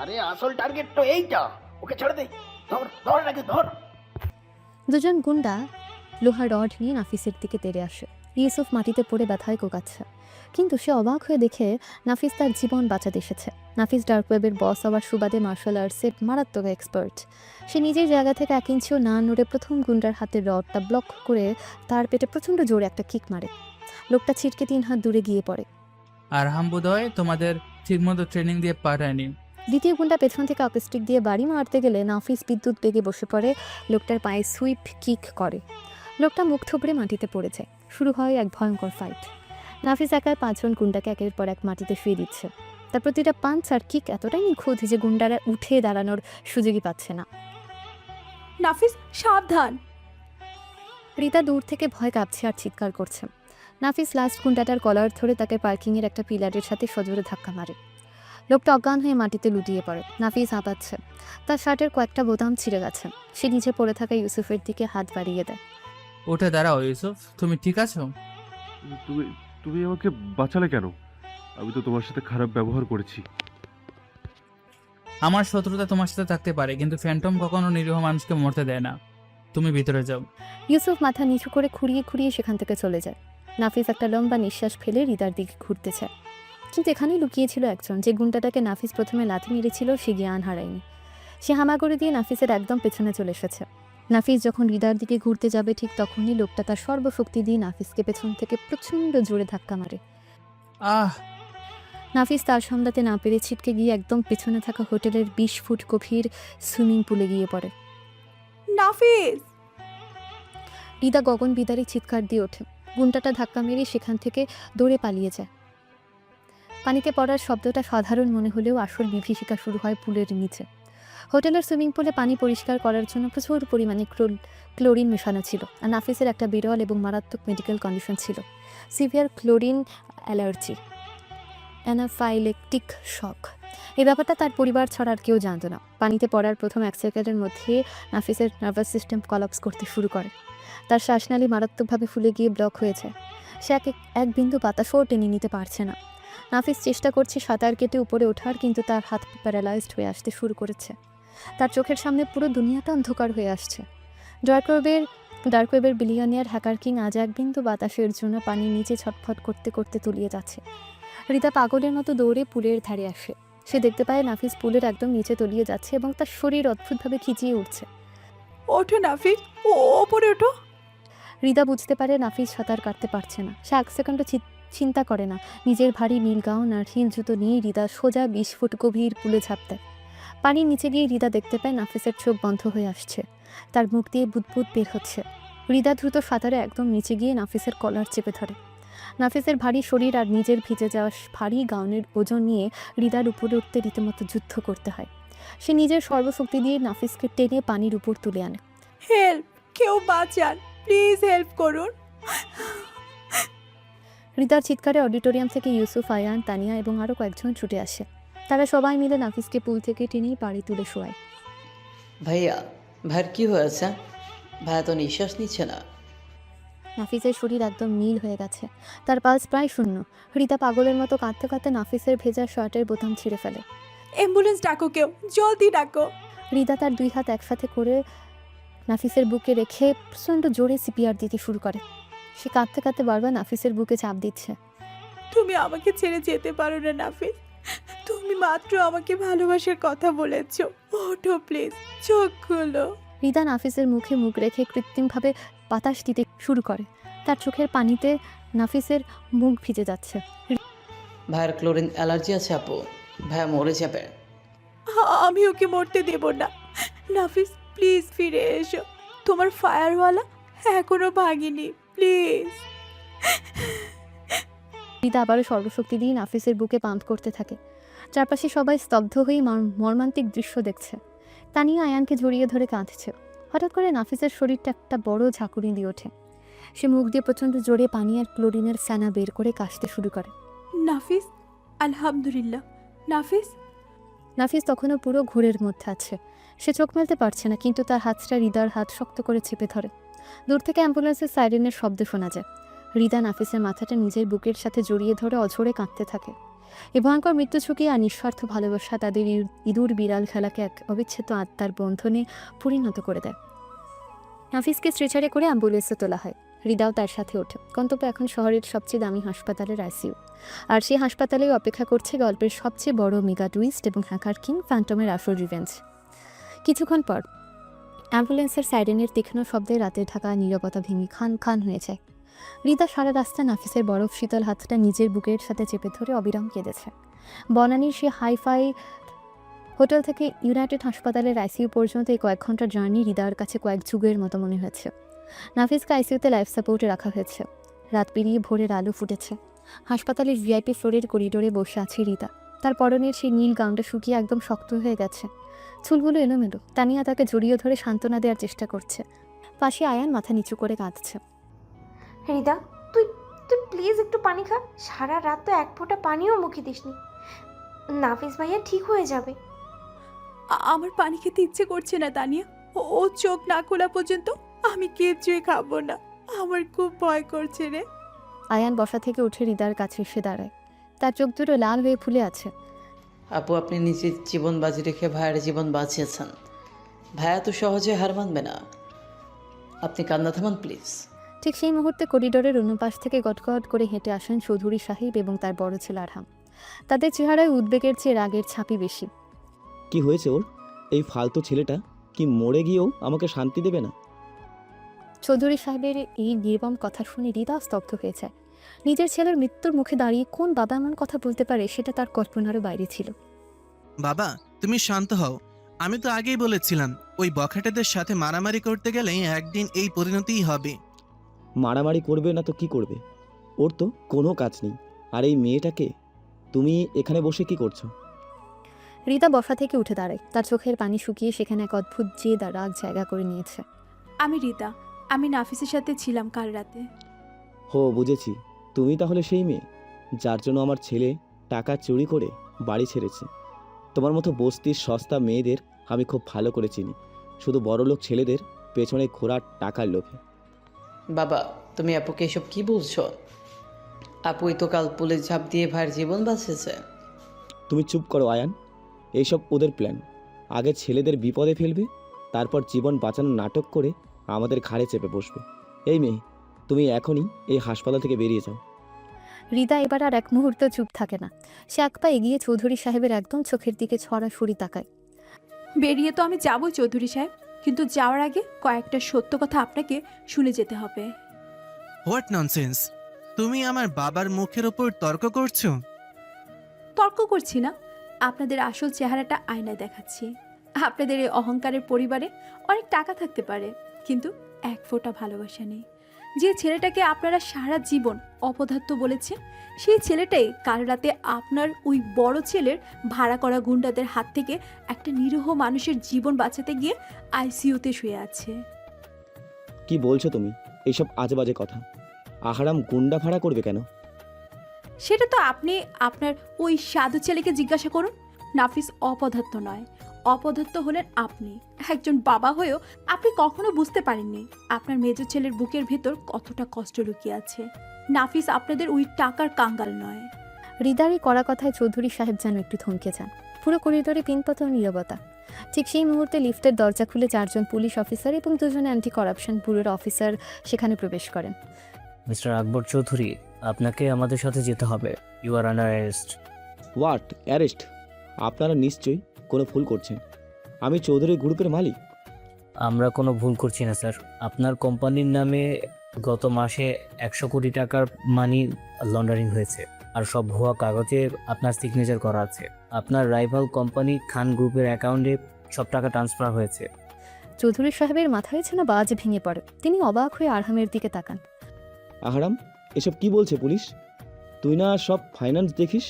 আরে আসল টার্গেট তো এইটা, ওকে ছেড়ে দে, ধর ধর নাকি ধর। 2 জন গুন্ডা লোহার রড নিয়ে নাফিসের দিকে তেড়ে আসে। ইউসুফ মাটিতে পড়ে ব্যথায় কোকাচ্ছে, কিন্তু সে অবাক হয়ে দেখে নাফিস তার জীবন বাঁচাতে এসেছে। নাফিস ডার্ক ওয়েবের বস হওয়ার সুবাদে মার্শাল আর্টসের মারাত্মক এক্সপার্ট। সে নিজের জায়গা থেকে 1 ইঞ্চিও না নড়ে প্রথম গুন্ডার হাতের রডটা ব্লক করে তার পেটে প্রচণ্ড জোরে একটা কিক মারে। লোকটা ছিটকে 3 হাত দূরে গিয়ে পড়ে। আর বোধহয় তোমাদের ঠিকমতো ট্রেনিং দিয়ে পাঠায়নি। দ্বিতীয় গুন্ডা পেছন থেকে অকেস্টিক দিয়ে বাড়ি মারতে গেলে নাফিস বিদ্যুৎ বেগে বসে পড়ে, লোকটার পায়ে সুইপ কিক করে। লোকটা মুখ থুবড়ে মাটিতে পড়ে যায়। শুরু হয় এক ভয়ঙ্কর ফাইট। নাফিস একাই 5 জন গুন্ডাকে একের পর এক মাটিতে শুয়ে দিচ্ছে। তার প্রতিটা পাঞ্চ আর কিক এতটাই নিখুঁত যে গুন্ডারা উঠে দাঁড়ানোর সুযোগই পাচ্ছে না। নাফিস সাবধান। রিতা দূর থেকে ভয় কাঁপছে আর চিৎকার করছে। নাফিস লাস্ট গুন্ডাটার কলার ধরে তাকে পার্কিংয়ের একটা পিলারের সাথে সজোরে ধাক্কা মারে। লোকটা অজ্ঞান হয়ে মাটিতে লুটিয়ে পড়ে। নাফিস হাঁপাচ্ছে, তার শার্টের কয়েকটা বোতাম ছিঁড়ে গেছে। সে নিচে পড়ে থাকা ইউসুফের দিকে হাত বাড়িয়ে দেয়। উঠে দাঁড়াও ইউসুফ, তুমি ঠিক আছো? তুমি তুমি আমাকে বাঁচালে কেন? আমি তো তোমার সাথে খারাপ ব্যবহার করেছি। আমার শত্রুতা তোমার সাথে থাকতে পারে, কিন্তু ফ্যান্টম কখনো নিরীহ মানুষকে মরতে দেয় না। তুমি ভিতরে যাও। ইউসুফ মাথা নিচু করে খুঁড়িয়ে খুঁড়িয়ে সেখান থেকে চলে যায়। নাফিস একটা লম্বা নিঃশ্বাস ফেলে রিদার দিকে ঘুরতে চায়, কিন্তু এখানেই লুকিয়েছিল একজন। যে গুন্ডাটাকে নাফিস প্রথমে লাথি মেরেছিল সে জ্ঞান হারায়নি। সে হামা করে দিয়ে নাফিসের একদম পেছনে চলে এসেছে। নাফিস যখন রিদার দিকে ঘুরতে যাবে ঠিক তখনই লোকটা তার সর্বশক্তি দিয়ে নাফিসকে পেছন থেকে প্রচণ্ড জোরে ধাক্কা মারে। আহ! নাফিস তার সামলাতে না পেরে ছিটকে গিয়ে একদম পেছনে থাকা হোটেলের 20 ফুট গভীর সুইমিং পুলে গিয়ে পড়ে। নাফিস! রিদা গগন বিদারী চিৎকার দিয়ে ওঠে। গুন্ডাটা ধাক্কা মেরে সেখান থেকে দৌড়ে পালিয়ে যায়। পানিতে পড়ার শব্দটা সাধারণ মনে হলেও আসল বিভীষিকা শুরু হয় পুলের নিচে। হোটেলের সুইমিং পুলে পানি পরিষ্কার করার জন্য প্রচুর পরিমাণে ক্লোরিন মেশানো ছিল। আর নাফিসের একটা বিরল এবং মারাত্মক মেডিকেল কন্ডিশন ছিল, সিভিয়ার ক্লোরিন অ্যালার্জি, অ্যানাফাইলেকটিক শক। এই ব্যাপারটা তার পরিবার ছাড়া আর কেউ জানতো না। পানিতে পড়ার প্রথম 1 সেকেন্ডের মধ্যে নাফিসের নার্ভাস সিস্টেম কলাপস করতে শুরু করে। তার শ্বাসনালী মারাত্মকভাবে ফুলে গিয়ে ব্লক হয়েছে। সে এক বিন্দু বাতাসও টেনে নিতে পারছে না। নাফিস চেষ্টা করছে সাঁতার কেটে উপরে ওঠার, কিন্তু তার হাত প্যারালাইজড হয়ে আসতে শুরু করেছে। তার চোখের সামনে পুরো দুনিয়াটা অন্ধকার হয়ে আসছে। ডার্ক ওয়েবের বিলিয়নিয়ার হ্যাকার কিং আজ এক বিন্দু বাতাসের জন্য পানির নিচে ছটফট করতে করতে তলিয়ে যাচ্ছে। রিতা পাগলের মতো দৌড়ে পুলের ধারে আসে। সে দেখতে পায় নাফিস পুলের একদম নিচে তলিয়ে যাচ্ছে এবং তার শরীর অদ্ভুতভাবে খিচিয়ে উঠছে। ওঠো নাফিস, ওপরে ওঠো। রিতা বুঝতে পারে নাফিস সাঁতার কাটতে পারছে না। সে 1 সেকেন্ডও চিন্তা করে না। নিজের ভারী নীল গাউন আর হিল জুতো নিয়ে রিতা সোজা 20 ফুট গভীর পুলে ঝাঁপ দেয়। পানির নিচে গিয়ে রিতা দেখতে পায় নাফিসের চোখ বন্ধ হয়ে আসছে, তার মুখ দিয়ে বুদবুদ বের হচ্ছে। রিতা দ্রুত সাঁতারে একদম নিচে গিয়ে নাফিসের কলার চেপে ধরে। নাফিসের ভারী শরীর আর নিজের ভিজে যাওয়া ভারী গাউনের ওজন নিয়ে রিতার উপরে উঠতে রীতিমতো যুদ্ধ করতে হয়। সে নিজের সর্বশক্তি দিয়ে নাফিসকে টেনে পানির উপর তুলে আনে। হেল্প! কেউ বাঁচান, প্লিজ হেল্প করুন। রিতার চিৎকারে অডিটোরিয়াম থেকে ইউসুফ, আয়ান, তানিয়া এবং আরও কয়েকজন ছুটে আসে। তারা সবাই মিলে নাফিসকে পুল থেকে টেনেই পাড়ে তুলে শোয়ায়। ভাইয়ার কি হয়েছে? ভাইয়া তো নিঃশ্বাস নিচ্ছে না। নাফিসের শরীর একদম নীল হয়ে গেছে, তার পালস প্রায় শূন্য। রিতা পাগলের মতো কাঁদতে কাঁদতে নাফিসের ভেজা শার্টের বোতাম ছিঁড়ে ফেলে। অ্যাম্বুলেন্স ডাকো, কেউ জলদি ডাকো। রিতা তার 2 হাত একসাথে করে নাফিসের বুকে রেখে প্রচণ্ড জোরে সিপিআর দিতে শুরু করে। সে কাঁদতে কাঁদতে বারবার নাফিসের বুকে চাপ দিচ্ছে। তুমি আমাকে ছেড়ে যেতে পারো না নাফিস, তুমি মাত্র আমাকে ভালোবাসার কথা বলেছ। ওঠো প্লিজ, চোখ খুলো। রিতা নাফিসের মুখে মুখ রেখে কৃত্রিমভাবে বাতাস দিতে শুরু করে। তার চোখের পানিতে নাফিসের মুখ ভিজে যাচ্ছে। ভাইয়ার ক্লোরিন অ্যালার্জি আছে আপু, ভাইয়া মরে যাবে। আমি ওকে মরতে দেব না। নাফিস প্লিজ ফিরে এসো, তোমার ফায়ারওয়ালা এখনো ভাঙিনি, প্লিজ। রিতা আবারও সর্বশক্তি দিয়ে নাফিসের বুকে পাম্প করতে থাকে। চারপাশে সবাই স্তব্ধ হয়ে মর্মান্তিক দৃশ্য দেখছে। তানিয়া আয়ানকে জড়িয়ে ধরে কাঁদছে। হঠাৎ করে নাফিসের শরীরটা একটা বড় ঝাঁকুনি দিয়ে ওঠে। সে মুখ দিয়ে প্রচণ্ড জোরে পানি আর ক্লোরিনের ফেনা বের করে কাশতে শুরু করে। নাফিস, আলহামদুলিল্লাহ। নাফিস নাফিস তখনও পুরো ঘোরের মধ্যে আছে। সে চোখ মেলতে পারছে না, কিন্তু তার হাতটা রিদার হাত শক্ত করে চেপে ধরে। দূর থেকে অ্যাম্বুলেন্সের সাইরেনের শব্দ শোনা যায়। রিদা নাফিসের মাথাটা নিজের বুকের সাথে জড়িয়ে ধরে অঝরে কাঁদতে থাকে। এই ভয়ঙ্কর মৃত্যু ঝুঁকি আর নিঃস্বার্থ ভালোবাসা তাদের ইঁদুর বিড়াল খেলাকে এক অবিচ্ছেদ্য আত্মার বন্ধনে পরিণত করে দেয়। নাফিসকে স্ট্রেচারে করে অ্যাম্বুলেন্সে তোলা হয়। হৃদাও তার সাথে ওঠে। গন্তব্য এখন শহরের সবচেয়ে দামি হাসপাতালের আইসিইউ, আর সেই হাসপাতালেই অপেক্ষা করছে গল্পের সবচেয়ে বড় মেগা টুইস্ট এবং হ্যাকার কিং ফ্যান্টমের আসল রিভেঞ্জ। কিছুক্ষণ পর অ্যাম্বুলেন্সের সাইরেনের তীক্ষ্ণ শব্দে রাতের ঢাকা নীরবতা ভেঙে খান খান হয়ে যায়। হৃদা সারা রাস্তা নাফিসের বরফ শীতল হাতটা নিজের বুকের সাথে চেপে ধরে অবিরাম কেঁদেছে। বনানীর সে হাইফাই হোটেল থেকে ইউনাইটেড হাসপাতালের আইসিইউ পর্যন্ত এই কয়েক ঘন্টার জার্নি হৃদার কাছে কয়েক যুগের মতো মনে হয়েছে। নাফিসকে আইসিইউতে লাইফ সাপোর্টে রাখা হয়েছে। রাত পেরিয়ে ভোরের আলো ফুটেছে। হাসপাতালের ভিআইপি ফ্লোরের করিডোরে বসে আছে হৃদা। তার পরনের সেই নীল গাউনটা শুকিয়ে একদম শক্ত হয়ে গেছে, চুলগুলো এলোমেলো। তানিয়া তাকে জড়িয়ে ধরে সান্ত্বনা দেওয়ার চেষ্টা করছে। পাশে আয়ান মাথা নিচু করে কাঁদছে। হৃদা, তুই তুই প্লিজ একটু পানি খা। সারা রাত তো এক ফোঁটা পানিও মুখে দিসনি। নাফিস ভাইয়া ঠিক হয়ে যাবে। আমার পানি খেতে ইচ্ছে করছে না তানিয়া। ও চোখ না খোলা পর্যন্ত আমি কিছুই খাবো না। আমার খুব ভয় করছে রে। আয়ান বসা থেকে উঠে হৃদার কাছে এসে দাঁড়ায়। তার চোখ দুটো লাল হয়ে ফুলে আছে। আপু, আপনি নিজের জীবন বাজি রেখে ভাইয়ের জীবন বাঁচিয়েছেন। ভাইয়া তো সহজে হার মানবে না। আপনি কান্না থামান প্লিজ। ঠিক সেই মুহূর্তে করিডোরের অন্য পাশ থেকে গটগট করে হেঁটে আসেন চৌধুরী সাহেব এবং তার বড় ছেলে আরহাম। তাদের চেহারায় উদ্বেগের চেয়ে রাগের ছাপই বেশি। কি হয়েছে ওর? এই ফালতু ছেলেটা কি মরে গিয়েও আমাকে শান্তি দেবে না? চৌধুরী সাহেবের এই নির্মম কথা শুনে হৃদা স্তব্ধ হয়ে যায়। নিজের ছেলের মৃত্যুর মুখে দাঁড়িয়ে কোন বাবা এমন কথা বলতে পারে সেটা তার কল্পনারও বাইরে ছিল। বাবা, তুমি শান্ত হও। আমি তো আগেই বলেছিলাম ওই বখাটেদের সাথে মারামারি করতে গেলে একদিন এই পরিণতিই হবে। মারামারি করবে না তো কি করবে? ওর তো কোনো কাজ নেই। আর এই মেয়েটাকে তুমি এখানে বসে কি করছো? হৃদা বসা থেকে উঠে দাঁড়ায়। তার চোখের পানি শুকিয়ে সেখানে এক অদ্ভুত জেদ আর রাগ জায়গা করে নিয়েছে। আমি রিতা, আমি নাফিসের সাথে ছিলাম কাল রাতে। হো, বুঝেছি। তুমি তাহলে সেই মেয়ে যার জন্য আমার ছেলে টাকা চুরি করে বাড়ি ছেড়েছে। তোমার মতো বস্তির সস্তা মেয়েদের আমি খুব ভালো করে চিনি, শুধু বড়লোক ছেলেদের পেছনে ঘোরার টাকার লোভে। বাবা, তুমি আপুকে এসব কি বলছো? আপুই তো কাল পুলিশ ঝাঁপ দিয়ে ভাইয়ের জীবন বাঁচিয়েছে। তুমি চুপ করো আয়ান। এইসব ওদের প্ল্যান। আগে ছেলেদের বিপদে ফেলবে, তারপর জীবন বাঁচানোর নাটক করে আমাদের ঘাড়ে চেপে বসবে। এই মেয়ে, তুমি এখনই এই হাসপাতাল থেকে বেরিয়ে যাও। হৃদা এবার আর এক মুহূর্ত চুপ থাকে না। সে এক পা এগিয়ে চৌধুরী সাহেবের একদম চোখের দিকে ছড়াছড়ি তাকায়। বেরিয়ে তো আমি যাবো চৌধুরী সাহেব, কিন্তু যাওয়ার আগে কয়েকটা সত্য কথা আপনাকে শুনে যেতে হবে। What nonsense! তুমি আমার বাবার মুখের ওপর তর্ক করছো? তর্ক করছি না, আপনাদের আসল চেহারাটা আয়নায় দেখাচ্ছি। আপনাদের এই অহংকারের পরিবারে অনেক টাকা থাকতে পারে, কিন্তু এক ফোঁটা ভালোবাসা নেই। যে ছেলেটাকে আপনারা সারা জীবন অপদার্থ বলেছেন, সেই ছেলেটাই কাল রাতে আপনার ওই বড় ছেলের ভাড়া করা গুন্ডাদের হাত থেকে একটা নিরীহ মানুষের জীবন বাঁচাতে গিয়ে আইসিইউতে শুয়ে আছে। কি বলছো তুমি? এইসব আজেবাজে কথা। আহারাম গুন্ডা ভাড়া করবে কেন? সেটা তো আপনি আপনার ওই সাধু ছেলেকে জিজ্ঞাসা করুন। নাফিস অপদার্থ নয়, অপদার্থ হলেন আপনি। একজন বাবা হয়েও আপনি কখনো বুঝতে পারেননি আপনার মেজ ছেলের বুকের ভেতর কতটা কষ্ট লুকিয়ে আছে। নাফিস আপনাদের ওই টাকার কাঙ্গাল নয়। হৃদারই কড়া কথায় চৌধুরী সাহেব যেন একটু থমকে যান। পুরো করিডোরে পিনপত নীরবতা। ঠিক সেই মুহূর্তে লিফটের দরজা খুলে 4 জন পুলিশ অফিসার এবং 2 জন অ্যান্টি করাপশন ব্যুরোর অফিসার সেখানে প্রবেশ করেন। মিস্টার আকবর চৌধুরী, আপনাকে আমাদের সাথে যেতে হবে। You are under arrest. What arrest? আপনারা নিশ্চয়ই কোনো ভুল করছেন। আমি চৌধুরী গ্রুপের মালিক। আমরা কোনো ভুল করছি না স্যার। আপনার কোম্পানির নামে গত মাসে 100 কোটি টাকার মানি লন্ডারিং হয়েছে, আর সব ভুয়া কাগজে আপনার সিগনেচার করা আছে। আপনার রাইভাল কোম্পানি খান গ্রুপের অ্যাকাউন্টে সব টাকা ট্রান্সফার হয়েছে। চৌধুরী সাহেবের মাথায় যেন বাজ ভেঙে পড়ে। তিনি অবাক হয়ে আরহামের দিকে তাকান। আহারাম, এসব কি বলছে পুলিশ? তুই না সব ফাইন্যান্স দেখিস?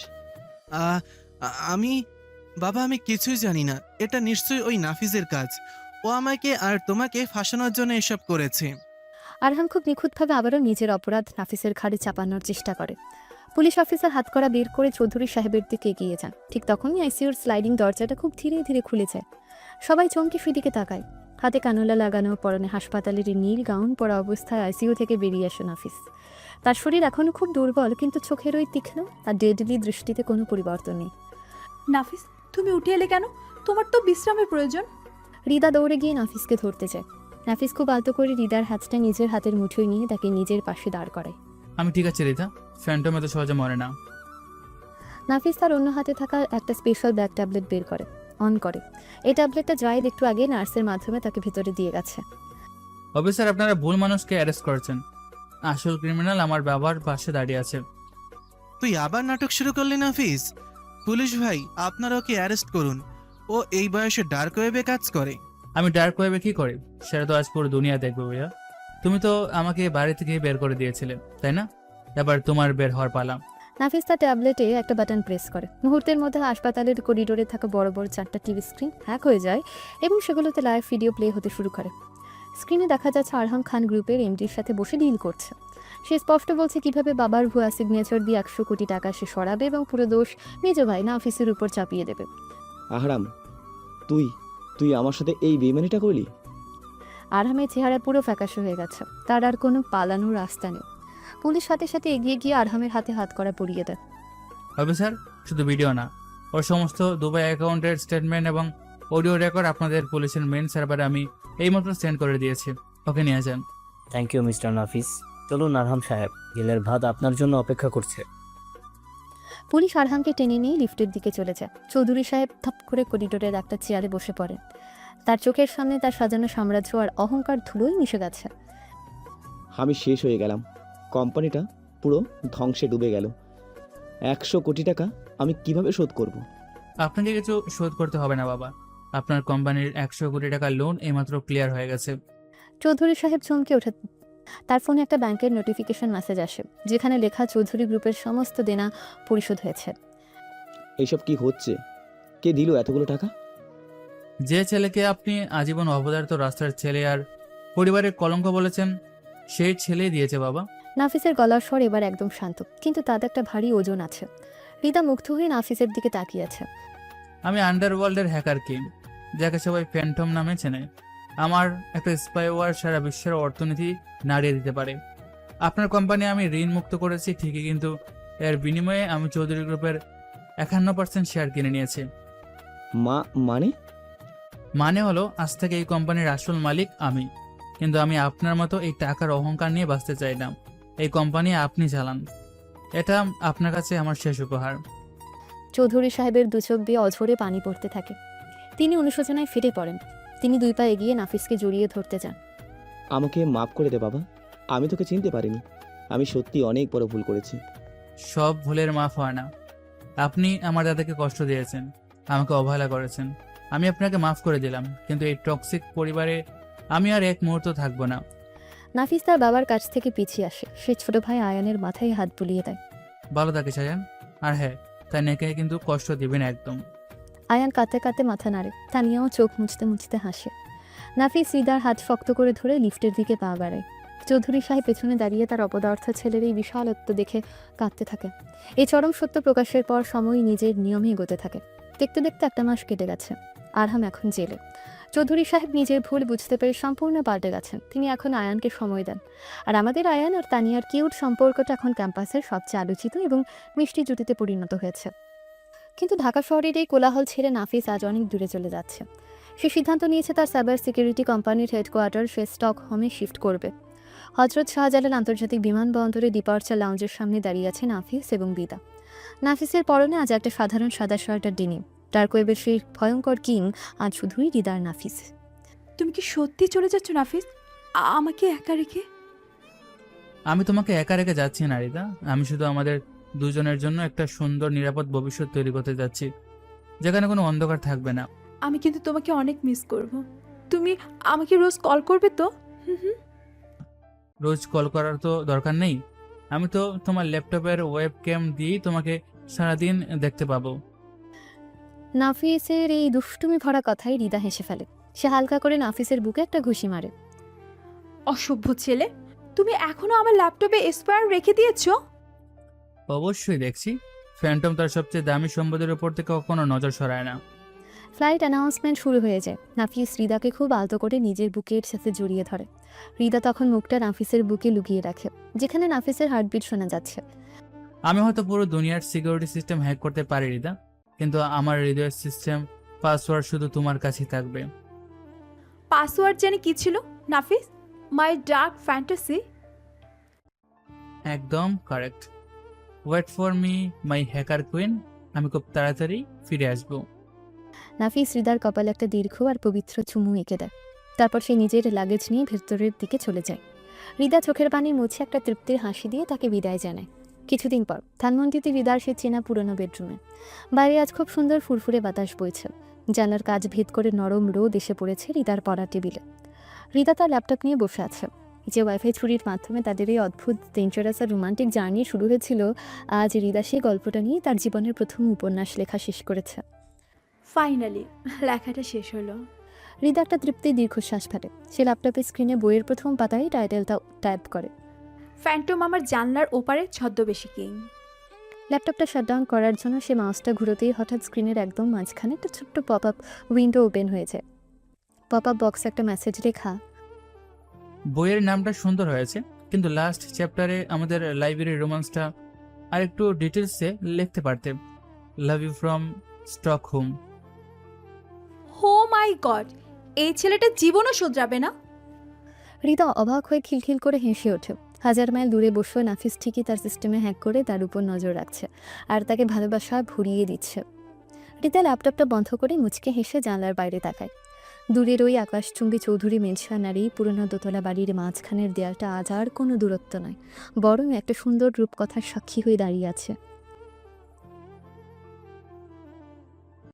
আমি বাবা, আমি কিছুই জানি না। এটা নিশ্চয়ই ওই নাফিজের কাজ। ও আমাকে আর তোমাকে ফাঁসানোর জন্য এসব করেছে। আরহাম খুব নিখুঁতভাবে আবারও নিজের অপরাধ নাফিসের ঘাড়ে চাপানোর চেষ্টা করে। পুলিশ অফিসার হাতকড়া বের করে চৌধুরী সাহেবের দিকে এগিয়ে যান। ঠিক তখনই আইসিইউর স্লাইডিং দরজাটা খুব ধীরে ধীরে খুলে যায়। সবাই চমকে সেদিকে তাকায়। হাতে কানুলা লাগানো, পরনে হাসপাতালের নীল গাউন পরা অবস্থায় আইসিইউ থেকে বেরিয়ে আসে নাফিস। তার শরীর এখনও খুব দুর্বল, কিন্তু চোখের ওই তীক্ষ্ণ আর ডেডলি দৃষ্টিতে কোনো পরিবর্তন নেই। নাফিস, তুমি উঠে এলে কেন? তোমার তো বিশ্রামের প্রয়োজন। হৃদা দৌড়ে গিয়ে নাফিসকে ধরতে যায়। নাফিস খুব আলতো করে হৃদার হাতটা নিজের হাতের মুঠোয় নিয়ে তাকে নিজের পাশে দাঁড় করায়। আমি ঠিক আছে রিতা, ফ্যান্টম এত সহজে মরে না। নাফিস তার অন্য হাতে থাকা একটা স্পেশাল ব্ল্যাক ট্যাবলেট বের করে, অন করে। এই ট্যাবলেটটা জাহিদ একটু আগে নার্সের মাধ্যমে তাকে ভিতরে দিয়ে গেছে। অফিসার, আপনারা ভুল মানুষকে অ্যারেস্ট করেছেন। আসল ক্রিমিনাল আমার বাবার পাশে দাঁড়িয়ে আছে। তুই আবার নাটক শুরু করলি নাফিস? পুলিশ ভাই, আপনারা ওকে অ্যারেস্ট করুন। ও এই বয়সে ডার্ক ওয়েবে কাজ করে। আমি ডার্ক ওয়েবে কি করি সেটা তো আজ পুরো দুনিয়া দেখবে ভাইয়া। তুমি তো আমাকে বাড়ি থেকে বের করে দিয়েছিলে, তাই না? এবার তোমার বের হওয়ার পালা। নাফিস তার ট্যাবলেটে একটা বাটন প্রেস করে। মুহূর্তের মধ্যে হাসপাতালের করিডোরে থাকা বড় বড় 4টা টিভি স্ক্রিন হ্যাক হয়ে যায় এবং সেগুলোতে লাইভ ভিডিও প্লে হতে শুরু করে। স্ক্রিনে দেখা যাচ্ছে আরহাম খান গ্রুপের এমডির সাথে বসে ডিল করছে। সে স্পষ্ট বলছে কিভাবে বাবার ভুয়া সিগনেচার দিয়ে 100 কোটি টাকা সে সরাবে এবং পুরো দোষ মেজ ভাই নাফিসের উপর চাপিয়ে দেবে। আহরাম, তুই আমার সাথে এই বেইমানিটা করলি? আরহামের চেহারা পুরো ফ্যাকাশে হয়ে গেছে। তার আর কোনো পালানোর রাস্তা নেই। পুলিশ সাথে সাথে এগিয়ে গিয়ে আরহামের হাতে হাত করা পরিয়ে দেয়। অফিসার, শুধু ভিডিও না, ওর সমস্ত দুবাই অ্যাকাউন্টের স্টেটমেন্ট এবং অডিও রেকর্ড আপনাদের পুলিশের মেন সার্ভারে আমি এইমাত্র সেন্ড করে দিয়েছি। ওকে নিয়ে যান। থ্যাংক ইউ মিস্টার নাফিস। চলুন আরহাম সাহেব, গেলের ভাত আপনার জন্য অপেক্ষা করছে। পুলিশ আরহামকে টেনে নিয়ে লিফটের দিকে চলে যায়। চৌধুরী সাহেব থপ করে করিডোরের একটা চেয়ারে বসে পড়েন। তার চোখের সামনে তার সাজানো সাম্রাজ্য আর অহংকার ধুলোই মিশে গেছে। আমি শেষ হয়ে গেলাম। কোম্পানিটা পুরো ধ্বংসে ডুবে গেল। 100 কোটি টাকা আমি কিভাবে শোধ করব? আপনাকে কিছু শোধ করতে হবে না বাবা। আপনার কোম্পানির 100 কোটি টাকার লোন এইমাত্র ক্লিয়ার হয়ে গেছে। চৌধুরী সাহেব চমকে ওঠে। তার ফোনে একটা ব্যাংকের নোটিফিকেশন মেসেজ আসে, যেখানে লেখা চৌধুরী গ্রুপের সমস্ত দেনা পরিশোধ হয়েছে। এইসব কি হচ্ছে? কে দিল এতগুলো টাকা? যে ছেলেকে আপনি আজীবন অপদার্থ রাস্তার ছেলে আর পরিবারের কলঙ্ক বলেছেন, সেই ছেলেই দিয়েছে বাবা। নাফিসের গলার স্বর এবার একদম শান্ত, কিন্তু তাতে একটা ভারী ওজন আছে। হৃদা মুগ্ধ হয়ে নাফিসের দিকে তাকিয়ে আছে। আমি আন্ডারওয়ার্ল্ডের হ্যাকার কিং, যাকে সবাই ফ্যান্টম নামে চেনে। আমার একটা স্পাইওয়ার সারা বিশ্বের অর্থনীতি নাড়িয়ে দিতে পারে। আপনার কোম্পানি আমি ঋণ মুক্ত করেছি ঠিকই, কিন্তু এর বিনিময়ে আমি চৌধুরী গ্রুপের 51% শেয়ার কিনে নিয়েছি। মানে হলো আজ থেকে এই কোম্পানির আসল মালিক আমি। কিন্তু আমি আপনার মতো এই টাকার অহংকার নিয়ে বাঁচতে চাই না। এই কোম্পানি আপনি চালান, এটা আপনার কাছে আমার শেষ উপহার। চৌধুরী সাহেবের দুচোখ দিয়ে অঝরে পানি পড়তে থাকে। তিনি অনুশোচনায় ফেটে পড়েন। তিনি 2 পা এগিয়ে নাফিসকে জড়িয়ে ধরতে যান। আমাকে মাফ করে দে বাবা, আমি তোকে চিনতে পারিনি। আমি সত্যি অনেক বড় ভুল করেছি। সব ভুলের মাফ হয় না। আপনি আমার দাদাকে কষ্ট দিয়েছেন, আমাকে অবহেলা করেছেন। আমি আপনাকে মাফ করে দিলাম, কিন্তু এই টক্সিক পরিবারে আমি আর এক মুহূর্ত থাকবো না। নাফিস তার বাবার কাছ থেকে পিছিয়ে আসে। সে ছোট ভাই আয়ানের মাথায় হাত বুলিয়ে দেয়। ভালো থাকিস আয়ান, আর হ্যাঁ, তাই নেকে কিন্তু কষ্ট দিবেন একদম। আয়ান কাঁদতে কাঁদতে মাথা নাড়ে। তানিয়াও চোখ মুছতে মুছতে হাসে। নাফিস হৃদার হাত শক্ত করে ধরে লিফটের দিকে পা বাড়ায়। চৌধুরী সাহেব পেছনে দাঁড়িয়ে তার অপদার্থ ছেলের এই বিশালত্ব দেখে কাঁদতে থাকে। এই চরম সত্য প্রকাশের পর সময় নিজের নিয়মে এগোতে থাকে। দেখতে দেখতে 1 মাস কেটে গেছে। আরহাম এখন জেলে। চৌধুরী সাহেব নিজের ভুল বুঝতে পেরে সম্পূর্ণ পাল্টে গেছেন। তিনি এখন আয়ানকে সময় দেন। আর আমাদের আয়ান আর তানিয়ার কিউট সম্পর্কটা এখন ক্যাম্পাসের সবচেয়ে আলোচিত এবং মিষ্টি জুটিতে পরিণত হয়েছে। কিন্তু ঢাকা শহরের এই কোলাহল ছেড়ে নাফিস আজ অনেক দূরে চলে যাচ্ছে। সে সিদ্ধান্ত নিয়েছে তার সাইবার সিকিউরিটি কোম্পানির হেডকোয়ার্টার সে স্টকহোমে শিফট করবে। হজরত শাহজালাল আন্তর্জাতিক বিমানবন্দরে ডিপার্চার লাউঞ্জের সামনে দাঁড়িয়ে আছে নাফিস এবং বিদা। নাফিসের পরনে আজ একটা সাধারণ সাদা শার্ট আর ডেনিম। ডার্ক ওয়েবের সেই ভয়ঙ্কর কিং আজ শুধুই হৃদার নাফিস। তুমি কি সত্যি চলে যাচ্ছ নাফিস, আমাকে একা রেখে? আমি তোমাকে একা রেখে যাচ্ছি না রিতা। আমি শুধু আমাদের দুজনের জন্য একটা সুন্দর নিরাপদ ভবিষ্যৎ তৈরি করতে যাচ্ছি, যেখানে কোনো অন্ধকার থাকবে না। আমি কিন্তু তোমাকে অনেক মিস করব। তুমি আমাকে রোজ কল করবে তো? রোজ কল করার তো দরকার নেই। আমি তো তোমার ল্যাপটপের ওয়েব ক্যাম দিয়েই তোমাকে সারাদিন দেখতে পাবো। নাফিসের এই দুষ্টুমি ভরা কথায় হৃদা হেসে ফেলে। সে হালকা করে নাফিসের বুকে একটা ঘুষি মারে। অসভ্য ছেলে, তুমি এখনো আমার ল্যাপটপে এক্সপায়ার রেখে দিয়েছো? অবশ্যই দেখছি। ফ্যান্টম তার সবচেয়ে দামি সম্পদের উপর থেকে কখনো নজর সরায় না। ফ্লাইট অ্যানাউন্সমেন্ট শুরু হয়ে যায়। নাফিস হৃদাকে খুব আলতো করে নিজের বুকের সাথে জড়িয়ে ধরে। হৃদা তখন মুখটা নাফিসের বুকে লুকিয়ে রাখে, যেখানে নাফিসের হার্টবিট শোনা যাচ্ছে। আমি হয়তো পুরো দুনিয়ার সিকিউরিটি সিস্টেম হ্যাক করতে পারি রিদা, কিন্তু আমার হৃদয়ের সিস্টেম পাসওয়ার্ড শুধু তোমার কাছেই থাকবে। পাসওয়ার্ড জানি কি ছিল? Nafis, my dark fantasy. একদম correct. Wait for me my hacker queen, আমি খুব তাড়াতাড়ি ফিরে আসবো। নাফিস হৃদার কপালে একটা দীর্ঘ আর পবিত্র চুমু এঁকে দেয়। তারপর সে নিজের লাগেজ নিয়ে ভেতরের দিকে চলে যায়। হৃদা চোখের পানি মুছে একটা তৃপ্তির হাসি দিয়ে তাকে বিদায় জানায়। কিছুদিন পর ধানমন্ডিতে হৃদার সে চেনা পুরনো বেডরুমে। বাইরে আজ খুব সুন্দর ফুরফুরে বাতাস বইছে। জানলার কাজ ভেদ করে নরম রোদ এসে পড়েছে হৃদার পড়া টেবিলে। হৃদা তার ল্যাপটপ নিয়ে বসে আছে। যে ওয়াইফাই ছুরির মাধ্যমে তাদের এই অদ্ভুত ডেঞ্জারাস আর রোমান্টিক জার্নি শুরু হয়েছিল, আজ হৃদা সেই গল্পটা নিয়ে তার জীবনের প্রথম উপন্যাস লেখা শেষ করেছে। ফাইনালি লেখাটা শেষ হলো। হৃদা একটা তৃপ্তির দীর্ঘশ্বাস ফেলে। সে ল্যাপটপের স্ক্রিনে বইয়ের প্রথম পাতায় টাইটেলটা টাইপ করে। ফ্যান্টম আমার জানলার ওপারে ছদ্মবেশী কিং। ল্যাপটপটা শাটডাউন করার জন্য সে মাউসটা ঘুরোতেই হঠাৎ স্ক্রিনের একদম মাঝখানে একটা ছোট্ট পপ আপ উইন্ডো ওপেন হয়ে যায়। পপ আপ বক্সে একটা মেসেজ লেখা। বইয়ের নামটা সুন্দর হয়েছে, কিন্তু লাস্ট চ্যাপ্টারে আমাদের লাইব্রেরির রোমান্সটা আর একটু ডিটেলসে লিখতে পারতে। Love you from Stockholm. Oh my god, এই ছেলেটা জীবনও শুধরাবে না। হৃদা অবাক হয়ে খিলখিল করে হেসে ওঠে। 1000 মাইল দূরে বসে নাফিস ঠিকই তার সিস্টেমে হ্যাক করে তার উপর নজর রাখছে আর তাকে ভালোবাসা ভরিয়ে দিচ্ছে। হৃদা ল্যাপটপটা বন্ধ করে মুচকে হেসে জানলার বাইরে তাকায়। দূরের ওই আকাশচুম্বী চৌধুরী মেনশা নারী পুরনো দোতলা বাড়ির মাঝখানের দেয়ালটা আজ আর কোনো দূরত্ব নয়, বরং একটা সুন্দর রূপকথার সাক্ষী হয়ে দাঁড়িয়ে আছে।